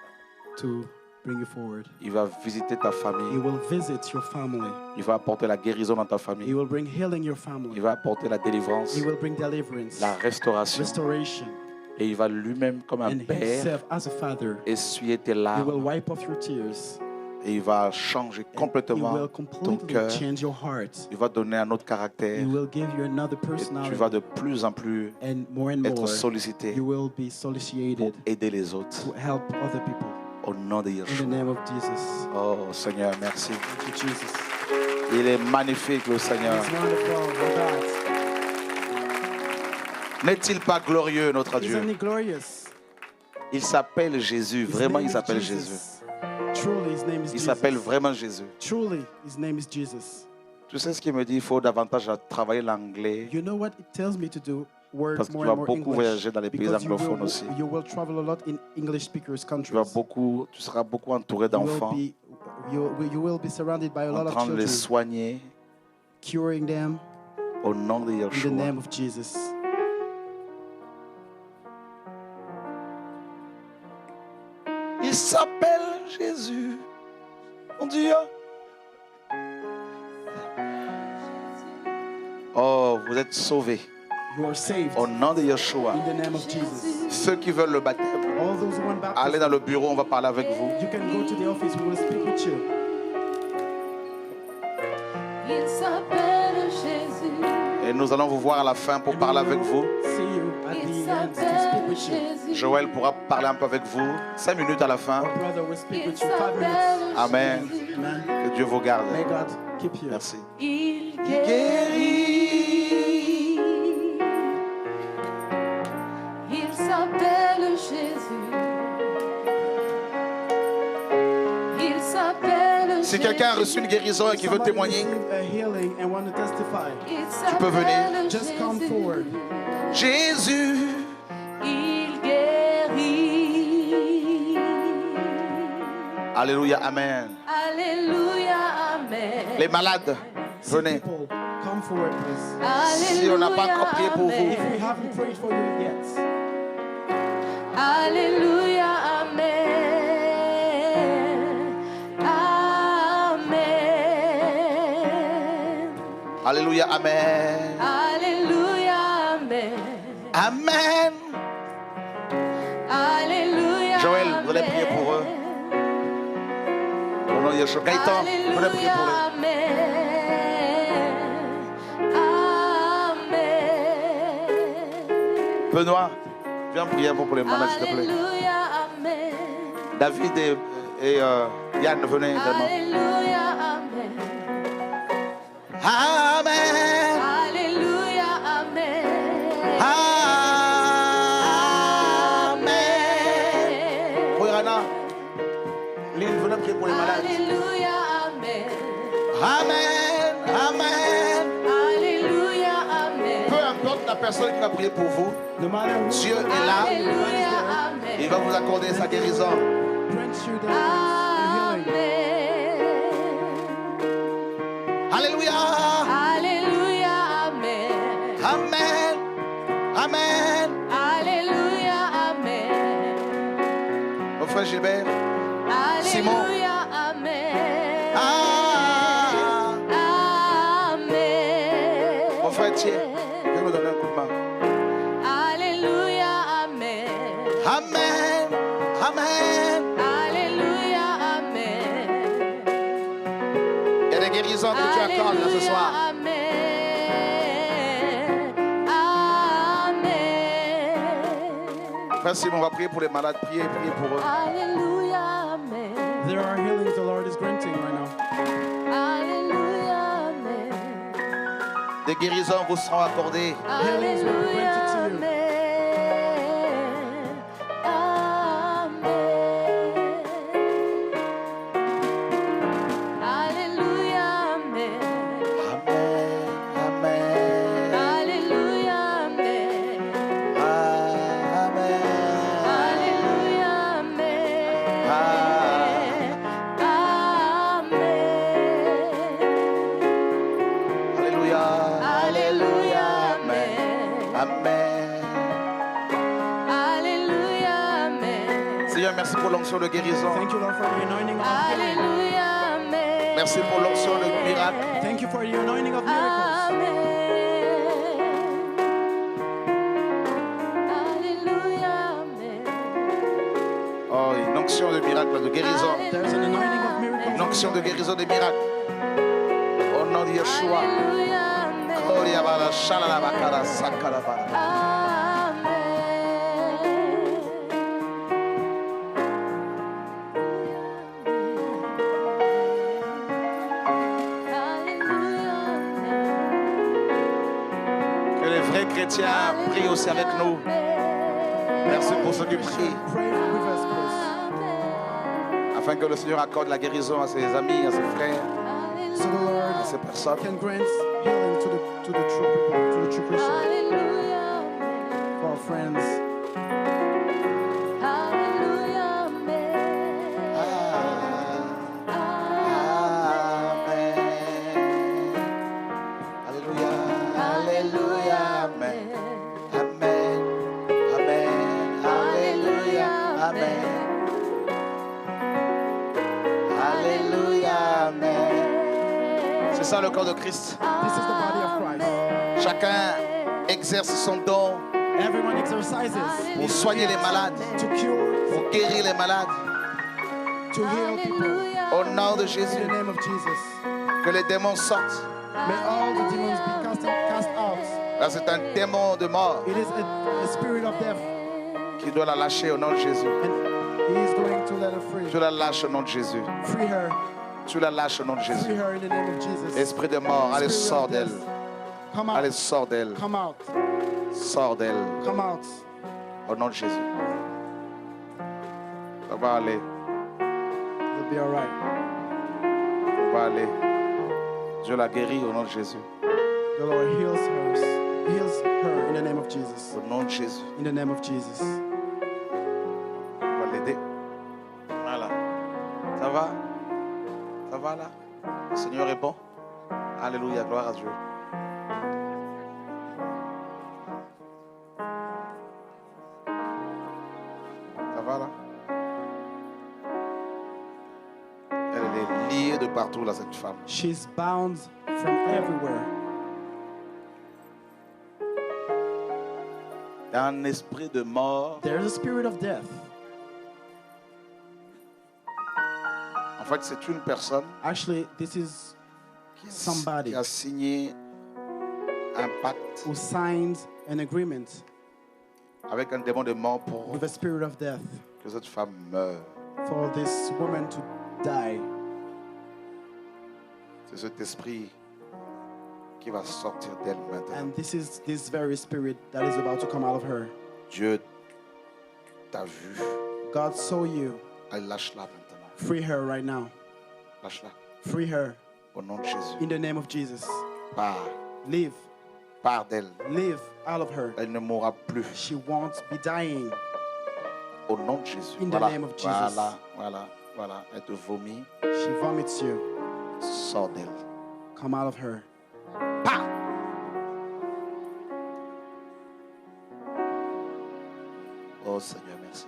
Speaker 1: to bring you forward.
Speaker 2: Il va visiter ta
Speaker 1: He
Speaker 2: famille.
Speaker 1: will visit your family.
Speaker 2: Il va apporter la guérison dans ta
Speaker 1: He
Speaker 2: famille.
Speaker 1: will bring healing in your
Speaker 2: Il
Speaker 1: family.
Speaker 2: va apporter la délivrance,
Speaker 1: He will bring deliverance,
Speaker 2: la restauration.
Speaker 1: restoration,
Speaker 2: Et il va lui-même, comme un
Speaker 1: and
Speaker 2: père,
Speaker 1: Himself as a Father.
Speaker 2: essuyer tes
Speaker 1: He will
Speaker 2: larmes.
Speaker 1: wipe off your tears.
Speaker 2: Et il va changer
Speaker 1: He
Speaker 2: complètement
Speaker 1: will
Speaker 2: ton
Speaker 1: completely
Speaker 2: cœur.
Speaker 1: change your heart.
Speaker 2: Il va donner un autre caractère.
Speaker 1: He will give you another
Speaker 2: Et tu
Speaker 1: personality.
Speaker 2: vas de plus en plus
Speaker 1: And more
Speaker 2: être sollicité
Speaker 1: you will be
Speaker 2: pour
Speaker 1: solicited
Speaker 2: aider les autres.
Speaker 1: to help other people.
Speaker 2: Au nom de
Speaker 1: In the
Speaker 2: Yeshua.
Speaker 1: name of Jesus.
Speaker 2: Oh Seigneur, merci.
Speaker 1: Thank you, Jesus.
Speaker 2: Il est magnifique le Seigneur.
Speaker 1: It's wonderful, oh God.
Speaker 2: N'est-il pas glorieux notre
Speaker 1: Isn't
Speaker 2: Dieu?
Speaker 1: He glorious?
Speaker 2: Il s'appelle Jésus.
Speaker 1: His
Speaker 2: Vraiment,
Speaker 1: name
Speaker 2: il
Speaker 1: is
Speaker 2: s'appelle
Speaker 1: Jesus.
Speaker 2: Jésus.
Speaker 1: Truly, His name is
Speaker 2: Il
Speaker 1: Jesus.
Speaker 2: s'appelle vraiment Jésus.
Speaker 1: Truly, His name is Jesus.
Speaker 2: Tu sais ce qu'il me dit? Il faut davantage travailler l'anglais.
Speaker 1: You know what it tells me to do? Work
Speaker 2: Parce que
Speaker 1: more
Speaker 2: tu vas
Speaker 1: and more
Speaker 2: beaucoup
Speaker 1: English.
Speaker 2: voyager dans les pays
Speaker 1: Because
Speaker 2: anglophones aussi.
Speaker 1: you will travel a lot in English speakers
Speaker 2: Tu
Speaker 1: countries.
Speaker 2: seras beaucoup entouré
Speaker 1: You will
Speaker 2: d'enfants,
Speaker 1: be, you will be surrounded by a
Speaker 2: en
Speaker 1: lot of
Speaker 2: train de les
Speaker 1: children,
Speaker 2: soigner
Speaker 1: curing them
Speaker 2: au nom de
Speaker 1: in the
Speaker 2: Yeshua.
Speaker 1: name of Jesus.
Speaker 2: Il s'appelle Jésus. Mon Dieu. Oh, vous êtes sauvés
Speaker 1: You are saved
Speaker 2: au nom de Yeshua.
Speaker 1: in the name of Jesus.
Speaker 2: Ceux qui veulent le baptême,
Speaker 1: All those who want
Speaker 2: allez
Speaker 1: baptism,
Speaker 2: dans le bureau, on va parler avec vous.
Speaker 1: you can go to the office. We will speak with you.
Speaker 3: Il s'appelle Jésus.
Speaker 2: Et nous allons vous voir à la fin pour
Speaker 1: And
Speaker 2: parler
Speaker 1: we
Speaker 2: avec
Speaker 1: will
Speaker 2: vous.
Speaker 1: See you at
Speaker 3: Il
Speaker 1: the end to speak
Speaker 3: s'appelle
Speaker 1: with you.
Speaker 3: Jésus.
Speaker 2: Joël pourra parler un peu avec vous. 5 minutes à la fin.
Speaker 1: Our brother will speak
Speaker 3: Il
Speaker 1: with you 5 minutes.
Speaker 3: s'appelle
Speaker 2: Amen.
Speaker 3: Jésus.
Speaker 1: Amen.
Speaker 2: Que Dieu vous garde.
Speaker 1: May God keep you.
Speaker 2: Merci.
Speaker 3: Il
Speaker 2: Guéris.
Speaker 3: Il s'appelle Jésus. Il s'appelle
Speaker 2: Si quelqu'un a reçu une guérison et qui veut
Speaker 1: Somebody
Speaker 2: témoigner,
Speaker 1: received a healing and want to testify.
Speaker 3: Tu
Speaker 2: peux venir.
Speaker 1: Just come forward.
Speaker 2: Jésus,
Speaker 3: Il guérit.
Speaker 2: alléluia, amen.
Speaker 3: Alléluia, amen.
Speaker 2: Les malades,
Speaker 1: Sick
Speaker 2: venez.
Speaker 1: people, come forward, please.
Speaker 2: Si on n'a pas encore prié pour vous,
Speaker 1: If we haven't prayed for you yet,
Speaker 3: Alléluia, amen. Amen.
Speaker 2: alléluia, amen.
Speaker 3: Alléluia, amen.
Speaker 2: Amen. Venez prier pour eux. Au nom de Yeshua. Gaëtan, venez prier pour eux. Benoît, viens prier pour les malades, s'il te plaît. David et Yann, venez également. Amen.
Speaker 3: Alléluia, Amen.
Speaker 2: Amen. Oui, Rana. Lynn, venez prier pour les malades.
Speaker 3: Alléluia, Amen.
Speaker 2: Amen. Amen.
Speaker 3: Alléluia, Amen.
Speaker 2: Peu importe la personne qui va prier pour vous,
Speaker 1: No matter who
Speaker 2: Dieu est là.
Speaker 3: Alléluia, Amen.
Speaker 2: Il va vous accorder sa guérison.
Speaker 1: grants you the healing.
Speaker 2: Alléluia.
Speaker 3: Alléluia, Amen.
Speaker 2: Amen. Amen.
Speaker 3: Alléluia, Amen.
Speaker 2: Mon frère Gilbert. Simon.
Speaker 3: Alléluia, Amen. Amen.
Speaker 2: Mon frère Thier. Viens nous donner un coup de main.
Speaker 3: Alléluia, Amen.
Speaker 2: Amen. Amen.
Speaker 3: Alléluia, Amen.
Speaker 2: Il y a des guérisons que tu accordes là ce soir.
Speaker 3: Amen. Amen.
Speaker 2: Frère Simon, on va prier pour les malades. Priez pour eux.
Speaker 3: Alléluia, Amen.
Speaker 1: There are healings the Lord is granting right now.
Speaker 3: Alléluia, Amen.
Speaker 2: Des guérisons vous seront accordées.
Speaker 1: Healings will be
Speaker 3: Alléluia,
Speaker 1: granted to you.
Speaker 3: Amen. Amen. Alléluia, Amen.
Speaker 2: Amen. Amen.
Speaker 3: Alléluia, Amen.
Speaker 2: Amen.
Speaker 3: Alléluia, Amen. Amen.
Speaker 2: Alléluia.
Speaker 3: Alléluia, Amen.
Speaker 2: Amen.
Speaker 3: Alléluia, Amen.
Speaker 2: Seigneur, merci pour l'onction de guérison.
Speaker 1: Thank you, Lord, for the anointing of healing.
Speaker 3: Alléluia, Amen.
Speaker 2: Merci pour l'onction de miracle.
Speaker 1: Thank you for the anointing of miracles.
Speaker 3: Amen. Alléluia, Amen.
Speaker 2: Oh, une onction de miracle, de guérison.
Speaker 1: There's an anointing of
Speaker 2: Une
Speaker 1: miracles.
Speaker 2: onction de guérison, de miracle. Au nom de Yeshua.
Speaker 3: Alléluia, Amen.
Speaker 2: Koriabara, shalalabakara, sakalabara. Que les vrais chrétiens prient aussi avec nous. Merci pour ceux qui prient.
Speaker 1: Pray with us, please.
Speaker 2: Afin que le Seigneur accorde la guérison à ses amis, à ses frères,
Speaker 1: So the
Speaker 2: à
Speaker 1: Lord
Speaker 2: ses personnes.
Speaker 1: can grant healing to the true people, to the true Christians,
Speaker 3: Alléluia, Amen.
Speaker 1: for our friends.
Speaker 3: Alléluia, Amen.
Speaker 2: Amen. Alléluia. Alléluia. Amen. Amen. Amen. Alléluia. Amen. Alléluia. Amen. C'est ça le corps de Christ.
Speaker 1: This is the body of Christ.
Speaker 2: Chacun exerce son don
Speaker 1: Everyone exercises
Speaker 2: pour soigner les malades,
Speaker 1: to cure,
Speaker 2: pour guérir les malades.
Speaker 1: to heal people.
Speaker 2: Au nom de
Speaker 1: In
Speaker 2: Jésus,
Speaker 1: the name of Jesus.
Speaker 2: que les démons sortent.
Speaker 1: May all the demons be cast out.
Speaker 2: Là, c'est un démon de mort
Speaker 1: It is a spirit of death,
Speaker 2: qui doit la lâcher au nom de Jésus.
Speaker 1: and He is going to let her free.
Speaker 2: Tu la lâches au nom de Jésus.
Speaker 1: Free her.
Speaker 2: Tu la lâches au nom de
Speaker 1: Free
Speaker 2: Jésus.
Speaker 1: her in the name of Jesus.
Speaker 2: Esprit de mort, allez,
Speaker 1: Spirit
Speaker 2: sors
Speaker 1: of
Speaker 2: d'elle.
Speaker 1: death, come
Speaker 2: Allez,
Speaker 1: out.
Speaker 2: sors d'elle.
Speaker 1: Come out.
Speaker 2: Sors d'elle.
Speaker 1: Come out.
Speaker 2: Au nom de Jésus. On va aller.
Speaker 1: You'll be all right.
Speaker 2: On va aller. Dieu la guérit au nom de Jésus.
Speaker 1: The Lord heals her in the name of Jesus.
Speaker 2: Au nom de Jésus.
Speaker 1: In the name of Jesus.
Speaker 2: On va l'aider. Voilà. Ça va? Ça va là? Le Seigneur est bon. Alléluia, gloire à Dieu. Ça va là? Elle est liée de partout là, cette femme.
Speaker 1: She's bound from everywhere.
Speaker 2: Il y a un esprit de mort
Speaker 1: There's a spirit of death
Speaker 2: En fait, c'est une personne
Speaker 1: Actually, this is somebody
Speaker 2: qui a signé un pacte
Speaker 1: who signed an agreement
Speaker 2: avec un démon de mort pour
Speaker 1: with a spirit of death
Speaker 2: que cette femme meure.
Speaker 1: for this woman to die.
Speaker 2: C'est cet esprit qui va sortir d'elle maintenant.
Speaker 1: And this is this very spirit that is about to come out of her.
Speaker 2: Dieu t'a vu.
Speaker 1: God saw you.
Speaker 2: Allez, lâche-la maintenant.
Speaker 1: Free her right now.
Speaker 2: Lâche-la.
Speaker 1: Free her
Speaker 2: Au nom de Jésus.
Speaker 1: in the name of Jesus.
Speaker 2: Pars.
Speaker 1: Live.
Speaker 2: Pars d'elle.
Speaker 1: Live out of her.
Speaker 2: Elle ne mourra plus.
Speaker 1: She won't be dying.
Speaker 2: Au nom de Jésus.
Speaker 1: In the
Speaker 2: Voilà.
Speaker 1: name of Jesus.
Speaker 2: Voilà. Voilà. Voilà. Elle te vomit.
Speaker 1: She vomits you.
Speaker 2: Sors d'elle.
Speaker 1: Come out of her.
Speaker 2: Pars. Oh Seigneur, merci.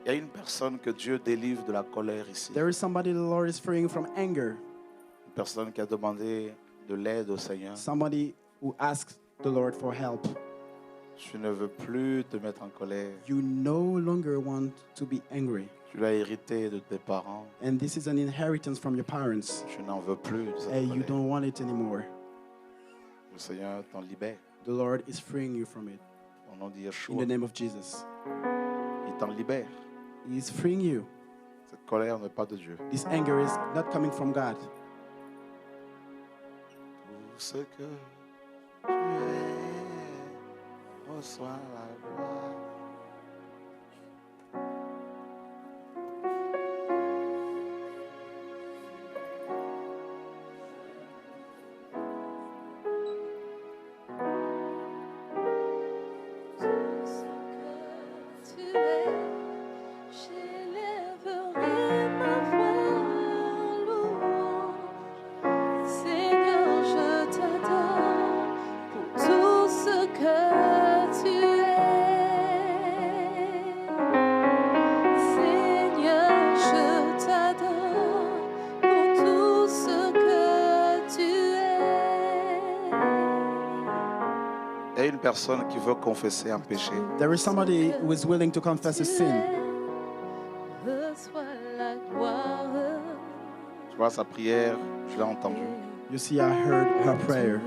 Speaker 2: Il y a une personne que Dieu délivre de la colère ici.
Speaker 1: There is somebody the Lord is freeing from anger.
Speaker 2: Une personne qui a demandé de l'aide au Seigneur.
Speaker 1: Somebody who asks the Lord for help.
Speaker 2: Tu ne veux plus te mettre en colère.
Speaker 1: You no longer want to be angry.
Speaker 2: Tu l'as hérité de tes parents.
Speaker 1: And this is an inheritance from your parents.
Speaker 2: Tu n'en veux plus de cette
Speaker 1: And you
Speaker 2: colère.
Speaker 1: don't want it anymore.
Speaker 2: Le Seigneur t'en libère.
Speaker 1: The Lord is freeing you from it.
Speaker 2: Au nom de
Speaker 1: In
Speaker 2: Yeshua,
Speaker 1: the name of Jesus.
Speaker 2: il t'en libère.
Speaker 1: He is freeing you.
Speaker 2: Cette colère n'est pas de Dieu.
Speaker 1: This anger is not coming from God.
Speaker 2: Tout ce que tu es, reçois la gloire.
Speaker 3: Tout ce que tu es, j'élèverai ma voix en louange. Seigneur, je t'adore pour tout ce que tu es. Seigneur, je t'adore pour tout ce que tu es.
Speaker 2: Il y a une personne qui veut confesser un péché.
Speaker 1: There is somebody who is willing to confess a sin.
Speaker 3: Reçois la gloire.
Speaker 2: Tu vois, sa prière, je l'ai entendue.
Speaker 1: You see, I heard her prayer.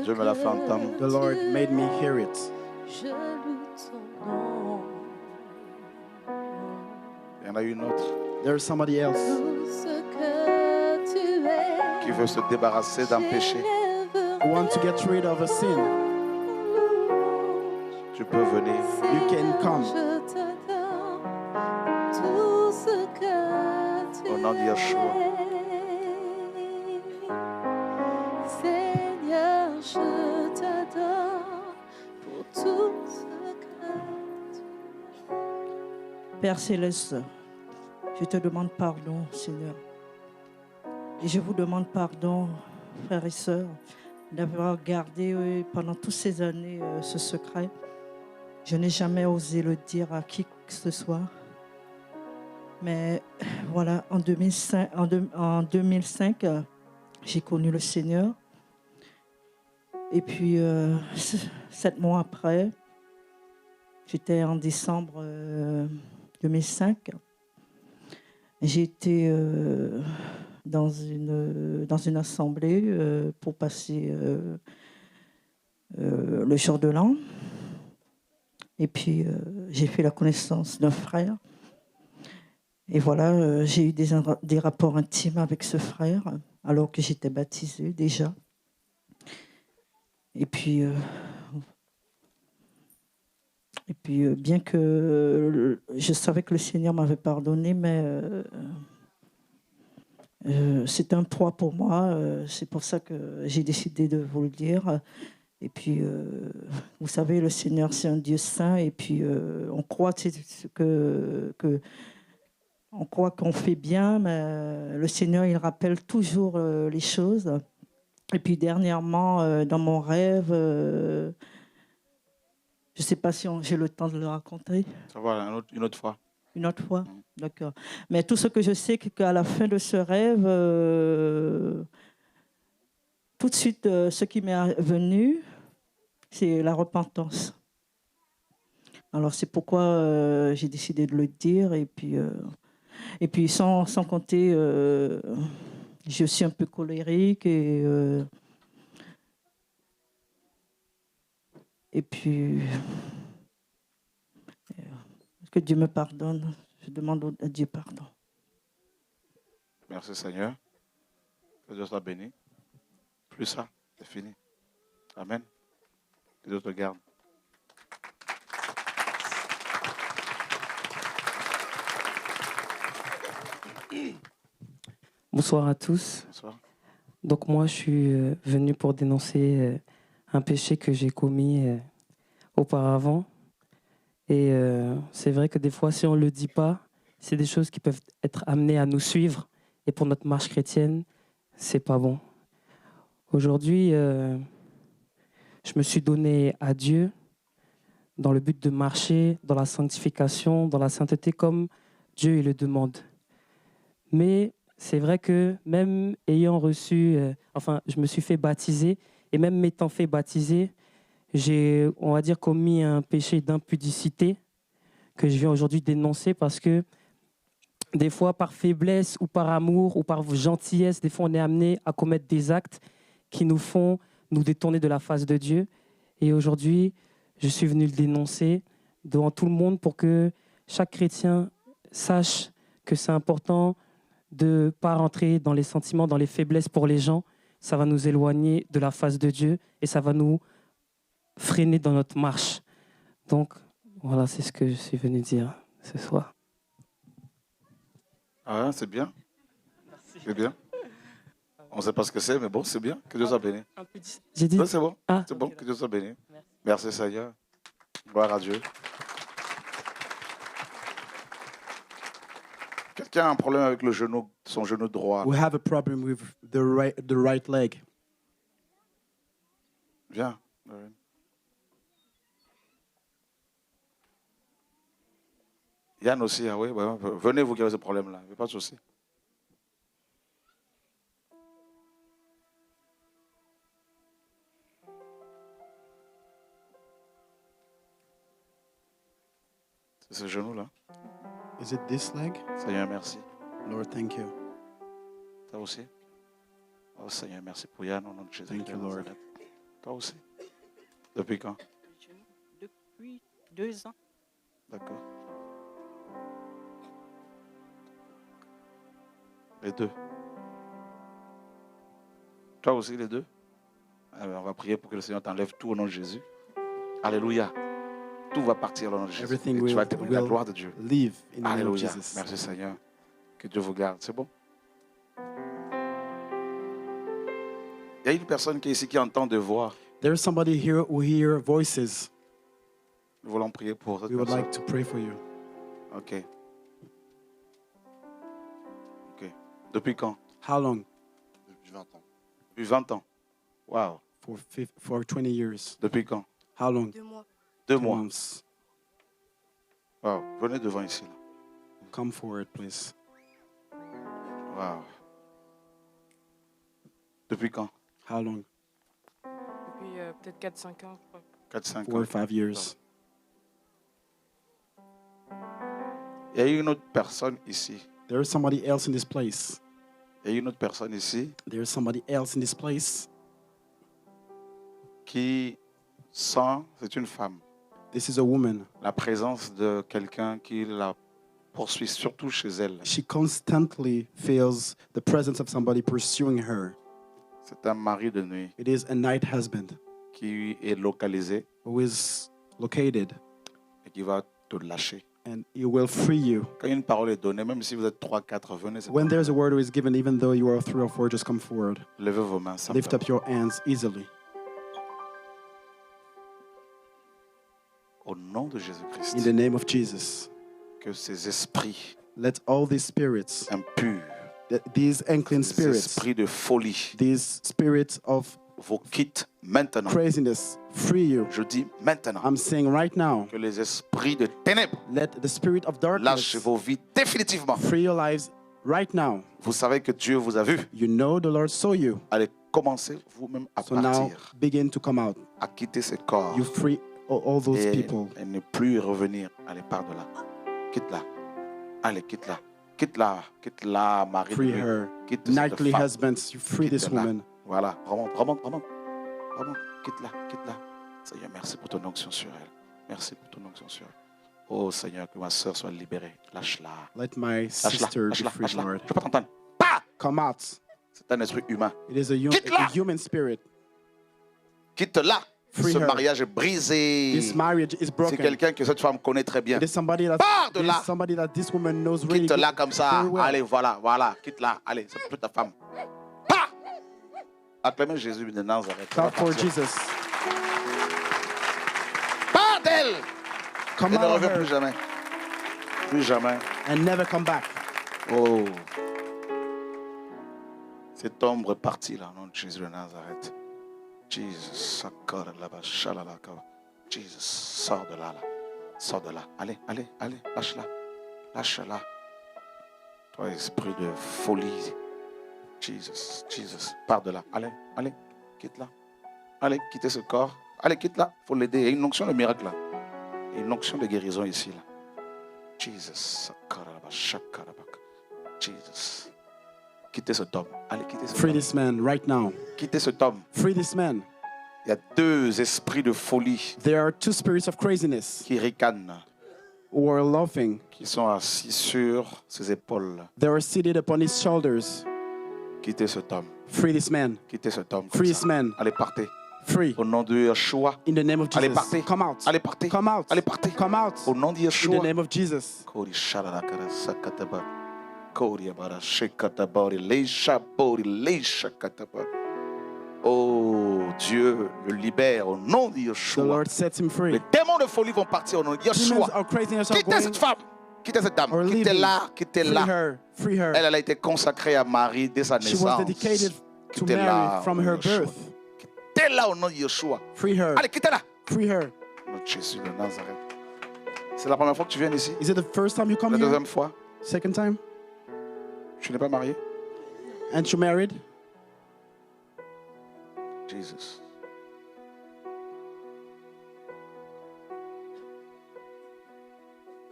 Speaker 2: Dieu me l'a fait entendre.
Speaker 1: The Lord made me hear it.
Speaker 3: Je loue ton nom.
Speaker 2: Il y en a une autre
Speaker 1: There is somebody else
Speaker 3: Tout ce que tu es.
Speaker 2: qui veut se débarrasser d'un péché.
Speaker 1: who wants to get rid of a sin.
Speaker 2: Tu peux venir.
Speaker 1: You can come.
Speaker 3: Je t'adore. Tout ce que tu
Speaker 2: Au nom de Yeshua.
Speaker 3: Seigneur, je t'adore pour tout ce que tu
Speaker 4: Père Céleste, je te demande pardon, Seigneur. Et je vous demande pardon, frères et sœurs, d'avoir gardé pendant toutes ces années ce secret. Je n'ai jamais osé le dire à qui que ce soit. Mais voilà, en 2005, j'ai connu le Seigneur. Et puis, 7 mois après, j'étais en décembre 2005. J'ai été dans une assemblée pour passer le jour de l'an. Et puis, j'ai fait la connaissance d'un frère. Et voilà, j'ai eu des rapports intimes avec ce frère, alors que j'étais baptisée déjà. Et puis, bien que je savais que le Seigneur m'avait pardonné, mais c'était un poids pour moi. C'est pour ça que j'ai décidé de vous le dire. Et puis, vous savez, le Seigneur, c'est un Dieu saint. Et puis, on croit on croit qu'on fait bien, mais le Seigneur, il rappelle toujours les choses. Et puis, dernièrement, dans mon rêve, je ne sais pas si j'ai le temps de le raconter.
Speaker 2: Ça va, une autre fois.
Speaker 4: Une autre fois, d'accord. Mais tout ce que je sais, c'est qu'à la fin de ce rêve, tout de suite, ce qui m'est venu, c'est la repentance. Alors c'est pourquoi j'ai décidé de le dire. Et puis sans compter, je suis un peu colérique et puis que Dieu me pardonne. Je demande à Dieu pardon.
Speaker 2: Merci Seigneur. Que Dieu soit béni. Plus ça, c'est fini. Amen. Que Dieu te garde.
Speaker 5: Bonsoir à tous.
Speaker 2: Bonsoir.
Speaker 5: Donc moi, je suis venu pour dénoncer un péché que j'ai commis auparavant. Et c'est vrai que des fois, si on ne le dit pas, c'est des choses qui peuvent être amenées à nous suivre. Et pour notre marche chrétienne, c'est pas bon. Aujourd'hui, je me suis donné à Dieu dans le but de marcher dans la sanctification, dans la sainteté comme Dieu il le demande. Mais c'est vrai que même ayant reçu, je me suis fait baptiser, et même m'étant fait baptiser, j'ai, on va dire, commis un péché d'impudicité que je viens aujourd'hui dénoncer parce que des fois, par faiblesse ou par amour ou par gentillesse, des fois, on est amené à commettre des actes qui nous font nous détourner de la face de Dieu. Et aujourd'hui, je suis venu le dénoncer devant tout le monde pour que chaque chrétien sache que c'est important de ne pas rentrer dans les sentiments, dans les faiblesses pour les gens. Ça va nous éloigner de la face de Dieu et ça va nous freiner dans notre marche. Donc, voilà, c'est ce que je suis venu dire ce soir.
Speaker 2: Ah, c'est bien. C'est bien. On ne sait pas ce que c'est, mais bon, c'est bien. Que Dieu soit béni.
Speaker 5: J'ai dit...
Speaker 2: Ouais, c'est bon.
Speaker 5: Ah,
Speaker 2: C'est bon.
Speaker 5: ok.
Speaker 2: Que Dieu soit béni. Merci Seigneur. Gloire à Dieu. Quelqu'un a un problème avec le genou, son genou droit.
Speaker 1: We have a problem with the right leg.
Speaker 2: Viens. Lorraine. Yann aussi, ah oui. Ouais, venez vous qui avez ce problème-là. Il n'y a pas de souci. C'est ce genou-là.
Speaker 1: Is it this leg?
Speaker 2: Seigneur, merci.
Speaker 1: Lord, thank you.
Speaker 2: Toi aussi. Oh Seigneur, merci pour Yann, au nom de Jésus.
Speaker 1: Thank you, Lord.
Speaker 2: Toi aussi. Depuis quand?
Speaker 4: Depuis 2 ans.
Speaker 2: D'accord. Les deux. Toi aussi, les deux? Alors, on va prier pour que le Seigneur t'enlève tout au nom de Jésus. Alléluia. Tout va partir au nom de Jésus.
Speaker 1: Everything
Speaker 2: Et tu
Speaker 1: will,
Speaker 2: vas témoigner la
Speaker 1: will
Speaker 2: gloire de Dieu.
Speaker 1: leave in the name of
Speaker 2: Alléluia.
Speaker 1: Jesus.
Speaker 2: Merci Seigneur. Que Dieu vous garde. C'est bon? Il y a une personne qui est ici qui entend des voix.
Speaker 1: There is somebody here who hear voices.
Speaker 2: Nous voulons prier pour cette
Speaker 1: We would
Speaker 2: personne.
Speaker 1: like to pray for you.
Speaker 2: Ok. Ok. Depuis quand?
Speaker 1: How long?
Speaker 6: Depuis 20 ans.
Speaker 2: Depuis 20 ans. Wow.
Speaker 1: For 20 years.
Speaker 2: Depuis quand?
Speaker 1: How long?
Speaker 6: 2 mois.
Speaker 2: 2
Speaker 1: 2
Speaker 2: mois.
Speaker 1: months.
Speaker 2: Wow. Venez devant ici. Là.
Speaker 1: Come forward, please.
Speaker 2: Wow. Depuis quand?
Speaker 1: How long?
Speaker 7: Depuis peut-être 4-5 ans, je crois.
Speaker 2: 4-5
Speaker 1: 4 or
Speaker 2: ans.
Speaker 1: 5 years.
Speaker 2: Il y a une autre personne ici.
Speaker 1: There is somebody else in this place.
Speaker 2: Il y a une autre personne ici
Speaker 1: There is somebody else in this place.
Speaker 2: qui sent, c'est une femme,
Speaker 1: This is a woman.
Speaker 2: la présence de quelqu'un qui la poursuit, surtout chez elle.
Speaker 1: She constantly feels the presence of somebody pursuing her.
Speaker 2: C'est un mari de nuit
Speaker 1: It is a night husband
Speaker 2: qui est localisé
Speaker 1: who is located,
Speaker 2: et qui va te lâcher.
Speaker 1: and he will free you.
Speaker 2: Quand une parole est donnée, même si vous êtes 3-4, venez. c'est
Speaker 1: When
Speaker 2: pas
Speaker 1: there's a
Speaker 2: grave.
Speaker 1: word who is given, even though you are 3 or 4, just come forward.
Speaker 2: Levez vos mains.
Speaker 1: Lift
Speaker 2: simplement.
Speaker 1: up your hands easily.
Speaker 2: Au nom de Jésus-Christ,
Speaker 1: In the name of Jesus,
Speaker 2: que ces esprits
Speaker 1: let all these spirits,
Speaker 2: impurs,
Speaker 1: these unclean
Speaker 2: ces
Speaker 1: spirits,
Speaker 2: esprits de folie,
Speaker 1: these spirits of
Speaker 2: vous quittent maintenant.
Speaker 1: craziness, free you.
Speaker 2: Je dis maintenant
Speaker 1: I'm saying right now,
Speaker 2: que les esprits de ténèbres
Speaker 1: let the spirit of darkness
Speaker 2: lâchez vos vies définitivement.
Speaker 1: free your lives right now.
Speaker 2: Vous savez que Dieu vous a vu.
Speaker 1: You know the Lord saw you.
Speaker 2: Allez commencer vous-même à
Speaker 1: So now
Speaker 2: partir,
Speaker 1: begin to come out.
Speaker 2: à quitter ce corps.
Speaker 1: You free all those
Speaker 2: Et
Speaker 1: people.
Speaker 2: ne plus revenir. Allez, pars de là. Quitte-la. Allez, quitte-la. Quitte-la. Quitte-la, mari.
Speaker 1: Free
Speaker 2: de Dieu.
Speaker 1: her.
Speaker 2: Quitte cette
Speaker 1: Nightly
Speaker 2: femme.
Speaker 1: husbands, you free this
Speaker 2: Quitte-la.
Speaker 1: woman.
Speaker 2: Voilà. Remonte, remonte, remonte. Remonte. Quitte-la. Quitte-la. Seigneur, merci pour ton onction sur elle. Merci pour ton onction sur elle. Oh Seigneur, que ma soeur soit libérée. Lâche-la.
Speaker 1: Let my
Speaker 2: Lâche-la.
Speaker 1: sister be
Speaker 2: Lâche-la.
Speaker 1: free,
Speaker 2: Lâche-la.
Speaker 1: Lord.
Speaker 2: Je ne peux pas t'entendre. Pas!
Speaker 1: Come out.
Speaker 2: C'est un esprit humain.
Speaker 1: It is a
Speaker 2: Quitte-la.
Speaker 1: human spirit.
Speaker 2: Quitte-la.
Speaker 1: Free
Speaker 2: Ce
Speaker 1: her.
Speaker 2: mariage est brisé.
Speaker 1: This marriage is
Speaker 2: C'est
Speaker 1: broken.
Speaker 2: quelqu'un que cette femme connaît très bien.
Speaker 1: It is somebody that,
Speaker 2: Pars de
Speaker 1: it is
Speaker 2: là.
Speaker 1: somebody that this woman knows really
Speaker 2: Quitte-la
Speaker 1: good,
Speaker 2: comme ça.
Speaker 1: very well.
Speaker 2: Allez, voilà, voilà. Quitte-la. Allez, c'est plus ta femme. Pas! Acclamez Jésus de Nazareth.
Speaker 1: Clap for Jesus.
Speaker 2: Pars d'elle.
Speaker 1: Come
Speaker 2: Et ne
Speaker 1: out of
Speaker 2: reviens plus
Speaker 1: her
Speaker 2: jamais. Plus jamais.
Speaker 1: and never come back.
Speaker 2: Oh. Cette ombre est partie là, au nom de Jésus de Nazareth. Jesus, Jesus, sors de là, là. Sors de là. Allez, allez, allez, lâche-la. Lâche-la. Toi, esprit de folie. Jesus, Jesus, pars de là. Allez, allez, quitte-la. Allez, quittez ce corps. Allez, quitte-la. Il faut l'aider. Il y a une onction de miracle là. Il y a une onction de guérison ici là. Jesus, Jesus. Quittez cet homme. Allez, quittez cet
Speaker 1: Free
Speaker 2: homme.
Speaker 1: this man right now.
Speaker 2: Quittez cet homme.
Speaker 1: Free this man.
Speaker 2: Il y a deux esprits de folie
Speaker 1: There are two spirits of craziness
Speaker 2: qui ricanent,
Speaker 1: who are laughing.
Speaker 2: qui sont assis sur ses épaules.
Speaker 1: They are seated upon his shoulders.
Speaker 2: Quittez cet homme.
Speaker 1: Free this man.
Speaker 2: Quittez cet homme. comme
Speaker 1: Free
Speaker 2: ça.
Speaker 1: this man.
Speaker 2: Allez, partez.
Speaker 1: Free.
Speaker 2: Au nom de Yeshua.
Speaker 1: In the name of
Speaker 2: Allez,
Speaker 1: Jesus.
Speaker 2: partez.
Speaker 1: Come out.
Speaker 2: Allez, partez.
Speaker 1: Come out.
Speaker 2: Allez, partez.
Speaker 1: Come out.
Speaker 2: Au nom de
Speaker 1: In the
Speaker 2: Yeshua.
Speaker 1: name of Jesus.
Speaker 2: Kori shalalakara sakataba. Kori abara shekatabori leishabori leishakatabori. Oh, Dieu le libère au nom de
Speaker 1: The
Speaker 2: Yeshua.
Speaker 1: Lord sets him free.
Speaker 2: Les démons de folie vont partir au nom de
Speaker 1: Demons
Speaker 2: Yeshua.
Speaker 1: of craziness are
Speaker 2: Quittez
Speaker 1: going.
Speaker 2: cette femme. Quittez cette dame.
Speaker 1: Or leaving.
Speaker 2: Quittez-la.
Speaker 1: Free
Speaker 2: Quittez-la.
Speaker 1: her. Free her.
Speaker 2: Elle a été consacrée à Marie dès sa
Speaker 1: She
Speaker 2: naissance.
Speaker 1: was dedicated to
Speaker 2: Quittez-la
Speaker 1: Mary from
Speaker 2: au nom
Speaker 1: her
Speaker 2: de Yeshua.
Speaker 1: birth.
Speaker 2: Quittez-la au nom de Yeshua.
Speaker 1: Free her.
Speaker 2: Allez, quittez-la.
Speaker 1: Free her.
Speaker 2: Au nom de Jésus de Nazareth. C'est la première fois que tu viens ici?
Speaker 1: Is it the first time you come
Speaker 2: La
Speaker 1: here?
Speaker 2: deuxième fois?
Speaker 1: Second time?
Speaker 2: Tu n'es pas marié?
Speaker 1: And you married?
Speaker 2: Jesus.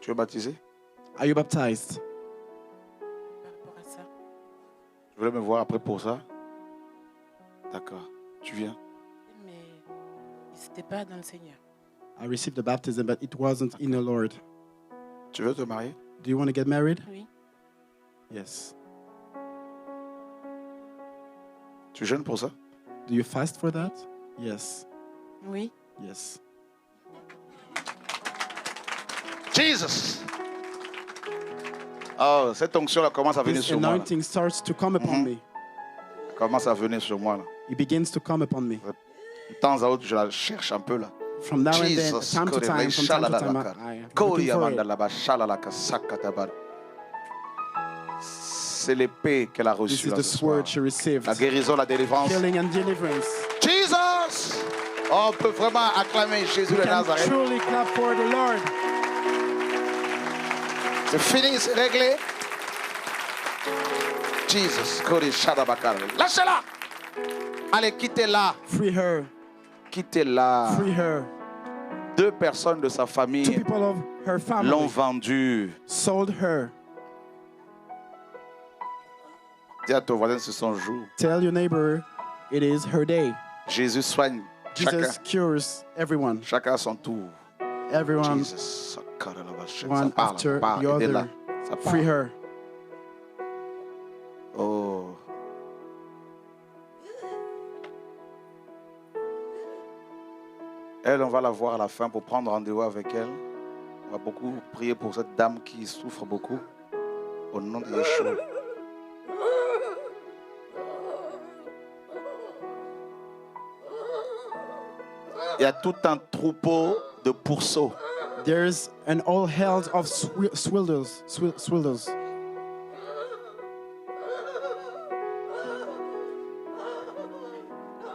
Speaker 2: Tu es baptisé?
Speaker 1: Are you baptized?
Speaker 7: Par rapport à ça,
Speaker 2: Tu voulais me voir après pour ça? D'accord. Tu viens?
Speaker 7: mais c'était pas dans le Seigneur.
Speaker 1: I received the baptism, but it wasn't in the Lord.
Speaker 2: Tu veux te marier?
Speaker 1: Do you want to get married?
Speaker 7: Oui.
Speaker 1: Yes.
Speaker 2: Tu jeûnes pour ça?
Speaker 1: Do you fast for that? Yes.
Speaker 7: Oui.
Speaker 1: Yes.
Speaker 2: Jesus! Oh, cette onction-là commence à venir
Speaker 1: This
Speaker 2: sur moi. Là.
Speaker 1: anointing starts to come upon me.
Speaker 2: Commence à venir sur moi. Là.
Speaker 1: It begins to come upon me.
Speaker 2: De temps à autre, je la cherche un peu là.
Speaker 1: From now and then,
Speaker 2: Jesus,
Speaker 1: time to time, from time to time, I'm looking for it.
Speaker 2: C'est l'épée qu'elle a
Speaker 1: This
Speaker 2: reçue
Speaker 1: is
Speaker 2: là,
Speaker 1: the
Speaker 2: ce soir.
Speaker 1: sword she received.
Speaker 2: La guérison, la délivrance.
Speaker 1: Healing and deliverance.
Speaker 2: Jesus! Oh, on peut vraiment acclamer Jésus
Speaker 1: We
Speaker 2: de
Speaker 1: can
Speaker 2: Nazareth.
Speaker 1: truly clap for the Lord.
Speaker 2: C'est fini, c'est réglé. Jesus, Kori Shadabakar. Lâchez-la! Allez, quittez-la.
Speaker 1: Free her.
Speaker 2: Quittez-la.
Speaker 1: Free her.
Speaker 2: Deux personnes de sa
Speaker 1: Two
Speaker 2: famille
Speaker 1: people of her
Speaker 2: l'ont
Speaker 1: family
Speaker 2: vendue.
Speaker 1: sold her.
Speaker 2: Dis à ton voisin, c'est son jour.
Speaker 1: Tell your neighbor it is her day.
Speaker 2: Jésus soigne
Speaker 1: Jesus cures everyone.
Speaker 2: chacun à son tour.
Speaker 1: Everyone,
Speaker 2: Jesus. Ça
Speaker 1: one
Speaker 2: parle,
Speaker 1: after
Speaker 2: parle,
Speaker 1: the
Speaker 2: aidez-la.
Speaker 1: other.
Speaker 2: Ça
Speaker 1: Free
Speaker 2: parle.
Speaker 1: her.
Speaker 2: Oh. Elle, on va la voir à la fin pour prendre rendez-vous avec elle. On va beaucoup prier pour cette dame qui souffre beaucoup. Au nom de Yeshua. Il y a tout un troupeau de pourceaux.
Speaker 1: There's an all held of swindlers.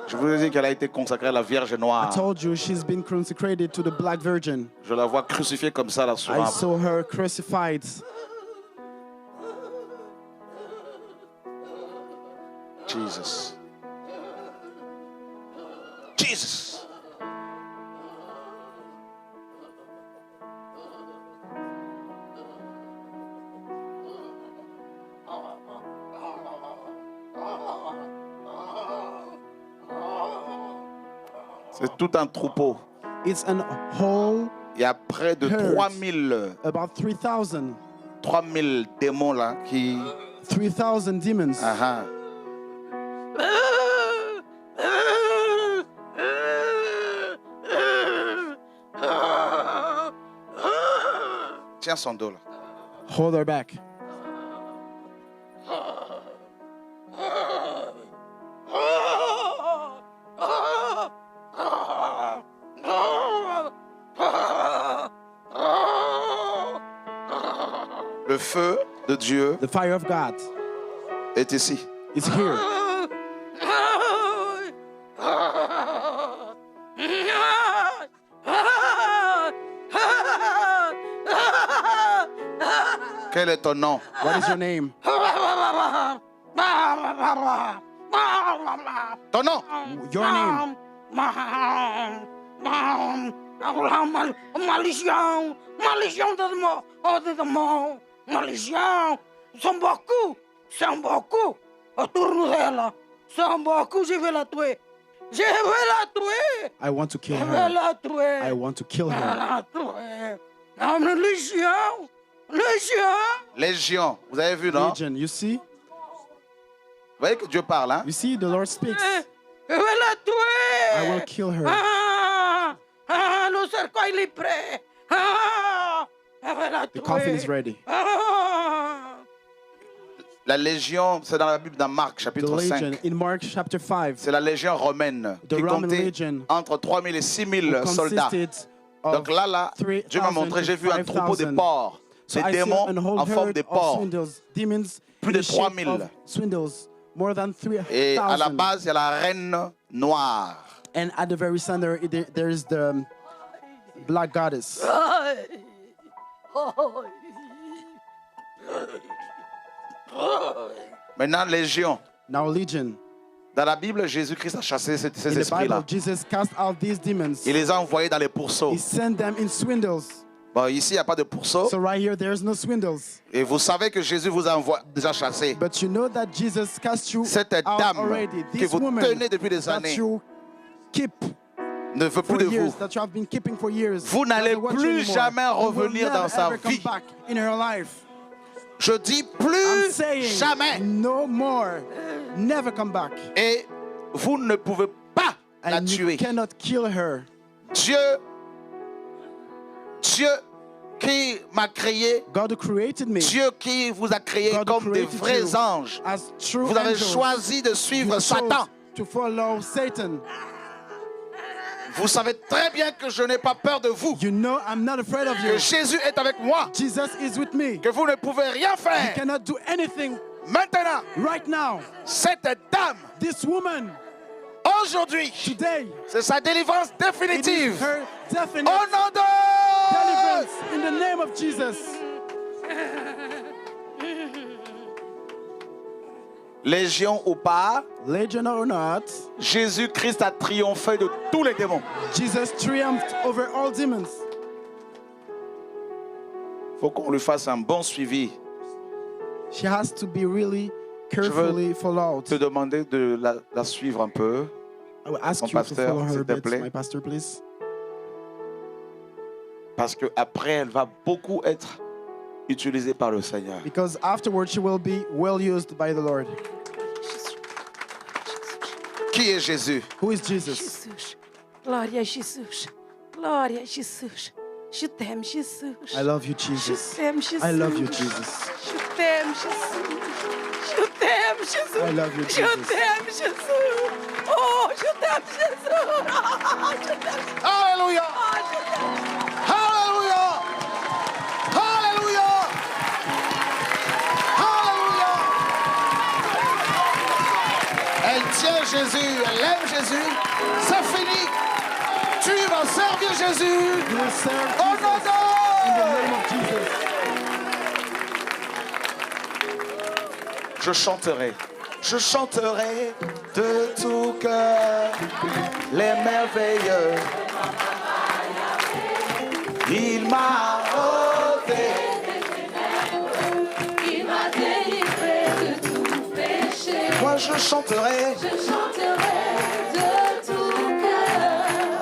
Speaker 2: Je vous ai dit qu'elle a été consacrée à la Vierge
Speaker 1: I
Speaker 2: Noire.
Speaker 1: told you she's been consecrated to the Black Virgin.
Speaker 2: Je la vois crucifiée comme ça là sur
Speaker 1: I
Speaker 2: un...
Speaker 1: saw her crucified.
Speaker 2: Jesus. Jesus. C'est tout un troupeau.
Speaker 1: It's an whole,
Speaker 2: Il y a près de
Speaker 1: Herds.
Speaker 2: 3000
Speaker 1: 3000
Speaker 2: démons là qui...
Speaker 1: 3,000 demons.
Speaker 2: Ah, ah. Tiens son dos là.
Speaker 1: Hold her back.
Speaker 2: Le feu de Dieu
Speaker 1: The fire of God
Speaker 2: est ici.
Speaker 1: is here.
Speaker 2: Quel est ton nom?
Speaker 1: What is your name?
Speaker 2: Ton nom?
Speaker 1: Your name.
Speaker 6: Maldition, maldition de mort, oh de mort, maldition, sont beaucoup, autour d'elle, sont beaucoup, je vais la tuer,
Speaker 1: I want to kill
Speaker 6: je vais
Speaker 1: her.
Speaker 6: la tuer,
Speaker 1: I want to kill
Speaker 6: je vais
Speaker 1: her.
Speaker 6: la tuer, légion,
Speaker 2: Légion. Vous avez vu, non?
Speaker 1: Legion, you see?
Speaker 2: Vous voyez que Dieu parle, hein?
Speaker 1: You see, the Lord speaks.
Speaker 6: je vais la tuer.
Speaker 1: I will kill her.
Speaker 6: Le cercueil est prêt. Je vais la
Speaker 1: The coffin is
Speaker 6: tuer.
Speaker 1: ready.
Speaker 2: La Légion, c'est dans la Bible, dans Marc,
Speaker 1: The
Speaker 2: chapitre
Speaker 1: legion
Speaker 2: 5.
Speaker 1: in Mark chapter 5
Speaker 2: C'est la Légion romaine
Speaker 1: The
Speaker 2: qui
Speaker 1: Roman
Speaker 2: comptait
Speaker 1: legion
Speaker 2: entre 3000 et 6000 soldats.
Speaker 1: consisted
Speaker 2: Donc
Speaker 1: of
Speaker 2: là,
Speaker 1: 3,000
Speaker 2: Dieu m'a montré, j'ai vu un
Speaker 1: to
Speaker 2: troupeau de
Speaker 1: 5,000.
Speaker 2: porcs.
Speaker 1: So
Speaker 2: Des
Speaker 1: I see
Speaker 2: démons
Speaker 1: an whole
Speaker 2: en forme
Speaker 1: herd
Speaker 2: de
Speaker 1: of
Speaker 2: porcs.
Speaker 1: swindles, demons
Speaker 2: Plus
Speaker 1: in
Speaker 2: de
Speaker 1: the shape
Speaker 2: 3000.
Speaker 1: of swindles, more than
Speaker 2: Et à la
Speaker 1: 3,000.
Speaker 2: base, il y a la reine noire.
Speaker 1: And at the very center, there is the black goddess.
Speaker 2: Maintenant, Légion.
Speaker 1: Now, legion.
Speaker 2: Dans la Bible, Jésus-Christ a chassé ces
Speaker 1: In the
Speaker 2: esprits-là.
Speaker 1: Bible, Jesus cast out these demons.
Speaker 2: Il les a envoyés dans les pourceaux.
Speaker 1: He sent them in swindles.
Speaker 2: Bon, ici, il n'y a pas de pourceaux.
Speaker 1: So right here, there's no swindles.
Speaker 2: Et vous savez que Jésus vous a déjà chassé.
Speaker 1: But you know that Jesus cast you
Speaker 2: Cette
Speaker 1: out
Speaker 2: dame
Speaker 1: already.
Speaker 2: que
Speaker 1: This
Speaker 2: vous
Speaker 1: woman
Speaker 2: tenez depuis des
Speaker 1: that
Speaker 2: années
Speaker 1: you keep
Speaker 2: ne veut plus
Speaker 1: for
Speaker 2: de
Speaker 1: years,
Speaker 2: vous.
Speaker 1: that you have been keeping for years.
Speaker 2: Vous n'allez
Speaker 1: doesn't want you
Speaker 2: plus
Speaker 1: anymore.
Speaker 2: jamais
Speaker 1: You will
Speaker 2: revenir
Speaker 1: never
Speaker 2: dans sa
Speaker 1: ever come
Speaker 2: vie.
Speaker 1: back in her life.
Speaker 2: Je dis
Speaker 1: I'm
Speaker 2: plus
Speaker 1: saying
Speaker 2: jamais.
Speaker 1: no more. Never come back.
Speaker 2: Et vous ne pouvez pas la
Speaker 1: And you
Speaker 2: tuer.
Speaker 1: cannot kill her.
Speaker 2: Dieu qui m'a créé,
Speaker 1: God who created me
Speaker 2: Dieu qui vous a créé
Speaker 1: God who
Speaker 2: comme des
Speaker 1: created
Speaker 2: vrais
Speaker 1: you
Speaker 2: anges.
Speaker 1: as true
Speaker 2: Vous avez
Speaker 1: angels.
Speaker 2: choisi de
Speaker 1: You
Speaker 2: suivre
Speaker 1: chose
Speaker 2: Satan.
Speaker 1: to follow Satan.
Speaker 2: Vous savez très bien que je n'ai pas peur de vous.
Speaker 1: You know I'm not afraid of
Speaker 2: Que
Speaker 1: you.
Speaker 2: Jésus est avec moi.
Speaker 1: Jesus is with me.
Speaker 2: Que vous ne pouvez rien
Speaker 1: You
Speaker 2: faire.
Speaker 1: cannot do anything
Speaker 2: Maintenant,
Speaker 1: right now.
Speaker 2: cette dame,
Speaker 1: This woman
Speaker 2: aujourd'hui,
Speaker 1: today,
Speaker 2: c'est sa délivrance
Speaker 1: it is
Speaker 2: définitive.
Speaker 1: her definite
Speaker 2: Au nom de...
Speaker 1: deliverance in the name of Jesus.
Speaker 2: Légion ou pas,
Speaker 1: Legion or not,
Speaker 2: Jésus-Christ a triomphé de tous les démons.
Speaker 1: Jesus triumphed over all demons.
Speaker 2: Il faut qu'on lui fasse un bon suivi.
Speaker 1: She has to be really carefully followed.
Speaker 2: Te demander de la suivre un peu.
Speaker 1: I will ask
Speaker 2: Mon
Speaker 1: you to
Speaker 2: pasteur,
Speaker 1: follow her
Speaker 2: s'il
Speaker 1: a
Speaker 2: te
Speaker 1: bit,
Speaker 2: plaît.
Speaker 1: my pastor, please.
Speaker 2: Parce qu'après, elle va beaucoup être utilisée par le Seigneur.
Speaker 1: Because afterwards she will be well used by the Lord.
Speaker 2: Qui est Jésus?
Speaker 1: Who is Jesus?
Speaker 6: Jesus, glória a Jesus, glória a Jesus. Je t'aime, Jesus.
Speaker 1: I love you,
Speaker 6: Je
Speaker 1: Jesus.
Speaker 6: t'aime, Jesus.
Speaker 1: I love you, Jesus.
Speaker 6: Je t'aime, Jesus. Je t'aime, Jesus.
Speaker 1: I love you,
Speaker 6: Je
Speaker 1: Jesus.
Speaker 6: t'aime, Jesus. Oh, je t'aime, Jesus. Je t'aime.
Speaker 2: Alléluia!
Speaker 6: Oh, je t'aime.
Speaker 2: Alléluia! Alléluia! Alléluia! Elle tient Jésus, elle aime Jésus. C'est fini. Tu vas servir Jésus.
Speaker 1: You will serve
Speaker 2: Au
Speaker 1: Jesus
Speaker 2: nom
Speaker 1: in the
Speaker 2: de...
Speaker 1: name of Jesus.
Speaker 2: Je chanterai de tout cœur les merveilleux. Il m'a ôté.
Speaker 3: Il m'a délivré de tout péché.
Speaker 2: Moi je chanterai
Speaker 3: Je chanterai de tout cœur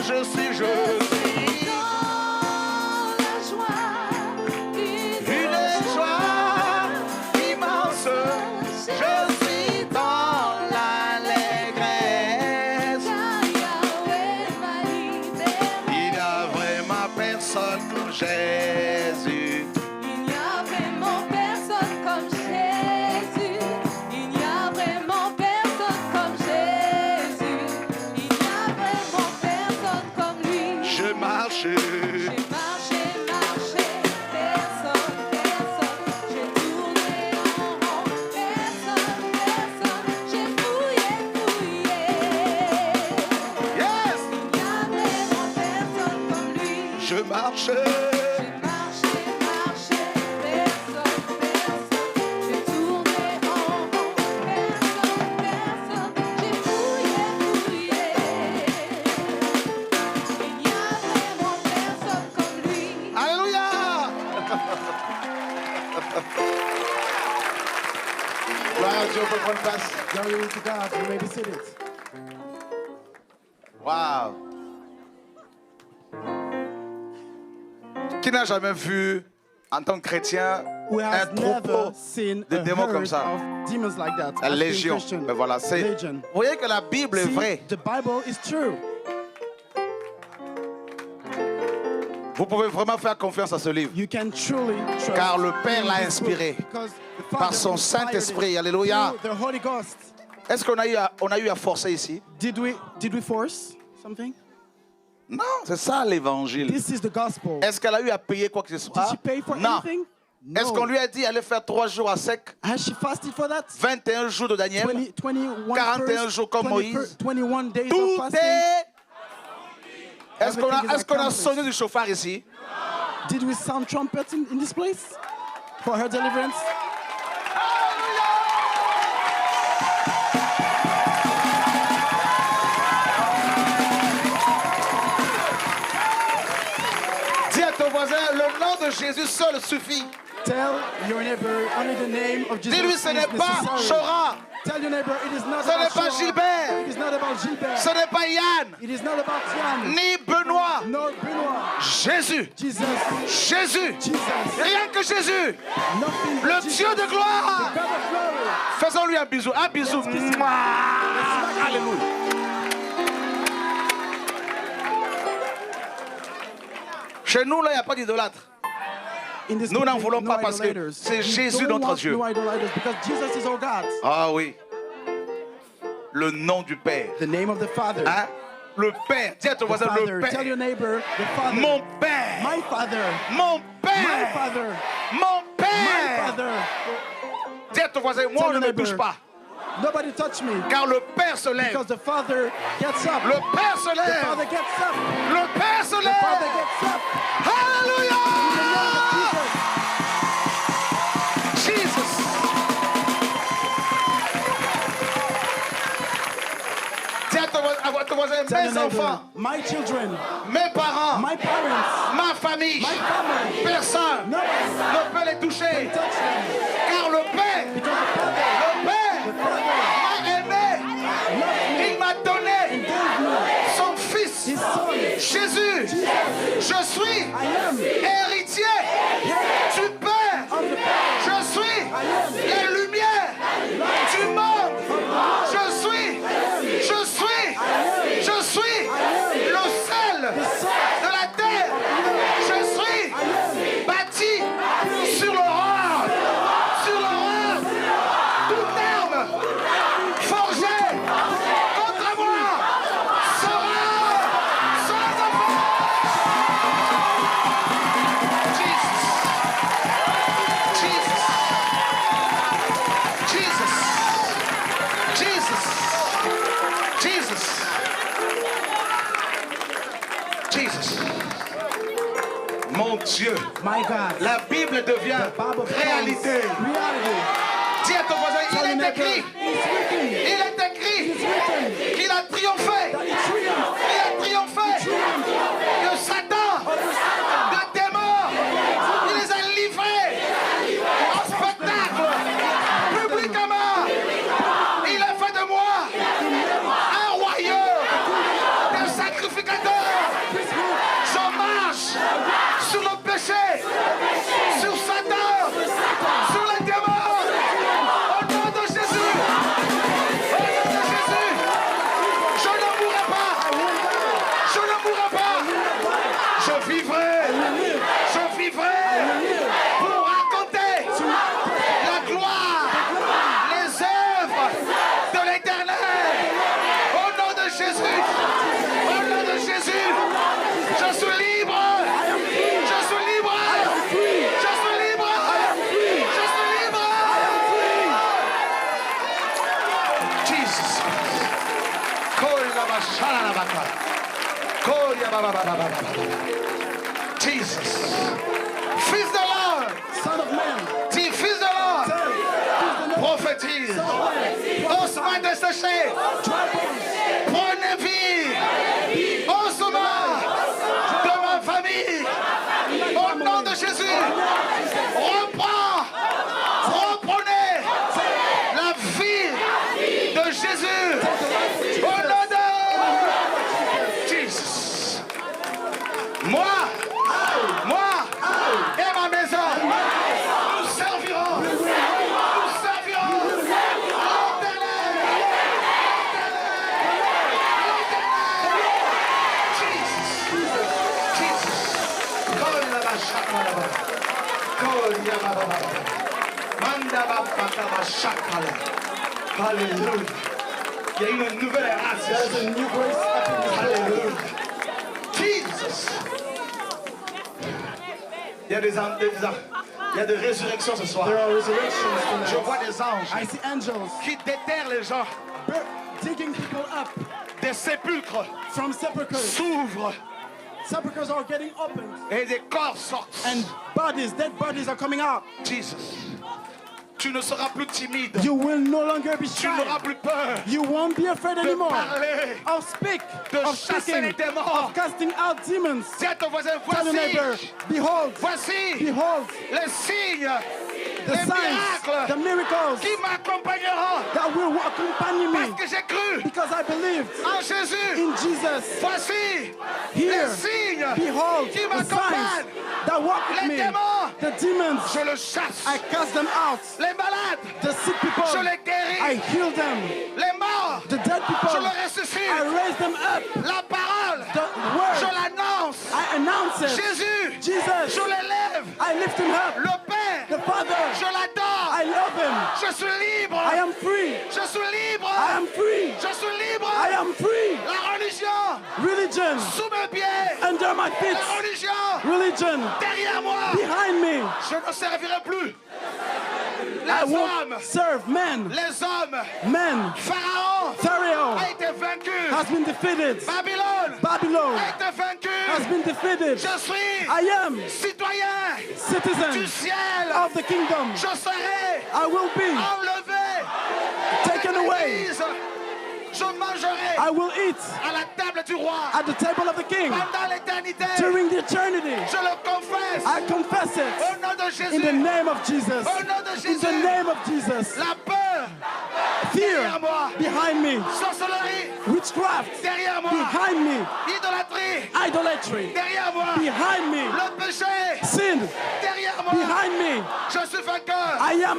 Speaker 2: je suis.
Speaker 3: Dans la joie,
Speaker 2: Une joie immense, je suis dans l'allégresse.
Speaker 3: car Yahweh m'a libéré.
Speaker 2: Il y a vraiment personne comme Jésus.
Speaker 3: Il n'y a vraiment personne comme Jésus. Il n'y a vraiment personne comme Jésus. Il n'y a vraiment personne comme lui.
Speaker 2: Je marche.
Speaker 3: J'ai marché, marché, personne, personne. J'ai tourné en rond, personne, personne. J'ai fouillé, fouillé.
Speaker 2: Yes!
Speaker 3: Il n'y a vraiment personne comme lui.
Speaker 2: Je marche.
Speaker 3: J'ai marché, marché, personne, personne. J'ai tourné en rond, personne, personne. J'ai fouillé, fouillé. Il n'y a vraiment personne comme lui.
Speaker 2: Alléluia! Gloire à Dieu, on peut prendre place.
Speaker 1: Glory to God. You may be seated.
Speaker 2: Waouh! Qui n'a jamais vu, en tant que chrétien,
Speaker 1: Who
Speaker 2: un
Speaker 1: has
Speaker 2: troupeau
Speaker 1: never seen
Speaker 2: de
Speaker 1: a
Speaker 2: démons comme
Speaker 1: herd
Speaker 2: ça?
Speaker 1: of demons like that?
Speaker 2: La
Speaker 1: As being
Speaker 2: légion.
Speaker 1: Christian.
Speaker 2: Mais voilà, c'est.
Speaker 1: Legion.
Speaker 2: Vous voyez que la Bible est
Speaker 1: See,
Speaker 2: vraie.
Speaker 1: the Bible is true.
Speaker 2: Vous pouvez vraiment faire confiance à ce livre.
Speaker 1: You can truly trust
Speaker 2: Car le Père
Speaker 1: in
Speaker 2: l'a
Speaker 1: this
Speaker 2: inspiré
Speaker 1: book because the Father
Speaker 2: par son
Speaker 1: inspired
Speaker 2: Saint-Esprit.
Speaker 1: it
Speaker 2: Alléluia.
Speaker 1: through the Holy Ghost.
Speaker 2: Est-ce qu'on a eu à forcer ici?
Speaker 1: Did we force something?
Speaker 2: Non, c'est ça l'évangile.
Speaker 1: This is the gospel.
Speaker 2: Est-ce qu'elle a eu à payer quoi que ce soit?
Speaker 1: Did she pay for
Speaker 2: Non.
Speaker 1: anything?
Speaker 2: Est-ce
Speaker 1: No.
Speaker 2: qu'on lui a dit d'aller faire 3 jours à sec,
Speaker 1: Has she fasted for that?
Speaker 2: 21 jours de Daniel?
Speaker 1: 21
Speaker 2: 41
Speaker 1: first,
Speaker 2: jours comme
Speaker 1: 20
Speaker 2: Moïse.
Speaker 1: 21 days of
Speaker 2: Tout
Speaker 1: fasting.
Speaker 2: est. Est-ce qu'on
Speaker 1: Everything is
Speaker 2: a
Speaker 1: accomplished.
Speaker 2: sonné du chauffard ici?
Speaker 1: Did we sound trumpets in this place for her deliverance?
Speaker 2: Dis à ton voisin, le nom de Jésus seul suffit.
Speaker 1: Tell your neighbor only the name of Jesus
Speaker 2: Dis-lui,
Speaker 1: is
Speaker 2: ce n'est pas
Speaker 1: necessary.
Speaker 2: Chora,
Speaker 1: Tell your neighbor it is not
Speaker 2: ce n'est
Speaker 1: about
Speaker 2: pas
Speaker 1: Shora.
Speaker 2: Gilbert,
Speaker 1: It is not about Gilbert.
Speaker 2: ce n'est pas Yann,
Speaker 1: It is not about Jan.
Speaker 2: ni Benoît.
Speaker 1: Nor Benoit.
Speaker 2: Jésus,
Speaker 1: Jesus.
Speaker 2: Jésus,
Speaker 1: Jesus.
Speaker 2: rien que Jésus,
Speaker 1: Nothing but
Speaker 2: le
Speaker 1: Jesus.
Speaker 2: Dieu de gloire.
Speaker 1: God of glory.
Speaker 2: Faisons-lui un bisou, un bisou. Mouah. Alléluia. Chez nous, là, il n'y a pas d'idolâtre.
Speaker 1: In this
Speaker 2: Nous n'en
Speaker 1: building,
Speaker 2: voulons
Speaker 1: no
Speaker 2: pas parce que
Speaker 1: idolaters.
Speaker 2: c'est
Speaker 1: We
Speaker 2: Jésus
Speaker 1: don't
Speaker 2: notre
Speaker 1: want
Speaker 2: Dieu.
Speaker 1: No idolaters because Jesus is our God.
Speaker 2: Ah oui. Le nom du Père.
Speaker 1: The name of the Father.
Speaker 2: Hein? Le Père. Dis à ton
Speaker 1: The
Speaker 2: voisin,
Speaker 1: Father.
Speaker 2: le
Speaker 1: Tell your
Speaker 2: Père.
Speaker 1: neighbor the Father.
Speaker 2: Mon Père.
Speaker 1: My Father.
Speaker 2: Mon
Speaker 1: My
Speaker 2: Père.
Speaker 1: Father.
Speaker 2: Mon
Speaker 1: My
Speaker 2: Père.
Speaker 1: Father.
Speaker 2: Dis à ton voisin, moi,
Speaker 1: Tell
Speaker 2: on ne
Speaker 1: your
Speaker 2: me
Speaker 1: neighbor.
Speaker 2: touche pas.
Speaker 1: Nobody touch me.
Speaker 2: Car le Père se lève.
Speaker 1: Because the Father gets up.
Speaker 2: Le Père se
Speaker 1: The
Speaker 2: lève.
Speaker 1: Father gets up.
Speaker 2: Le Père se
Speaker 1: The Father
Speaker 2: lève.
Speaker 1: gets up.
Speaker 2: Alléluia.
Speaker 1: In the name of Jesus.
Speaker 2: Jesus. Dis à ton voisin,
Speaker 1: Tell your
Speaker 2: mes
Speaker 1: neighbor,
Speaker 2: enfants,
Speaker 1: my children,
Speaker 2: mes parents,
Speaker 1: my parents,
Speaker 2: ma famille,
Speaker 1: my family,
Speaker 2: personne
Speaker 1: nobody
Speaker 2: ne peut les toucher.
Speaker 1: touch them.
Speaker 2: Car le Père,
Speaker 1: Because the Father
Speaker 2: le Père m'a aimé.
Speaker 1: loves me
Speaker 2: Il m'a donné
Speaker 1: and gave me
Speaker 2: son Fils,
Speaker 1: His Son.
Speaker 2: Jésus. Je suis
Speaker 1: I am
Speaker 2: héritier du Père.
Speaker 1: of the Father.
Speaker 2: Je suis la lumière du monde. Je suis le sel de la terre. Je suis bâti sur le roc. Toute arme forgée contre moi sera sans effet. Jesus. Mon Dieu.
Speaker 1: My God.
Speaker 2: La Bible devient
Speaker 1: The Bible becomes
Speaker 2: réalité.
Speaker 1: reality.
Speaker 2: Dis à ton voisin,
Speaker 1: Tell your
Speaker 2: il est
Speaker 1: neighbor,
Speaker 2: écrit.
Speaker 1: it's written.
Speaker 2: Il est écrit
Speaker 1: It's written
Speaker 2: qu'il a triomphé.
Speaker 1: that he triumphed.
Speaker 2: Il a triomphé de Satan, de tes morts. Il les a livrés en spectacle, publiquement. Il a fait de moi un royaume, un sacrificateur. Jesus. Fils de l'homme.
Speaker 1: Son of man.
Speaker 2: Dis fils de l'homme. Prophétise. Ossements desséchés. Prenez vie. Ossements de ma famille. Au nom de Jésus. Reprenez la vie de Jésus. Au nom de Jesus. Moi et ma maison, nous servirons Alléluia. Il y a une nouvelle race.
Speaker 1: There's a new grace happening.
Speaker 2: Alléluia. Jesus. Il y a des résurrections ce soir.
Speaker 1: There are resurrections
Speaker 2: Je
Speaker 1: tonight.
Speaker 2: vois des anges
Speaker 1: I see angels
Speaker 2: qui déterrent les gens.
Speaker 1: digging people up
Speaker 2: Des sépulcres
Speaker 1: from sepulchres.
Speaker 2: s'ouvrent
Speaker 1: Sepulchres are getting opened.
Speaker 2: et des corps sortent.
Speaker 1: And dead bodies are coming out.
Speaker 2: Jesus. Tu ne seras plus timide.
Speaker 1: You will no longer be
Speaker 2: Tu n'auras
Speaker 1: shy.
Speaker 2: plus peur
Speaker 1: You won't be afraid
Speaker 2: de
Speaker 1: anymore.
Speaker 2: parler,
Speaker 1: Of speak,
Speaker 2: de
Speaker 1: of
Speaker 2: chasser les
Speaker 1: speaking,
Speaker 2: démons.
Speaker 1: of casting out demons.
Speaker 2: Dis à ton voisin,
Speaker 1: Tell your neighbor,
Speaker 2: voici,
Speaker 1: behold,
Speaker 2: voici
Speaker 1: behold,
Speaker 2: les signes,
Speaker 1: the
Speaker 2: les
Speaker 1: signs,
Speaker 2: miracles
Speaker 1: the miracles
Speaker 2: qui m'accompagneront
Speaker 1: that will accompany
Speaker 2: parce
Speaker 1: me
Speaker 2: que j'ai cru
Speaker 1: because I believed
Speaker 2: en Jésus.
Speaker 1: in Jesus.
Speaker 2: Voici
Speaker 1: Here,
Speaker 2: les signes
Speaker 1: behold,
Speaker 2: qui
Speaker 1: the
Speaker 2: m'accompagnent.
Speaker 1: signs that walk with
Speaker 2: Les
Speaker 1: me.
Speaker 2: démons,
Speaker 1: The demons,
Speaker 2: je le chasse.
Speaker 1: I cast them out.
Speaker 2: Les malades,
Speaker 1: The sick people,
Speaker 2: je les
Speaker 1: I
Speaker 2: guéris.
Speaker 1: heal them.
Speaker 2: Les morts,
Speaker 1: The dead
Speaker 2: je
Speaker 1: people,
Speaker 2: les
Speaker 1: I
Speaker 2: ressuscite.
Speaker 1: raise them up.
Speaker 2: La parole,
Speaker 1: The
Speaker 2: je
Speaker 1: word,
Speaker 2: l'annonce.
Speaker 1: I announce it.
Speaker 2: Jésus,
Speaker 1: Jesus,
Speaker 2: je l'élève.
Speaker 1: I lift him up.
Speaker 2: Le Père,
Speaker 1: The Father,
Speaker 2: je l'adore.
Speaker 1: I love him.
Speaker 2: Je suis libre.
Speaker 1: I am free.
Speaker 2: Je suis libre.
Speaker 1: I am free.
Speaker 2: Je suis libre.
Speaker 1: I am free.
Speaker 2: La religion
Speaker 1: Religion
Speaker 2: sous mes pieds.
Speaker 1: under my feet.
Speaker 2: La religion
Speaker 1: Religion
Speaker 2: derrière moi.
Speaker 1: behind me.
Speaker 2: Je ne servirai plus.
Speaker 1: I
Speaker 2: Les hommes,
Speaker 1: won't serve men.
Speaker 2: les hommes.
Speaker 1: Men.
Speaker 2: Pharaon
Speaker 1: Pharaoh
Speaker 2: a été vaincu.
Speaker 1: has been defeated.
Speaker 2: Babylone
Speaker 1: Babylon
Speaker 2: a été vaincu.
Speaker 1: has been defeated.
Speaker 2: Je suis
Speaker 1: I am
Speaker 2: citoyen du
Speaker 1: citizen
Speaker 2: ciel.
Speaker 1: of the kingdom.
Speaker 2: Je serai
Speaker 1: I will be
Speaker 2: enlevé.
Speaker 1: taken
Speaker 2: avec
Speaker 1: away.
Speaker 2: l'Église. Je mangerai
Speaker 1: I will eat
Speaker 2: à la table du roi
Speaker 1: at the table of the king
Speaker 2: pendant l'éternité.
Speaker 1: during the eternity.
Speaker 2: Je le confesse
Speaker 1: I confess
Speaker 2: au
Speaker 1: it
Speaker 2: nom de Jésus.
Speaker 1: in the name of Jesus.
Speaker 2: Au nom de
Speaker 1: In
Speaker 2: Jésus.
Speaker 1: the name of Jesus.
Speaker 2: La peur
Speaker 1: Fear
Speaker 2: derrière moi.
Speaker 1: behind me.
Speaker 2: Sorcellerie
Speaker 1: Witchcraft
Speaker 2: derrière moi.
Speaker 1: behind me.
Speaker 2: Idolâtrie
Speaker 1: Idolatry
Speaker 2: derrière moi.
Speaker 1: behind me.
Speaker 2: Le péché
Speaker 1: Sin
Speaker 2: derrière moi.
Speaker 1: behind me.
Speaker 2: Je suis vainqueur.
Speaker 1: I am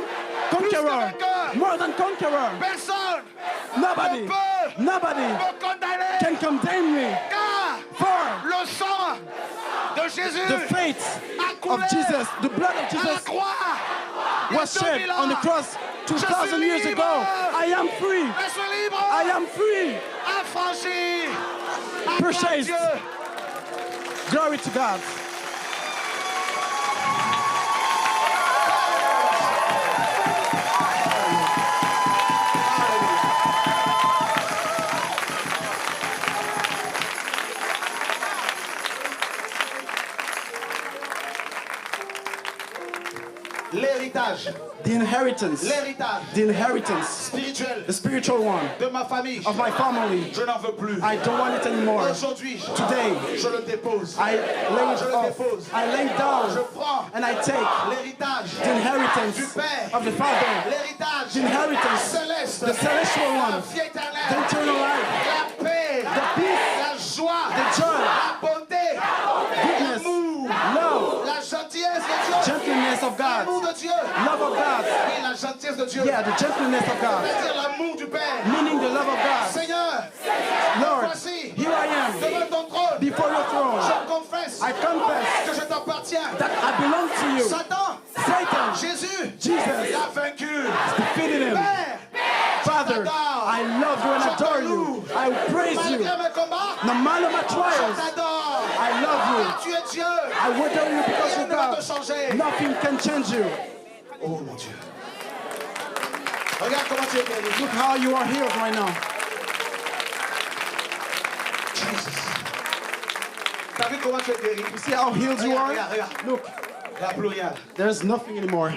Speaker 1: conqueror.
Speaker 2: vainqueur.
Speaker 1: More than conqueror.
Speaker 2: Personne
Speaker 1: Nobody,
Speaker 2: ne peut
Speaker 1: nobody
Speaker 2: me condamner.
Speaker 1: can condemn me.
Speaker 2: Car
Speaker 1: For
Speaker 2: le sang de Jésus
Speaker 1: the faith
Speaker 2: a coulé
Speaker 1: of Jesus, the blood of
Speaker 2: à la
Speaker 1: Jesus
Speaker 2: croix. Il y a
Speaker 1: was shed
Speaker 2: 2000
Speaker 1: on the
Speaker 2: ans.
Speaker 1: cross 2,000 years
Speaker 2: libre.
Speaker 1: ago. I am free.
Speaker 2: Je suis libre.
Speaker 1: I am free.
Speaker 2: Affranchi. Acclame
Speaker 1: Purchased.
Speaker 2: Dieu.
Speaker 1: Glory to God.
Speaker 2: L'héritage.
Speaker 1: The inheritance.
Speaker 2: L'héritage
Speaker 1: The inheritance.
Speaker 2: spirituel
Speaker 1: The spiritual one
Speaker 2: de ma famille.
Speaker 1: of my family.
Speaker 2: Je n'en veux plus.
Speaker 1: I don't want it anymore.
Speaker 2: Aujourd'hui,
Speaker 1: Today,
Speaker 2: je le dépose.
Speaker 1: I lay it
Speaker 2: Je le
Speaker 1: off.
Speaker 2: dépose.
Speaker 1: I lay it
Speaker 2: Je
Speaker 1: down
Speaker 2: prends
Speaker 1: and I take
Speaker 2: l'héritage
Speaker 1: the inheritance
Speaker 2: du Père.
Speaker 1: of the Father,
Speaker 2: L'héritage
Speaker 1: the inheritance,
Speaker 2: céleste.
Speaker 1: the celestial
Speaker 2: La
Speaker 1: one,
Speaker 2: vie
Speaker 1: the
Speaker 2: éternelle.
Speaker 1: eternal life,
Speaker 2: La paix.
Speaker 1: the peace,
Speaker 2: La joie.
Speaker 1: the joy,
Speaker 2: La bonté.
Speaker 1: goodness,
Speaker 2: L'amour.
Speaker 1: love,
Speaker 2: La gentillesse de Dieu.
Speaker 1: gentleness of
Speaker 2: L'amour
Speaker 1: God,
Speaker 2: de Dieu.
Speaker 1: love of God.
Speaker 2: Oui, la gentillesse de Dieu.
Speaker 1: Yeah, the gentleness of God,
Speaker 2: C'est-à-dire l'amour du Père.
Speaker 1: meaning the love of God.
Speaker 2: Seigneur,
Speaker 1: Lord,
Speaker 2: voici,
Speaker 1: here I am
Speaker 2: devant ton trône,
Speaker 1: before your throne.
Speaker 2: je confesse
Speaker 1: I confess
Speaker 2: que je t'appartiens.
Speaker 1: that I belong to you.
Speaker 2: Satan,
Speaker 1: Satan,
Speaker 2: Jésus,
Speaker 1: Jesus,
Speaker 2: l'a vaincu.
Speaker 1: defeated him.
Speaker 2: Père,
Speaker 1: Father, I love you and adore you. I praise you.
Speaker 2: malgré mes combats,
Speaker 1: No matter my
Speaker 2: je
Speaker 1: trials,
Speaker 2: t'adore.
Speaker 1: I love you.
Speaker 2: Car tu es Dieu.
Speaker 1: I adore you because
Speaker 2: Rien
Speaker 1: of
Speaker 2: ne va te
Speaker 1: God.
Speaker 2: changer.
Speaker 1: Nothing can change you.
Speaker 2: Oh mon Dieu. Regarde comment tu es guéri.
Speaker 1: Look how you are healed right now.
Speaker 2: Jesus. T'as vu comment tu es guéri?
Speaker 1: You see how healed you
Speaker 2: Regarde,
Speaker 1: are?
Speaker 2: regarde.
Speaker 1: Look,
Speaker 2: Il n'y a plus rien.
Speaker 1: there's nothing anymore.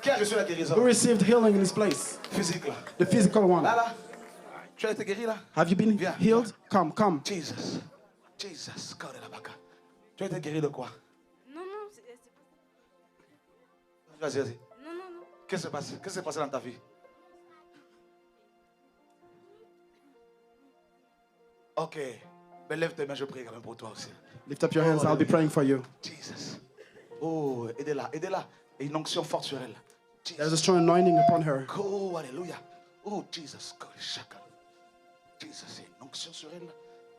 Speaker 2: Qui a reçu la guérison?
Speaker 1: Who received healing in this place?
Speaker 2: Physique là.
Speaker 1: The physical one.
Speaker 2: Là, là. Tu as été guéri là?
Speaker 1: Have you been
Speaker 2: Viens,
Speaker 1: healed? Come, come.
Speaker 2: Jesus. Jesus. God de la baka. Tu as été guéri de quoi?
Speaker 3: Non, non, c'est pas...
Speaker 2: Vas-y, vas-y.
Speaker 3: Non, non, non.
Speaker 2: Qu'est-ce qui s'est passé? Qu'est-ce qui s'est passé dans ta vie? Ok. Mais lève tes mains, je prie quand même pour toi aussi.
Speaker 1: Lift up your hands. I'll be praying for you.
Speaker 2: Jesus. Oh, aidez-la, aidez-la. Et une onction forte sur elle.
Speaker 1: There's a
Speaker 2: Jesus.
Speaker 1: strong anointing upon her.
Speaker 2: Oh, alléluia. Oh, Jesus. God, chacun. Jesus, c'est une onction sur elle.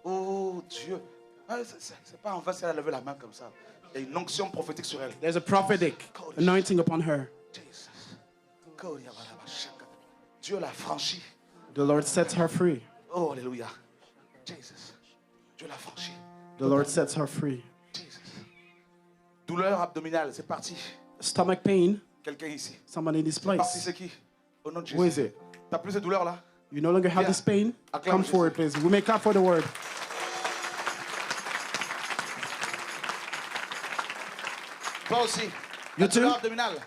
Speaker 2: Oh, Dieu. Ah, c'est pas en vain si elle a levé la main comme ça. Il y a une onction prophétique sur elle.
Speaker 1: There's a prophetic anointing upon her.
Speaker 2: Jesus. God, yabalaba, chacun. Dieu l'a franchi.
Speaker 1: The Lord sets her free.
Speaker 2: Oh, alléluia. Jesus. Dieu l'a franchi.
Speaker 1: The Lord sets her free.
Speaker 2: Jesus. Douleur abdominale, c'est parti.
Speaker 1: Stomach pain.
Speaker 2: Quelqu'un ici.
Speaker 1: Somebody in this
Speaker 2: Parti,
Speaker 1: place.
Speaker 2: c'est qui? Au nom de
Speaker 1: Who is
Speaker 2: Jésus.
Speaker 1: it?
Speaker 2: T'as plus de douleur là?
Speaker 1: You no longer have
Speaker 2: Yeah.
Speaker 1: this pain?
Speaker 2: Acclame
Speaker 1: Come
Speaker 2: Jesus.
Speaker 1: forward, please. We may clap for the word.
Speaker 2: Toi aussi.
Speaker 1: You
Speaker 2: La douleur
Speaker 1: too?
Speaker 2: abdominale.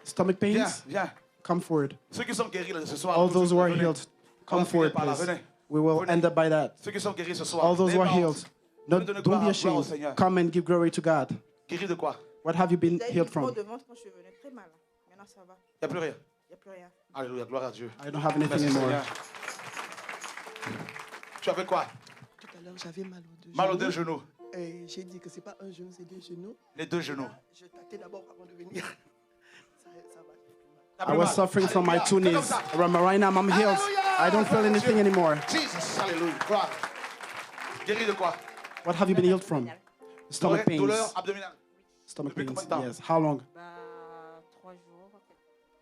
Speaker 1: Stomach
Speaker 2: Viens,
Speaker 1: pains?
Speaker 2: viens.
Speaker 1: Come forward.
Speaker 2: Ceux qui sont guéris là, ce soir.
Speaker 1: All
Speaker 2: tous,
Speaker 1: those who are
Speaker 2: venez.
Speaker 1: healed,
Speaker 2: On
Speaker 1: come
Speaker 2: va finir
Speaker 1: forward,
Speaker 2: par là,
Speaker 1: please.
Speaker 2: venez.
Speaker 1: We will
Speaker 2: Venez.
Speaker 1: end up by that.
Speaker 2: Ceux qui sont guéris ce soir.
Speaker 1: All those who are
Speaker 2: n'ayez pas
Speaker 1: healed,
Speaker 2: honte.
Speaker 1: don't
Speaker 2: Venez donner
Speaker 1: be
Speaker 2: gloire au
Speaker 1: ashamed.
Speaker 2: Seigneur.
Speaker 1: Come and give glory to God.
Speaker 2: Guéris de quoi?
Speaker 1: What have you been healed from?
Speaker 4: de ventre quand je suis venue, très mal. Maintenant ça va,
Speaker 2: Il n'y a plus rien.
Speaker 4: il n'y a plus rien.
Speaker 2: Alléluia, gloire à Dieu.
Speaker 1: I don't have anything
Speaker 2: Merci
Speaker 1: anymore.
Speaker 2: Seigneur. Tu avais quoi?
Speaker 8: Tout à l'heure, j'avais mal aux deux
Speaker 2: Mal aux
Speaker 8: genoux.
Speaker 2: deux genoux.
Speaker 8: Et j'ai dit que c'est pas un genou, c'est deux genoux.
Speaker 2: Les deux genoux.
Speaker 8: Je tâtais d'abord avant de venir. Ça va.
Speaker 2: T'as
Speaker 1: I
Speaker 2: plus
Speaker 1: was
Speaker 2: mal.
Speaker 1: suffering from my
Speaker 2: Alléluia.
Speaker 1: two
Speaker 2: Fais comme
Speaker 1: knees.
Speaker 2: ça.
Speaker 1: Right now, I'm healed. I don't feel anything anymore.
Speaker 2: Jesus, alléluia. Gloire. Guéris de quoi?
Speaker 1: What have you been healed from? Stomach
Speaker 2: Douleur
Speaker 1: pains.
Speaker 2: abdominale.
Speaker 1: Stomach
Speaker 2: Depuis
Speaker 1: pains.
Speaker 2: combien de temps?
Speaker 1: Yes. How long?
Speaker 3: Bah, 3 jours.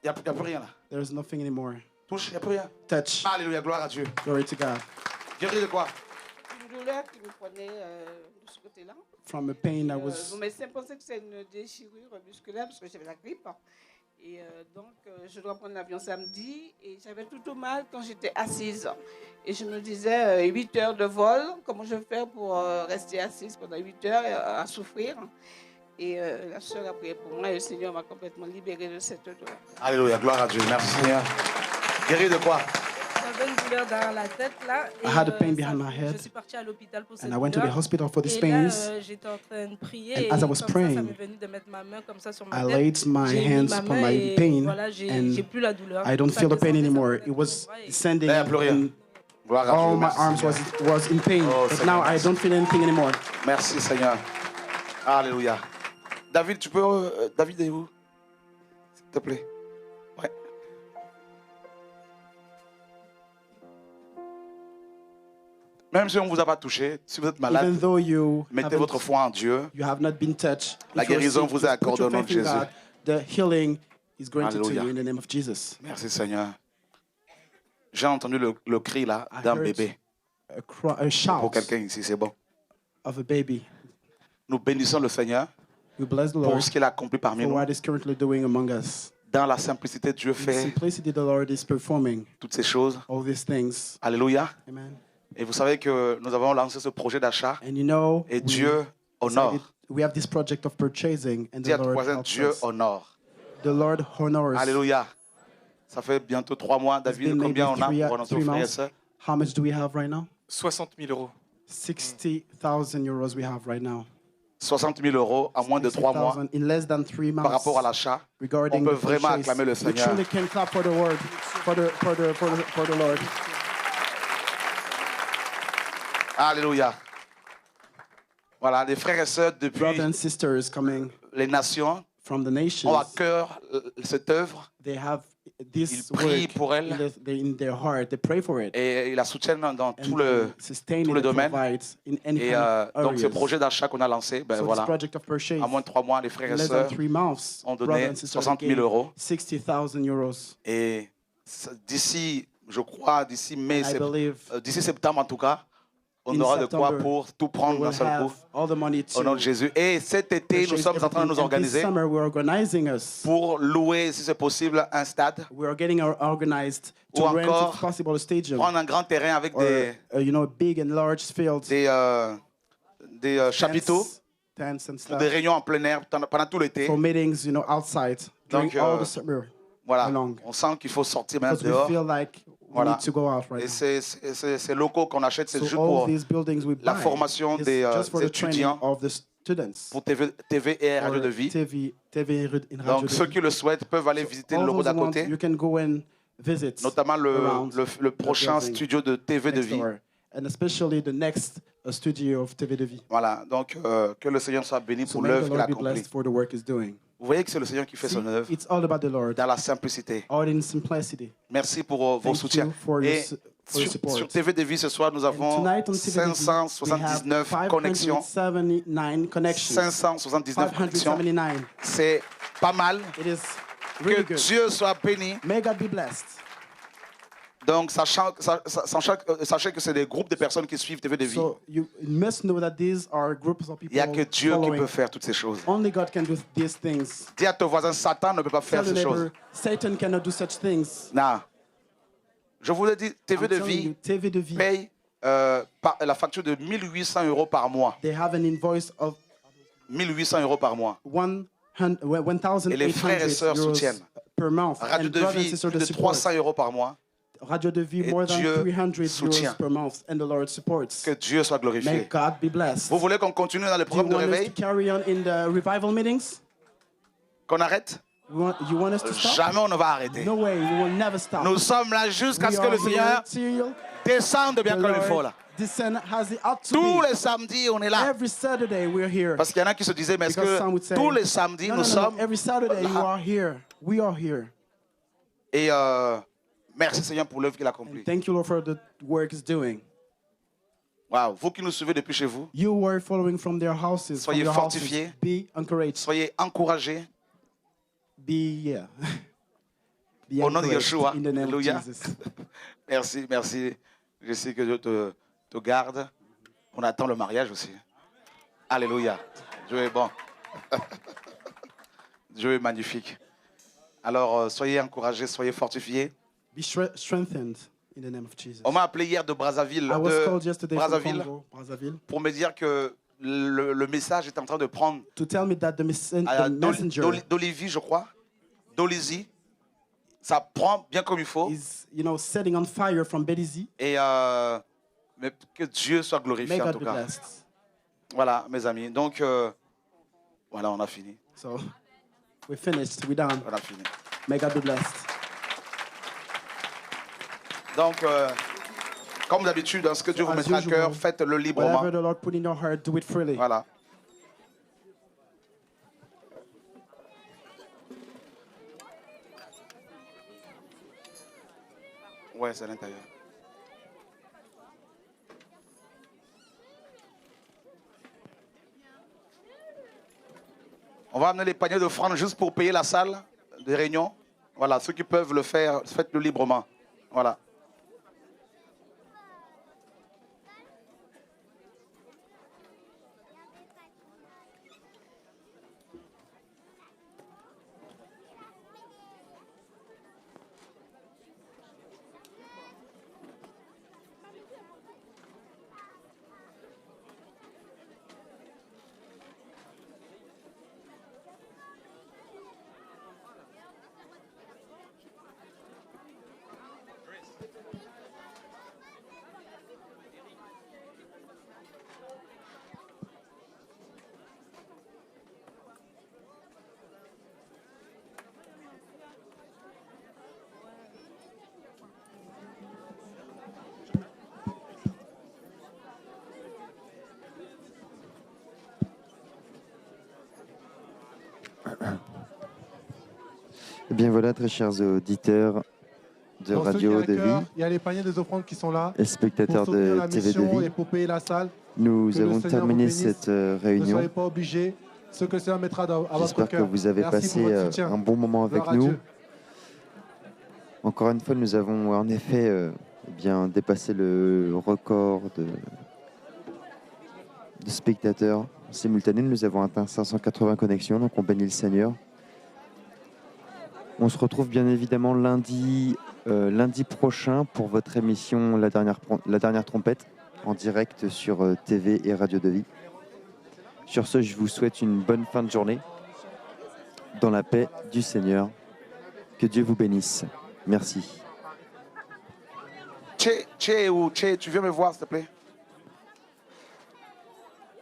Speaker 2: Il n'y a plus rien là.
Speaker 1: There's nothing anymore.
Speaker 2: Touche, il n'y a plus rien.
Speaker 1: Touch.
Speaker 2: Alléluia, gloire à Dieu.
Speaker 1: Glory to God.
Speaker 2: Guéris de quoi?
Speaker 9: Une douleur qui me prenait de ce côté-là.
Speaker 1: From a pain I
Speaker 9: Mon
Speaker 1: was.
Speaker 9: médecin pensait que c'est une déchirure musculaire parce que j'avais la grippe. Et donc, je dois prendre l'avion samedi et j'avais tout mal quand j'étais assise. Et je me disais, 8 heures de vol, comment je vais faire pour rester assise pendant 8 heures à souffrir. Et la sœur a prié pour moi et le Seigneur m'a complètement libérée de cette douleur.
Speaker 2: Alléluia, gloire à Dieu. Merci Seigneur. Guéris de quoi?
Speaker 10: J'avais une douleur dans la tête là. Et,
Speaker 1: I had a pain
Speaker 10: ça-
Speaker 1: behind my head.
Speaker 10: Je suis partie à l'hôpital pour cette
Speaker 1: And I went to the
Speaker 10: douleur.
Speaker 1: hospital for these
Speaker 10: Et là,
Speaker 1: pains.
Speaker 10: j'étais en train de prier.
Speaker 1: And
Speaker 10: Et
Speaker 1: as I was
Speaker 10: comme ça
Speaker 1: praying,
Speaker 10: m'est venu de mettre ma main comme ça sur ma
Speaker 1: I
Speaker 10: tête.
Speaker 1: laid my
Speaker 10: J'ai mis
Speaker 1: hands
Speaker 10: ma
Speaker 1: upon
Speaker 10: main
Speaker 1: my
Speaker 10: et
Speaker 1: pain,
Speaker 10: voilà, j'ai
Speaker 1: and
Speaker 10: plus la douleur.
Speaker 1: I don't
Speaker 10: Ça
Speaker 1: feel the pain
Speaker 10: descendait, ça
Speaker 1: anymore.
Speaker 10: montait
Speaker 1: It was
Speaker 10: dans mon bras et-
Speaker 1: descending.
Speaker 2: Là, il n'y a plus rien.
Speaker 1: And
Speaker 2: Gloire à Dieu.
Speaker 1: all my
Speaker 2: Merci,
Speaker 1: arms
Speaker 2: Seigneur.
Speaker 1: was in pain.
Speaker 2: Oh,
Speaker 1: But
Speaker 2: Seigneur,
Speaker 1: now I
Speaker 2: merci.
Speaker 1: don't feel anything anymore.
Speaker 2: Merci Seigneur. Alléluia. David, tu peux. David est où? S'il te plaît. Ouais. Même si on ne vous a pas touché, si vous êtes
Speaker 1: Even
Speaker 2: malade,
Speaker 1: though you
Speaker 2: mettez votre
Speaker 1: haven't,
Speaker 2: foi en Dieu.
Speaker 1: you have not been touched,
Speaker 2: La
Speaker 1: if you're
Speaker 2: guérison
Speaker 1: sick,
Speaker 2: vous est
Speaker 1: just put
Speaker 2: accordée au
Speaker 1: your
Speaker 2: nom de
Speaker 1: faith in
Speaker 2: Jésus.
Speaker 1: God. The healing is granted to
Speaker 2: Alléluia.
Speaker 1: you in the name of Jesus.
Speaker 2: Merci Seigneur. J'ai entendu le cri là
Speaker 1: I
Speaker 2: d'un
Speaker 1: heard
Speaker 2: bébé.
Speaker 1: A
Speaker 2: Pour
Speaker 1: shout
Speaker 2: quelqu'un ici, c'est bon.
Speaker 1: of a baby.
Speaker 2: Nous bénissons le Seigneur
Speaker 1: We bless the
Speaker 2: pour
Speaker 1: Lord
Speaker 2: ce qu'il a accompli parmi
Speaker 1: for
Speaker 2: nous.
Speaker 1: what He's currently doing among us.
Speaker 2: Dans la simplicité, Dieu
Speaker 1: In
Speaker 2: fait
Speaker 1: simplicity, the Lord is performing
Speaker 2: toutes ces choses.
Speaker 1: all these things.
Speaker 2: Alléluia.
Speaker 1: Amen.
Speaker 2: Et vous savez que nous avons lancé ce projet d'achat
Speaker 1: And you know,
Speaker 2: et Dieu honore.
Speaker 1: we have this project of purchasing, and
Speaker 2: Dis
Speaker 1: the
Speaker 2: à ton
Speaker 1: Lord
Speaker 2: voisin,
Speaker 1: helps
Speaker 2: Dieu
Speaker 1: us.
Speaker 2: honore.
Speaker 1: The Lord honors.
Speaker 2: Alléluia. Ça fait bientôt 3 mois.
Speaker 1: It's
Speaker 2: David,
Speaker 1: been maybe
Speaker 2: combien on a
Speaker 1: three
Speaker 2: pour annoncer aux
Speaker 1: months.
Speaker 2: frères et sœurs?
Speaker 1: How much do we have right now?
Speaker 11: 60 000 euros.
Speaker 1: 60,000 euros we have right now.
Speaker 2: 60 000 euros en moins de 3 mois
Speaker 1: 60,000 in less than 3 months.
Speaker 2: par rapport à l'achat.
Speaker 1: Regarding
Speaker 2: On peut
Speaker 1: the
Speaker 2: vraiment
Speaker 1: purchase,
Speaker 2: acclamer le
Speaker 1: we
Speaker 2: Seigneur.
Speaker 1: truly can clap for the word, for the Lord.
Speaker 2: Alléluia. Voilà, les frères et sœurs depuis
Speaker 1: Brothers and sisters coming
Speaker 2: les nations
Speaker 1: from the
Speaker 2: ont
Speaker 1: nations,
Speaker 2: à cœur cette œuvre
Speaker 1: they have
Speaker 2: Ils
Speaker 1: this
Speaker 2: prient
Speaker 1: work
Speaker 2: pour elle.
Speaker 1: in their heart. They pray for it.
Speaker 2: et ils la soutiennent dans
Speaker 1: And
Speaker 2: tout le...
Speaker 1: sustain
Speaker 2: tout le
Speaker 1: it,
Speaker 2: domaine.
Speaker 1: provide in any
Speaker 2: Et
Speaker 1: kind of
Speaker 2: donc ce
Speaker 1: areas.
Speaker 2: projet d'achat qu'on a lancé, ben
Speaker 1: So
Speaker 2: voilà,
Speaker 1: this project of purchase,
Speaker 2: en moins de 3 mois, les frères
Speaker 1: in
Speaker 2: et
Speaker 1: less than
Speaker 2: sœurs
Speaker 1: 3 months,
Speaker 2: ont
Speaker 1: brothers
Speaker 2: donné
Speaker 1: and sisters
Speaker 2: 60 000
Speaker 1: gave
Speaker 2: euros.
Speaker 1: 60,000 euros.
Speaker 2: Et d'ici, je crois, d'ici mai,
Speaker 1: I believe
Speaker 2: d'ici septembre en tout cas, on
Speaker 1: in
Speaker 2: aura de quoi
Speaker 1: September,
Speaker 2: pour tout
Speaker 1: we
Speaker 2: prendre d'un
Speaker 1: will
Speaker 2: seul
Speaker 1: have
Speaker 2: coup
Speaker 1: all the money
Speaker 2: au nom
Speaker 1: to
Speaker 2: de Jésus. Et cet été, nous
Speaker 1: purchase
Speaker 2: sommes en train de nous
Speaker 1: everything. And this
Speaker 2: organiser
Speaker 1: summer, we're organizing us.
Speaker 2: pour louer, si c'est possible, un stade,
Speaker 1: We are getting organized to
Speaker 2: Ou
Speaker 1: rent,
Speaker 2: encore,
Speaker 1: if possible, a stadium
Speaker 2: prendre un grand terrain avec
Speaker 1: or, you know, a big and large field,
Speaker 2: des chapiteaux
Speaker 1: tents and
Speaker 2: pour
Speaker 1: stuff
Speaker 2: des réunions en plein air pendant tout l'été.
Speaker 1: for meetings, outside during
Speaker 2: Donc,
Speaker 1: all the summer.
Speaker 2: Voilà,
Speaker 1: along.
Speaker 2: on sent qu'il faut sortir maintenant
Speaker 1: Because we
Speaker 2: dehors.
Speaker 1: feel like we
Speaker 2: Voilà.
Speaker 1: need to go out right
Speaker 2: Et
Speaker 1: now.
Speaker 2: ces locaux qu'on achète, c'est
Speaker 1: So
Speaker 2: juste
Speaker 1: all
Speaker 2: pour
Speaker 1: these buildings we
Speaker 2: la
Speaker 1: buy
Speaker 2: formation
Speaker 1: is
Speaker 2: des
Speaker 1: just for the training
Speaker 2: étudiants,
Speaker 1: of the students.
Speaker 2: pour TV et Radio
Speaker 1: or
Speaker 2: de Vie.
Speaker 1: TV in Radio
Speaker 2: Donc
Speaker 1: de
Speaker 2: ceux
Speaker 1: Vie.
Speaker 2: qui le souhaitent peuvent aller visiter le
Speaker 1: All
Speaker 2: logo
Speaker 1: those
Speaker 2: d'à
Speaker 1: who want,
Speaker 2: côté,
Speaker 1: you can go and visit
Speaker 2: notamment
Speaker 1: around
Speaker 2: le
Speaker 1: the
Speaker 2: prochain
Speaker 1: building
Speaker 2: studio de TV de
Speaker 1: next
Speaker 2: Vie.
Speaker 1: door. And especially the next studio of TV de Vie.
Speaker 2: Voilà, donc que le Seigneur soit béni
Speaker 1: So
Speaker 2: pour
Speaker 1: may the
Speaker 2: l'œuvre qu'il
Speaker 1: Lord be
Speaker 2: accomplit.
Speaker 1: blessed for the work he's doing.
Speaker 2: Vous voyez que c'est le Seigneur qui fait
Speaker 1: See,
Speaker 2: son œuvre
Speaker 1: it's all about the Lord,
Speaker 2: dans la simplicité.
Speaker 1: all in simplicity.
Speaker 2: Merci pour vos
Speaker 1: Thank
Speaker 2: soutiens.
Speaker 1: you for your
Speaker 2: Et
Speaker 1: for your support.
Speaker 2: sur TV de Vie ce soir, nous
Speaker 1: And
Speaker 2: avons
Speaker 1: tonight on TV de Vie, we have
Speaker 2: 579 connexions.
Speaker 1: 579 connections.
Speaker 2: 579 connexions.
Speaker 1: 579.
Speaker 2: C'est pas mal.
Speaker 1: It is really
Speaker 2: Que
Speaker 1: good.
Speaker 2: Dieu soit béni.
Speaker 1: May God be blessed.
Speaker 2: Donc, sachez que c'est des groupes de personnes qui suivent TV de Vie.
Speaker 1: So you must know that these are groups of
Speaker 2: Il
Speaker 1: people
Speaker 2: n'y a que Dieu qui
Speaker 1: following.
Speaker 2: peut faire toutes ces choses.
Speaker 1: Only God can do these things.
Speaker 2: Dis à ton voisin, Satan ne peut pas faire
Speaker 1: Tell your
Speaker 2: ces choses.
Speaker 1: neighbor, Satan cannot do such things.
Speaker 2: Non. Je vous le dis, TV
Speaker 1: I'm
Speaker 2: de
Speaker 1: telling
Speaker 2: Vie
Speaker 1: you, TV de Vie,
Speaker 2: paye la facture de 1 800 € par mois.
Speaker 1: they have an invoice of
Speaker 2: 1 800 € par mois.
Speaker 1: 1,800
Speaker 2: Et les frères et sœurs
Speaker 1: euros
Speaker 2: soutiennent.
Speaker 1: per month.
Speaker 2: Radio
Speaker 1: And
Speaker 2: de
Speaker 1: brothers and
Speaker 2: Vie,
Speaker 1: sisters
Speaker 2: plus de
Speaker 1: support.
Speaker 2: 300 € par mois.
Speaker 1: Radio de Vie,
Speaker 2: Et
Speaker 1: more than
Speaker 2: Dieu
Speaker 1: 300
Speaker 2: soutient.
Speaker 1: euros per month. And the Lord supports.
Speaker 2: Que Dieu soit
Speaker 1: May
Speaker 2: glorifié.
Speaker 1: God be blessed.
Speaker 2: Vous voulez qu'on continue dans les
Speaker 1: Do you
Speaker 2: programmes de
Speaker 1: want us to
Speaker 2: réveil?
Speaker 1: carry on in the revival meetings?
Speaker 2: Qu'on arrête?
Speaker 1: You want us to stop?
Speaker 2: Jamais on ne va arrêter.
Speaker 1: No way, we will never stop.
Speaker 2: Nous sommes là jusqu'à
Speaker 1: We
Speaker 2: ce que
Speaker 1: are
Speaker 2: le Seigneur
Speaker 1: here till
Speaker 2: descende bien
Speaker 1: the
Speaker 2: comme il faut
Speaker 1: Lord
Speaker 2: là.
Speaker 1: descend as it ought to
Speaker 2: Tous
Speaker 1: be.
Speaker 2: les samedis, on est là.
Speaker 1: Every Saturday we're here.
Speaker 2: Parce qu'il y en a qui se disaient, mais est-ce
Speaker 1: Because some
Speaker 2: que
Speaker 1: would say,
Speaker 2: tous les samedis,
Speaker 1: no,
Speaker 2: nous
Speaker 1: no, no,
Speaker 2: sommes
Speaker 1: every Saturday you
Speaker 2: là?
Speaker 1: are here. We are here.
Speaker 2: Et merci Seigneur pour l'œuvre qu'il accomplit.
Speaker 1: And thank you, Lord, for the work He's doing.
Speaker 2: Wow. Vous qui nous suivez depuis chez vous,
Speaker 1: You were following from their houses.
Speaker 2: Soyez
Speaker 1: from your houses.
Speaker 2: fortifiés.
Speaker 1: Be encouraged.
Speaker 2: soyez encouragés.
Speaker 1: Be
Speaker 2: Au nom de
Speaker 1: encouraged
Speaker 2: Yeshua.
Speaker 1: in the name
Speaker 2: Alléluia.
Speaker 1: of Jesus.
Speaker 2: Merci, merci. Je sais que Dieu te garde. On attend le mariage aussi. Alléluia. Dieu est bon. Dieu est magnifique. Alors, soyez encouragés, soyez fortifiés.
Speaker 1: Be strengthened in the name of Jesus.
Speaker 2: On m'a appelé hier de Brazzaville,
Speaker 1: I was called yesterday from
Speaker 2: Brazzaville,
Speaker 1: Congo, Brazzaville,
Speaker 2: pour me dire que le message est en train de prendre
Speaker 1: to tell me that the
Speaker 2: à
Speaker 1: messenger
Speaker 2: d'Olivier, je crois, d'Olizy. Ça prend bien comme il faut.
Speaker 1: is, setting on fire from Belize.
Speaker 2: Et mais que Dieu soit
Speaker 1: May
Speaker 2: glorifié en
Speaker 1: God
Speaker 2: tout
Speaker 1: be
Speaker 2: cas.
Speaker 1: blessed.
Speaker 2: Voilà, mes amis. Donc, voilà, on a fini.
Speaker 1: So, we're finished. We're done.
Speaker 2: On a fini.
Speaker 1: May God be blessed.
Speaker 2: Donc, comme d'habitude, ce que Dieu vous
Speaker 1: as
Speaker 2: mettra à
Speaker 1: usual,
Speaker 2: cœur, faites-le librement.
Speaker 1: Whatever the Lord put in your heart, do it freely.
Speaker 2: Voilà. Ouais, c'est à l'intérieur. On va amener les paniers d'offrandes juste pour payer la salle des réunions. Voilà, ceux qui peuvent le faire, faites-le librement. Voilà.
Speaker 11: Eh bien voilà, très chers auditeurs de
Speaker 12: Pour ceux qui
Speaker 11: Radio
Speaker 12: ont
Speaker 11: de
Speaker 12: un cœur,
Speaker 11: Vie
Speaker 12: il y a les paniers des offrandes qui sont là
Speaker 11: et spectateurs
Speaker 12: pour soutenir
Speaker 11: de
Speaker 12: la
Speaker 11: TV de
Speaker 12: mission
Speaker 11: Vie.
Speaker 12: et pour payer la salle.
Speaker 11: Nous
Speaker 12: Que le
Speaker 11: avons
Speaker 12: Seigneur
Speaker 11: terminé
Speaker 12: vous bénisse.
Speaker 11: cette
Speaker 12: Ne
Speaker 11: réunion.
Speaker 12: soyez pas obligés. Ce que le Seigneur mettra à votre
Speaker 11: J'espère que
Speaker 12: cœur.
Speaker 11: vous avez
Speaker 12: Merci
Speaker 11: passé
Speaker 12: pour votre soutien.
Speaker 11: un bon moment avec
Speaker 12: Gloire à
Speaker 11: nous.
Speaker 12: Dieu.
Speaker 11: Encore une fois, nous avons en effet bien dépassé le record de spectateurs simultanés. Nous avons atteint 580 connexions, donc on bénit le Seigneur. On se retrouve bien évidemment lundi prochain pour votre émission La Dernière Trompette en direct sur TV et Radio de Vie. Sur ce, je vous souhaite une bonne fin de journée dans la paix du Seigneur. Que Dieu vous bénisse. Merci.
Speaker 2: Tché, tu viens me voir, s'il te plaît?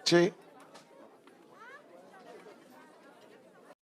Speaker 2: Tché.